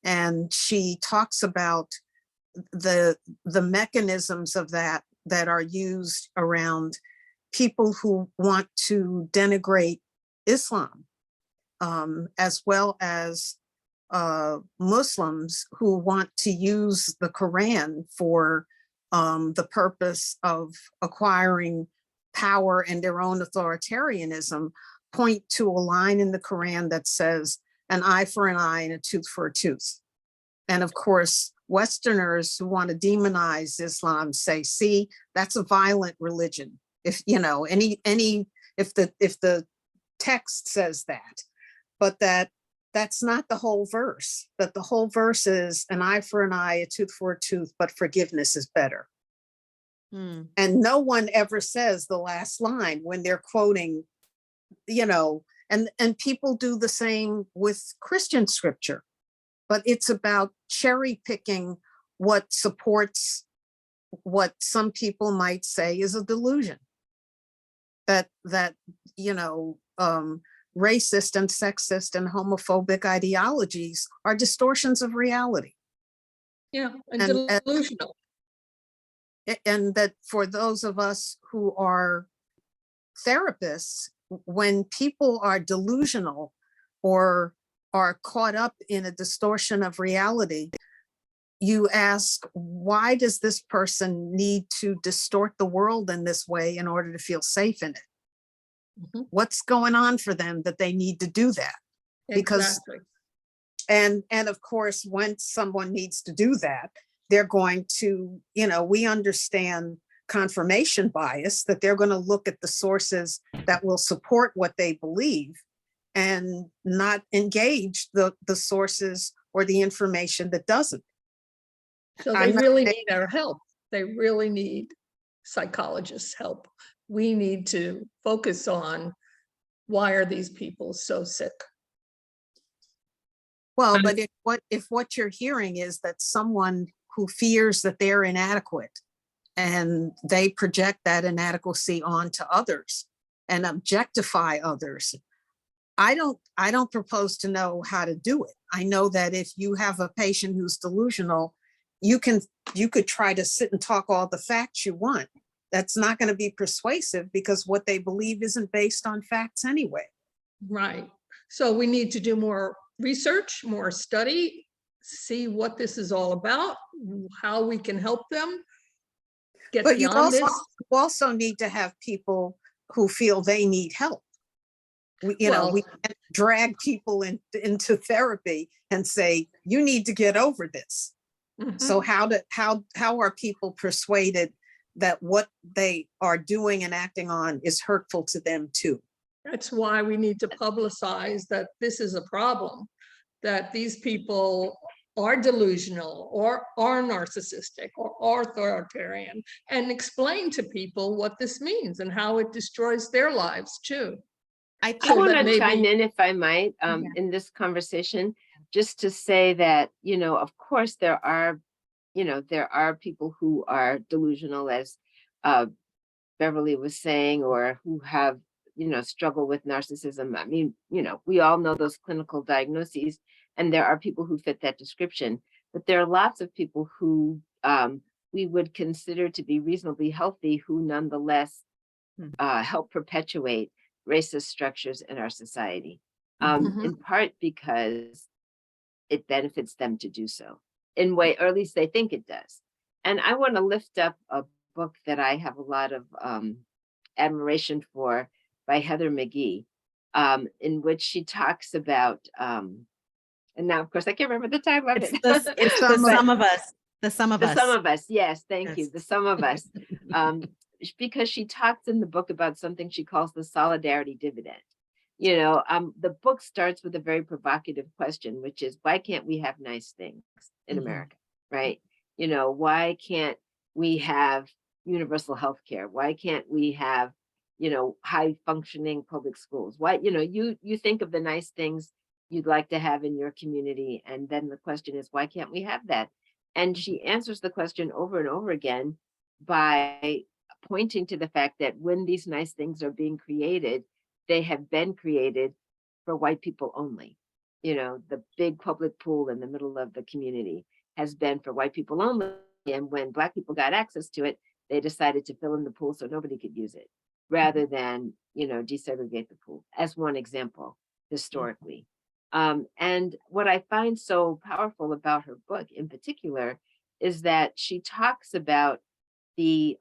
and she talks about the mechanisms of that are used around people who want to denigrate Islam, as well as Muslims who want to use the Quran for the purpose of acquiring power and their own authoritarianism, point to a line in the Quran that says an eye for an eye and a tooth for a tooth. And of course, Westerners who want to demonize Islam say, see, that's a violent religion. If, you know, if the text says that, but that's not the whole verse, that the whole verse is an eye for an eye, a tooth for a tooth, but forgiveness is better. And no one ever says the last line when they're quoting, you know, and people do the same with Christian scripture, but it's about cherry picking what supports what some people might say is a delusion. that racist and sexist and homophobic ideologies are distortions of reality. Yeah, and And- delusional. And that for those of us who are therapists, when people are delusional or are caught up in a distortion of reality, you ask, why does this person need to distort the world in this way in order to feel safe in it? Mhm. What's going on for them that they need to do that? Because, Exactly. and of course, when someone needs to do that, they're going to, we understand confirmation bias, that they're going to look at the sources that will support what they believe and not engage the sources or the information that doesn't. So they I'm not really saying- need our help. They really need psychologists' help. We need to focus on why are these people so sick? Well, but if what you're hearing is that someone who fears that they're inadequate and they project that inadequacy onto others and objectify others, I don't propose to know how to do it. I know that if you have a patient who's delusional, you could try to sit and talk all the facts you want. That's not going to be persuasive because what they believe isn't based on facts anyway. Right. So we need to do more research, more study, see what this is all about, how we can help them get But you beyond this. also need to have people who feel they need help. We can't drag people into therapy and say, you need to get over this. Mhm. So how are people persuaded that what they are doing and acting on is hurtful to them too? That's why we need to publicize that this is a problem, that these people are delusional or are narcissistic or authoritarian, and explain to people what this means and how it destroys their lives too. I I think So want that to chime maybe- in, if I might, in this conversation, just to say that, of course, there are people who are delusional, as Beverly was saying, or who have, struggle with narcissism. I mean, we all know those clinical diagnoses, and there are people who fit that description. But there are lots of people who we would consider to be reasonably healthy, who nonetheless help perpetuate racist structures in our society, in part because it benefits them to do so in way, or at least they think it does. And I want to lift up a book that I have a lot of admiration for by Heather McGee, in which she talks about, and now of course I can't remember the title of it. It's the sum of us. The sum of The us. sum of us, yes, thank you. Yes. The sum of us. Because she talks in the book about something she calls the solidarity dividend. The book starts with a very provocative question, which is, why can't we have nice things in America, right? Why can't we have universal health care? Why can't we have, high functioning public schools? Why, you think of the nice things you'd like to have in your community. And then the question is, why can't we have that? And she answers the question over and over again by pointing to the fact that when these nice things are being created, they have been created for white people only. The big public pool in the middle of the community has been for white people only. And when Black people got access to it, they decided to fill in the pool so nobody could use it, rather than, desegregate the pool, as one example, historically. And what I find so powerful about her book in particular is that she talks about the,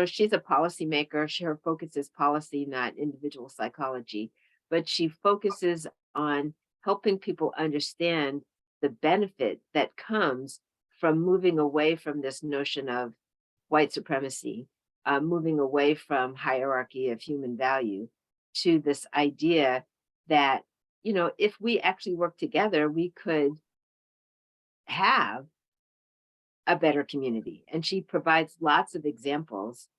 she's a policymaker. Her focus is policy, not individual psychology, but she focuses on helping people understand the benefit that comes from moving away from this notion of white supremacy, moving away from hierarchy of human value to this idea that, if we actually work together, we could have a better community. And she provides lots of examples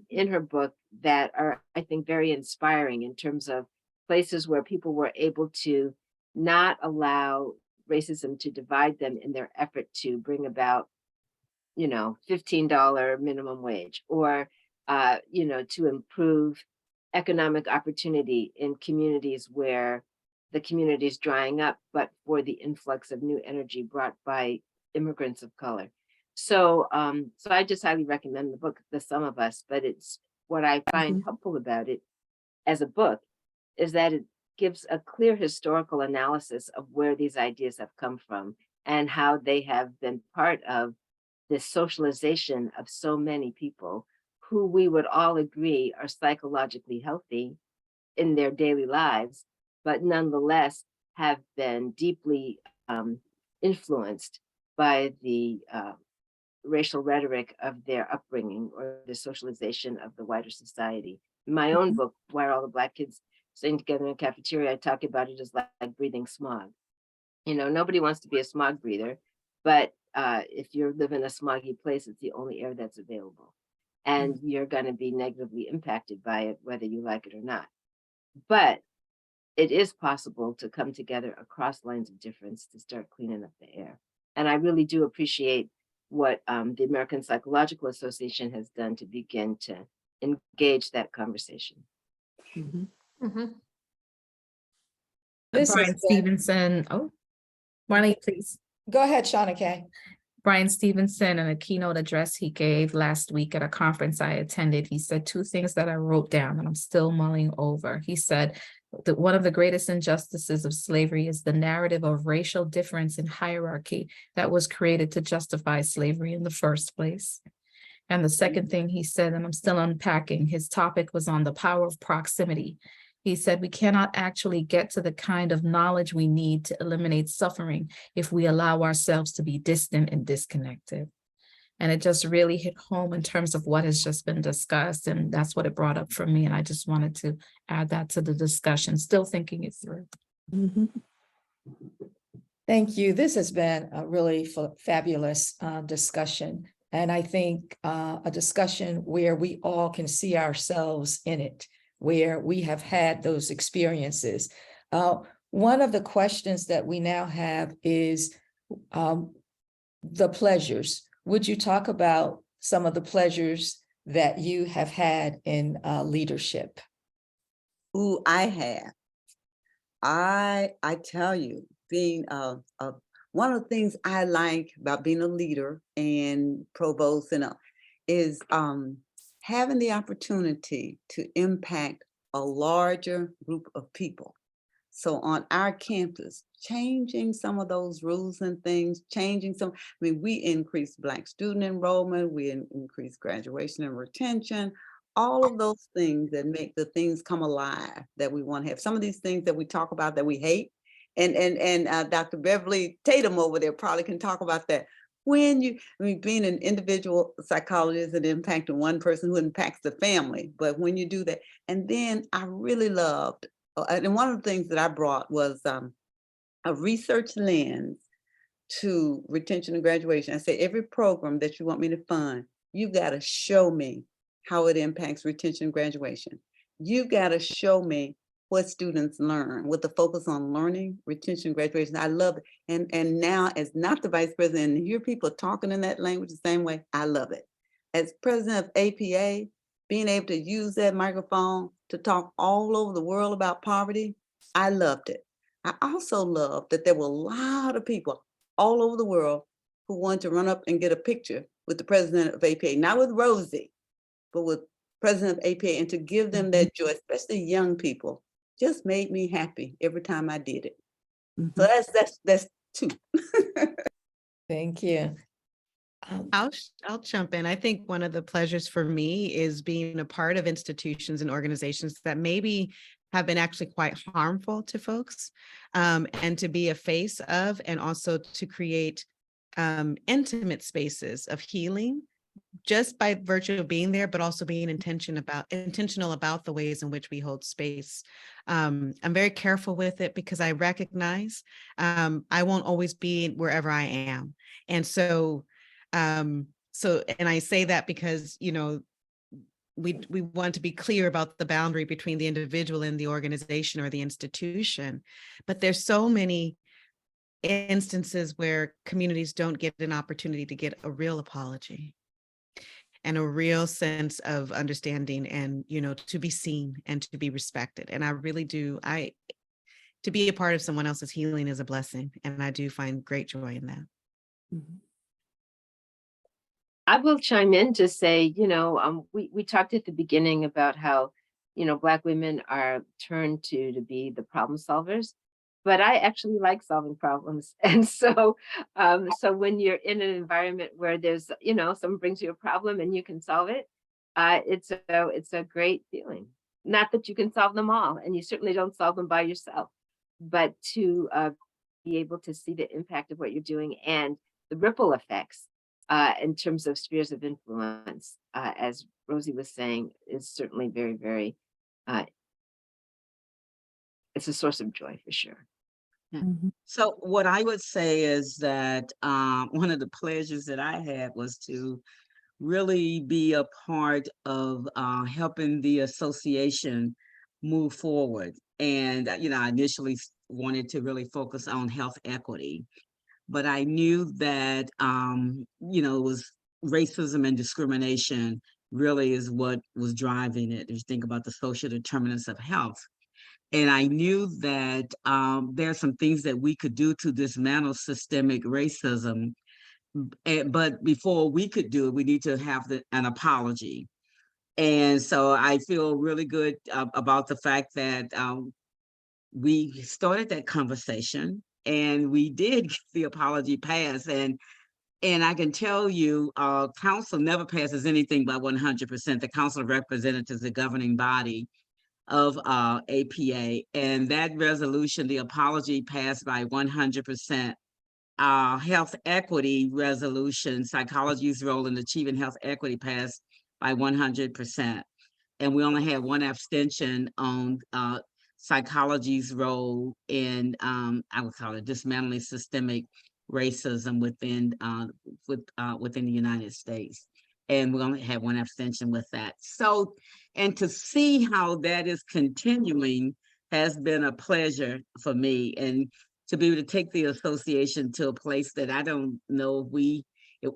in her book that are, I think, very inspiring in terms of places where people were able to not allow racism to divide them in their effort to bring about, $15 minimum wage, or to improve economic opportunity in communities where the community is drying up, but for the influx of new energy brought by immigrants of color. So, so I just highly recommend the book, The Sum of Us, but it's what I find helpful about it as a book is that it gives a clear historical analysis of where these ideas have come from and how they have been part of the socialization of so many people who we would all agree are psychologically healthy in their daily lives, but nonetheless have been deeply influenced by the racial rhetoric of their upbringing or the socialization of the wider society. In my own book, Why Are All the Black Kids Staying Together in a Cafeteria, I talk about it as like breathing smog. Nobody wants to be a smog breather, but if you live in a smoggy place, it's the only air that's available. And you're going to be negatively impacted by it, whether you like it or not. But it is possible to come together across lines of difference to start cleaning up the air. And I really do appreciate what the American Psychological Association has done to begin to engage that conversation. This Brian has been- Stevenson. Oh, Marlene, please. Go ahead, Seanna Kaye. Brian Stevenson, in a keynote address he gave last week at a conference I attended, he said two things that I wrote down and I'm still mulling over. He said that one of the greatest injustices of slavery is the narrative of racial difference in hierarchy that was created to justify slavery in the first place. And the second thing he said, and I'm still unpacking, his topic was on the power of proximity. He said, we cannot actually get to the kind of knowledge we need to eliminate suffering if we allow ourselves to be distant and disconnected. And it just really hit home in terms of what has just been discussed. And that's what it brought up for me. And I just wanted to add that to the discussion, still thinking it through. Thank you. This has been a really fabulous discussion. And I think a discussion where we all can see ourselves in it, where we have had those experiences. One of the questions that we now have is the pleasures. Would you talk about some of the pleasures that you have had in leadership? Ooh, I have. I tell you, being one of the things I like about being a leader and provost and is having the opportunity to impact a larger group of people. So on our campus, changing some of those rules and things, we increased Black student enrollment, we increased graduation and retention, all of those things that make the things come alive that we want to have. Some of these things that we talk about that we hate, and Dr. Beverly Tatum over there probably can talk about that. Being an individual psychologist and impacting one person who impacts the family, but when you do that, and then I really loved, and one of the things that I brought was a research lens to retention and graduation. I said, every program that you want me to fund, you've got to show me how it impacts retention and graduation. You've got to show me what students learn with the focus on learning, retention, graduation. I love it. And now as not the vice president, and hear people talking in that language the same way, I love it. As president of APA, being able to use that microphone to talk all over the world about poverty, I loved it. I also loved that there were a lot of people all over the world who wanted to run up and get a picture with the president of APA, not with Rosie, but with president of APA, and to give them that joy, especially young people, just made me happy every time I did it. So that's two. Thank you. I'll jump in. I think one of the pleasures for me is being a part of institutions and organizations that maybe have been actually quite harmful to folks, and to be a face of, and also to create intimate spaces of healing just by virtue of being there, but also being intentional about the ways in which we hold space. I'm very careful with it because I recognize I won't always be wherever I am. And so, and I say that because, we want to be clear about the boundary between the individual and the organization or the institution, but there's so many instances where communities don't get an opportunity to get a real apology. and a real sense of understanding and, you know, to be seen and to be respected. And I really do, to be a part of someone else's healing is a blessing. And I do find great joy in that. Mm-hmm. I will chime in to say, you know, we talked at the beginning about how, you know, Black women are turned to be the problem solvers, but I actually like solving problems. And so, so when you're in an environment where there's, you know, someone brings you a problem and you can solve it, it's a great feeling. Not that you can solve them all, and you certainly don't solve them by yourself, but to be able to see the impact of what you're doing and the ripple effects in terms of spheres of influence, as Rosie was saying, is certainly very, very, it's a source of joy for sure. Mm-hmm. So what I would say is that one of the pleasures that I had was to really be a part of helping the association move forward. And, you know, I initially wanted to really focus on health equity, but I knew that, you know, it was racism and discrimination really is what was driving it. If you think about the social determinants of health. And I knew that there are some things that we could do to dismantle systemic racism. But before we could do it, we need to have an apology. And so I feel really good about the fact that we started that conversation and we did get the apology pass. And I can tell you, council never passes anything by 100%. The Council of Representatives, the governing body of APA, and that resolution, the apology passed by 100%. Health equity resolution, psychology's role in achieving health equity, passed by 100%. And we only had one abstention on psychology's role in, I would call it dismantling systemic racism within the United States. And we only had one abstention with that. So, and to see how that is continuing has been a pleasure for me, and to be able to take the association to a place that I don't know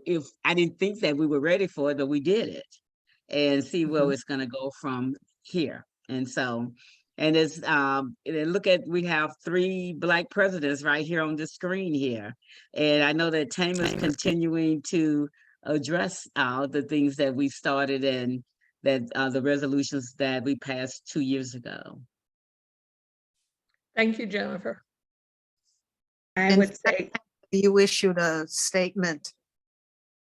if I didn't think that we were ready for it, but we did it, and see where it's going to go from here. And so, and it's and look at, we have 3 Black presidents right here on the screen here, and I know that Tatum is continuing to address the things that we started and that the resolutions that we passed 2 years ago. Thank you, Jennifer. I would say you issued a statement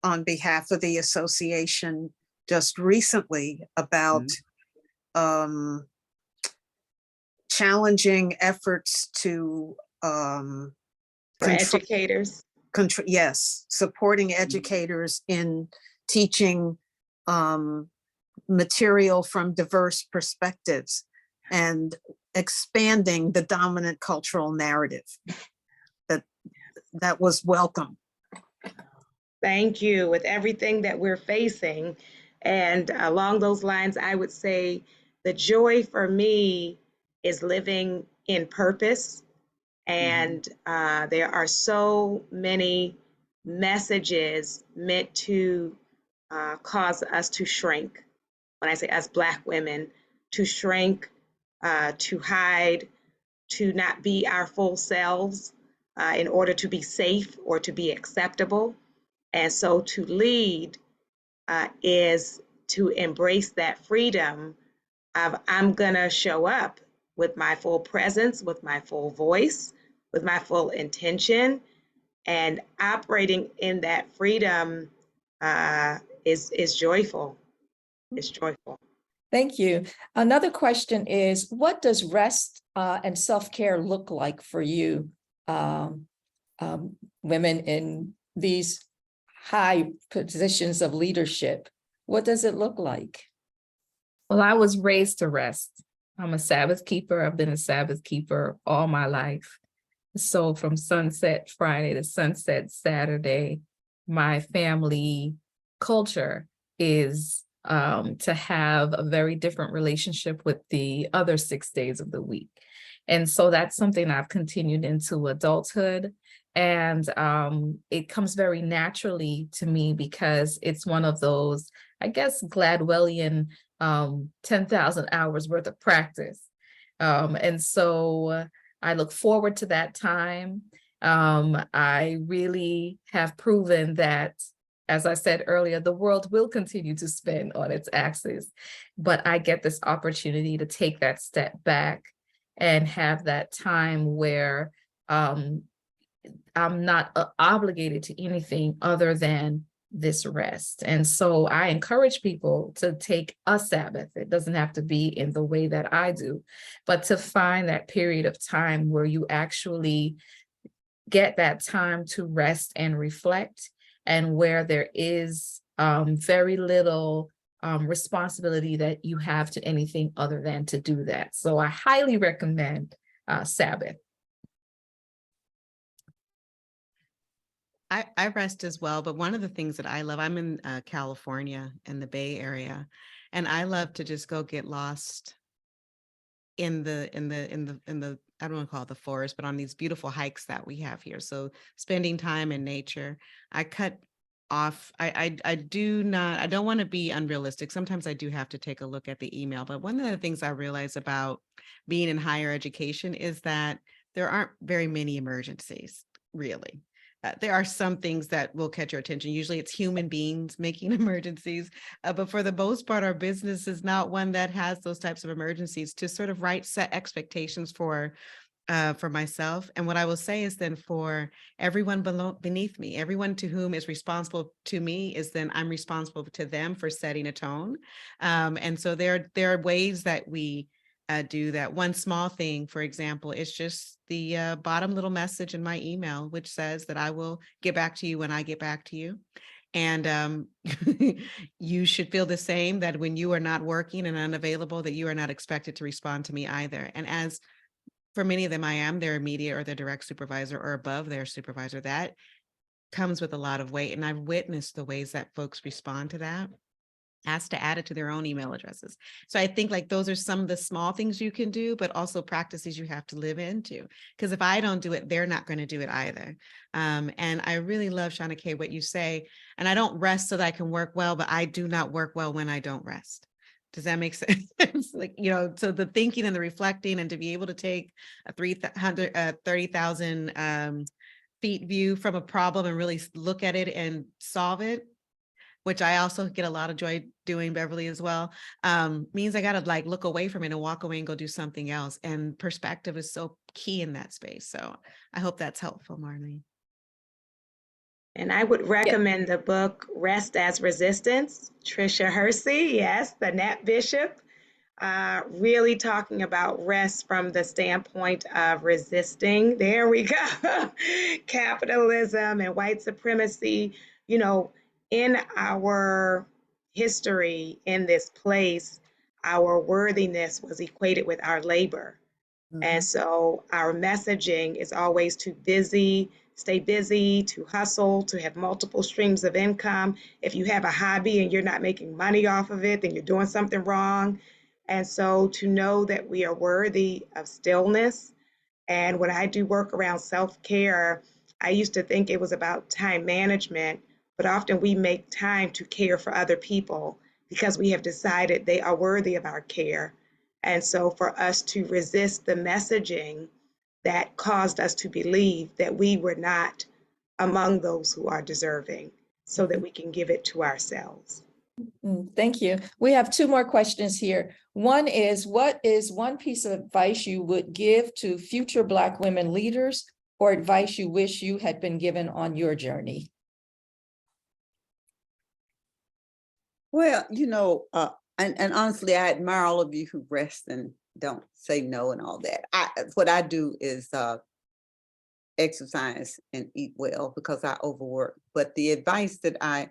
on behalf of the association just recently about challenging efforts to for educators. Yes, supporting educators in teaching material from diverse perspectives and expanding the dominant cultural narrative. That was welcome. Thank you. With everything that we're facing, and along those lines, I would say the joy for me is living in purpose. And there are so many messages meant to cause us to shrink. When I say us Black women, to shrink, to hide, to not be our full selves in order to be safe or to be acceptable. And so to lead is to embrace that freedom of, I'm gonna show up with my full presence, with my full voice, with my full intention, and operating in that freedom is joyful. It's joyful. Thank you. Another question is, what does rest and self-care look like for you, women in these high positions of leadership? What does it look like? Well, I was raised to rest. I'm a Sabbath keeper. I've been a Sabbath keeper all my life. So from sunset Friday to sunset Saturday, my family culture is to have a very different relationship with the other 6 days of the week. And so that's something I've continued into adulthood. And it comes very naturally to me because it's one of those, I guess, Gladwellian 10,000 hours worth of practice. And so I look forward to that time. I really have proven that, as I said earlier, the world will continue to spin on its axis, but I get this opportunity to take that step back and have that time where I'm not obligated to anything other than this rest. And so I encourage people to take a Sabbath. It doesn't have to be in the way that I do, but to find that period of time where you actually get that time to rest and reflect, and where there is very little responsibility that you have to anything other than to do that. So I highly recommend Sabbath. I rest as well, but one of the things that I love, I'm in California in the Bay Area, and I love to just go get lost in the I don't want to call it the forest, but on these beautiful hikes that we have here. So spending time in nature. I cut off, I don't want to be unrealistic. Sometimes I do have to take a look at the email, but one of the things I realize about being in higher education is that there aren't very many emergencies, really. There are some things that will catch your attention. Usually it's human beings making emergencies, but for the most part, our business is not one that has those types of emergencies to sort of set expectations for myself. And what I will say is then for everyone beneath me, everyone to whom is responsible to me, is then I'm responsible to them for setting a tone. And so there are ways that we do that. One small thing, for example, is just the bottom little message in my email, which says that I will get back to you when I get back to you. And you should feel the same, that when you are not working and unavailable, that you are not expected to respond to me either. And as for many of them, I am their immediate or their direct supervisor or above their supervisor. That comes with a lot of weight. And I've witnessed the ways that folks respond to that. Has to add it to their own email addresses. So I think like those are some of the small things you can do, but also practices you have to live into. Because if I don't do it, they're not going to do it either. And I really love, Seanna Kaye, what you say. And I don't rest so that I can work well, but I do not work well when I don't rest. Does that make sense? Like, you know, so the thinking and the reflecting, and to be able to take a 30,000 feet view from a problem and really look at it and solve it, which I also get a lot of joy doing, Beverly, as well, means I got to like look away from it and walk away and go do something else. And perspective is so key in that space. So I hope that's helpful, Marlene. And I would recommend the book Rest as Resistance, Tricia Hersey, yes, the Nat Bishop, really talking about rest from the standpoint of resisting, there we go, capitalism and white supremacy. You know, in our history in this place, our worthiness was equated with our labor. And so our messaging is always to stay busy, to hustle, to have multiple streams of income. If you have a hobby and you're not making money off of it, then you're doing something wrong. And so to know that we are worthy of stillness. And when I do work around self-care, I used to think it was about time management, but often we make time to care for other people because we have decided they are worthy of our care. And so for us to resist the messaging that caused us to believe that we were not among those who are deserving, so that we can give it to ourselves. Thank you. We have two more questions here. One is, what is one piece of advice you would give to future Black women leaders, or advice you wish you had been given on your journey? Well, you know, and honestly, I admire all of you who rest and don't say no and all that. What I do is exercise and eat well because I overwork. But the advice that I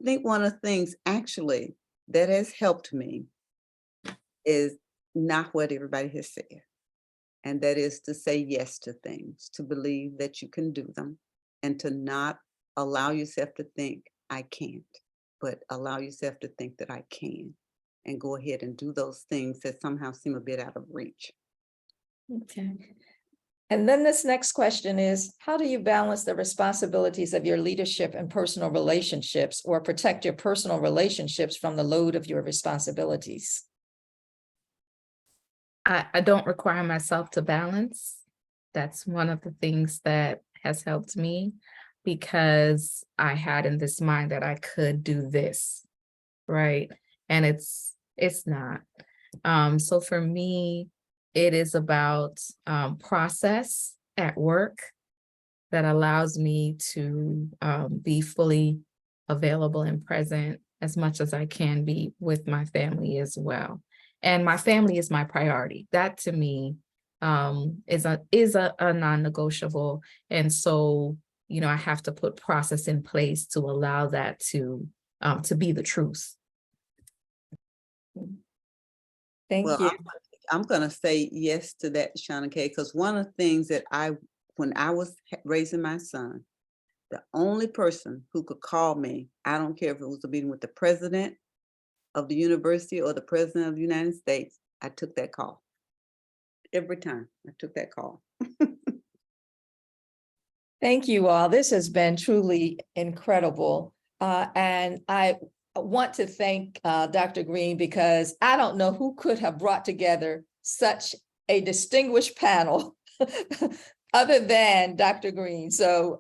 think one of the things actually that has helped me is not what everybody has said. And that is to say yes to things, to believe that you can do them, and to not allow yourself to think I can't, but allow yourself to think that I can, and go ahead and do those things that somehow seem a bit out of reach. Okay. And then this next question is, how do you balance the responsibilities of your leadership and personal relationships, or protect your personal relationships from the load of your responsibilities? I don't require myself to balance. That's one of the things that has helped me, because I had in this mind that I could do this, right? And it's not. So for me, it is about process at work that allows me to be fully available and present as much as I can be with my family as well. And my family is my priority. That to me is a non-negotiable. And so, you know, I have to put process in place to allow that to be the truth. Thank Well, you. I'm gonna say yes to that, Seanna Kaye, because one of the things that when I was raising my son, the only person who could call me, I don't care if it was a meeting with the president of the university or the president of the United States, I took that call. Every time I took that call. Thank you all. This has been truly incredible. And I want to thank Dr. Greene, because I don't know who could have brought together such a distinguished panel other than Dr. Greene. So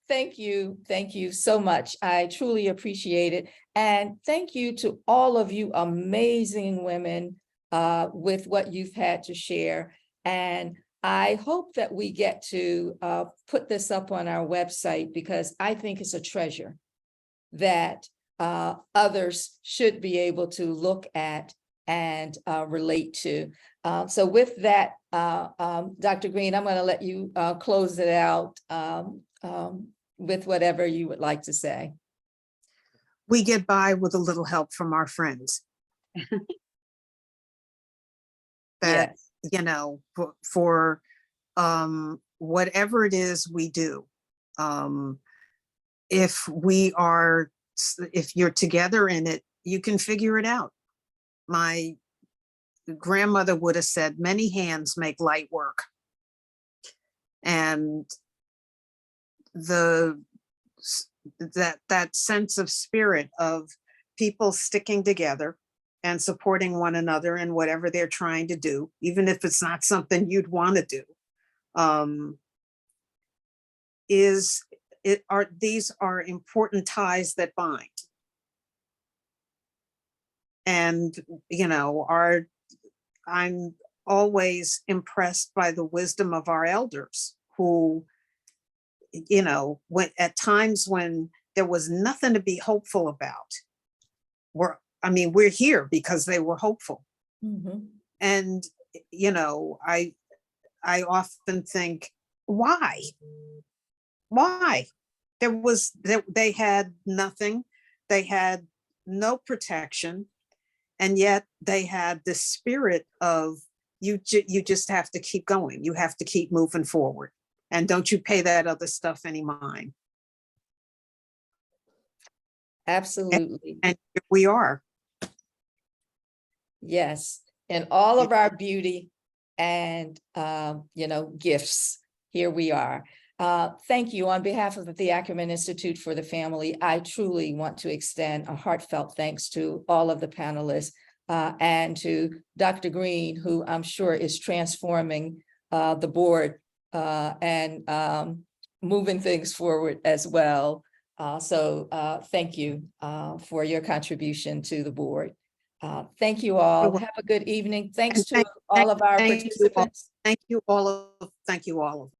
thank you so much. I truly appreciate it. And thank you to all of you amazing women with what you've had to share. And I hope that we get to put this up on our website, because I think it's a treasure that others should be able to look at and relate to. So with that, Dr. Greene, I'm going to let you close it out with whatever you would like to say. We get by with a little help from our friends. That, Yes. you know, for whatever it is we do, if you're together in it, you can figure it out. My grandmother would have said, many hands make light work. And that sense of spirit of people sticking together and supporting one another in whatever they're trying to do, even if it's not something you'd want to do, these are important ties that bind. And, you know, I'm always impressed by the wisdom of our elders who, you know, at times when there was nothing to be hopeful about, we're here because they were hopeful. Mm-hmm. And, you know, I often think, why? They had nothing. They had no protection. And yet they had the spirit of you just have to keep going. You have to keep moving forward. And don't you pay that other stuff any mind. Absolutely. And here we are. Yes. And all of our beauty and, you know, gifts, here we are. Thank you. On behalf of the Ackerman Institute for the Family, I truly want to extend a heartfelt thanks to all of the panelists and to Dr. Greene, who I'm sure is transforming the board and moving things forward as well. So thank you for your contribution to the board. Thank you all. Have a good evening. Thanks to all of our participants. Thank you all.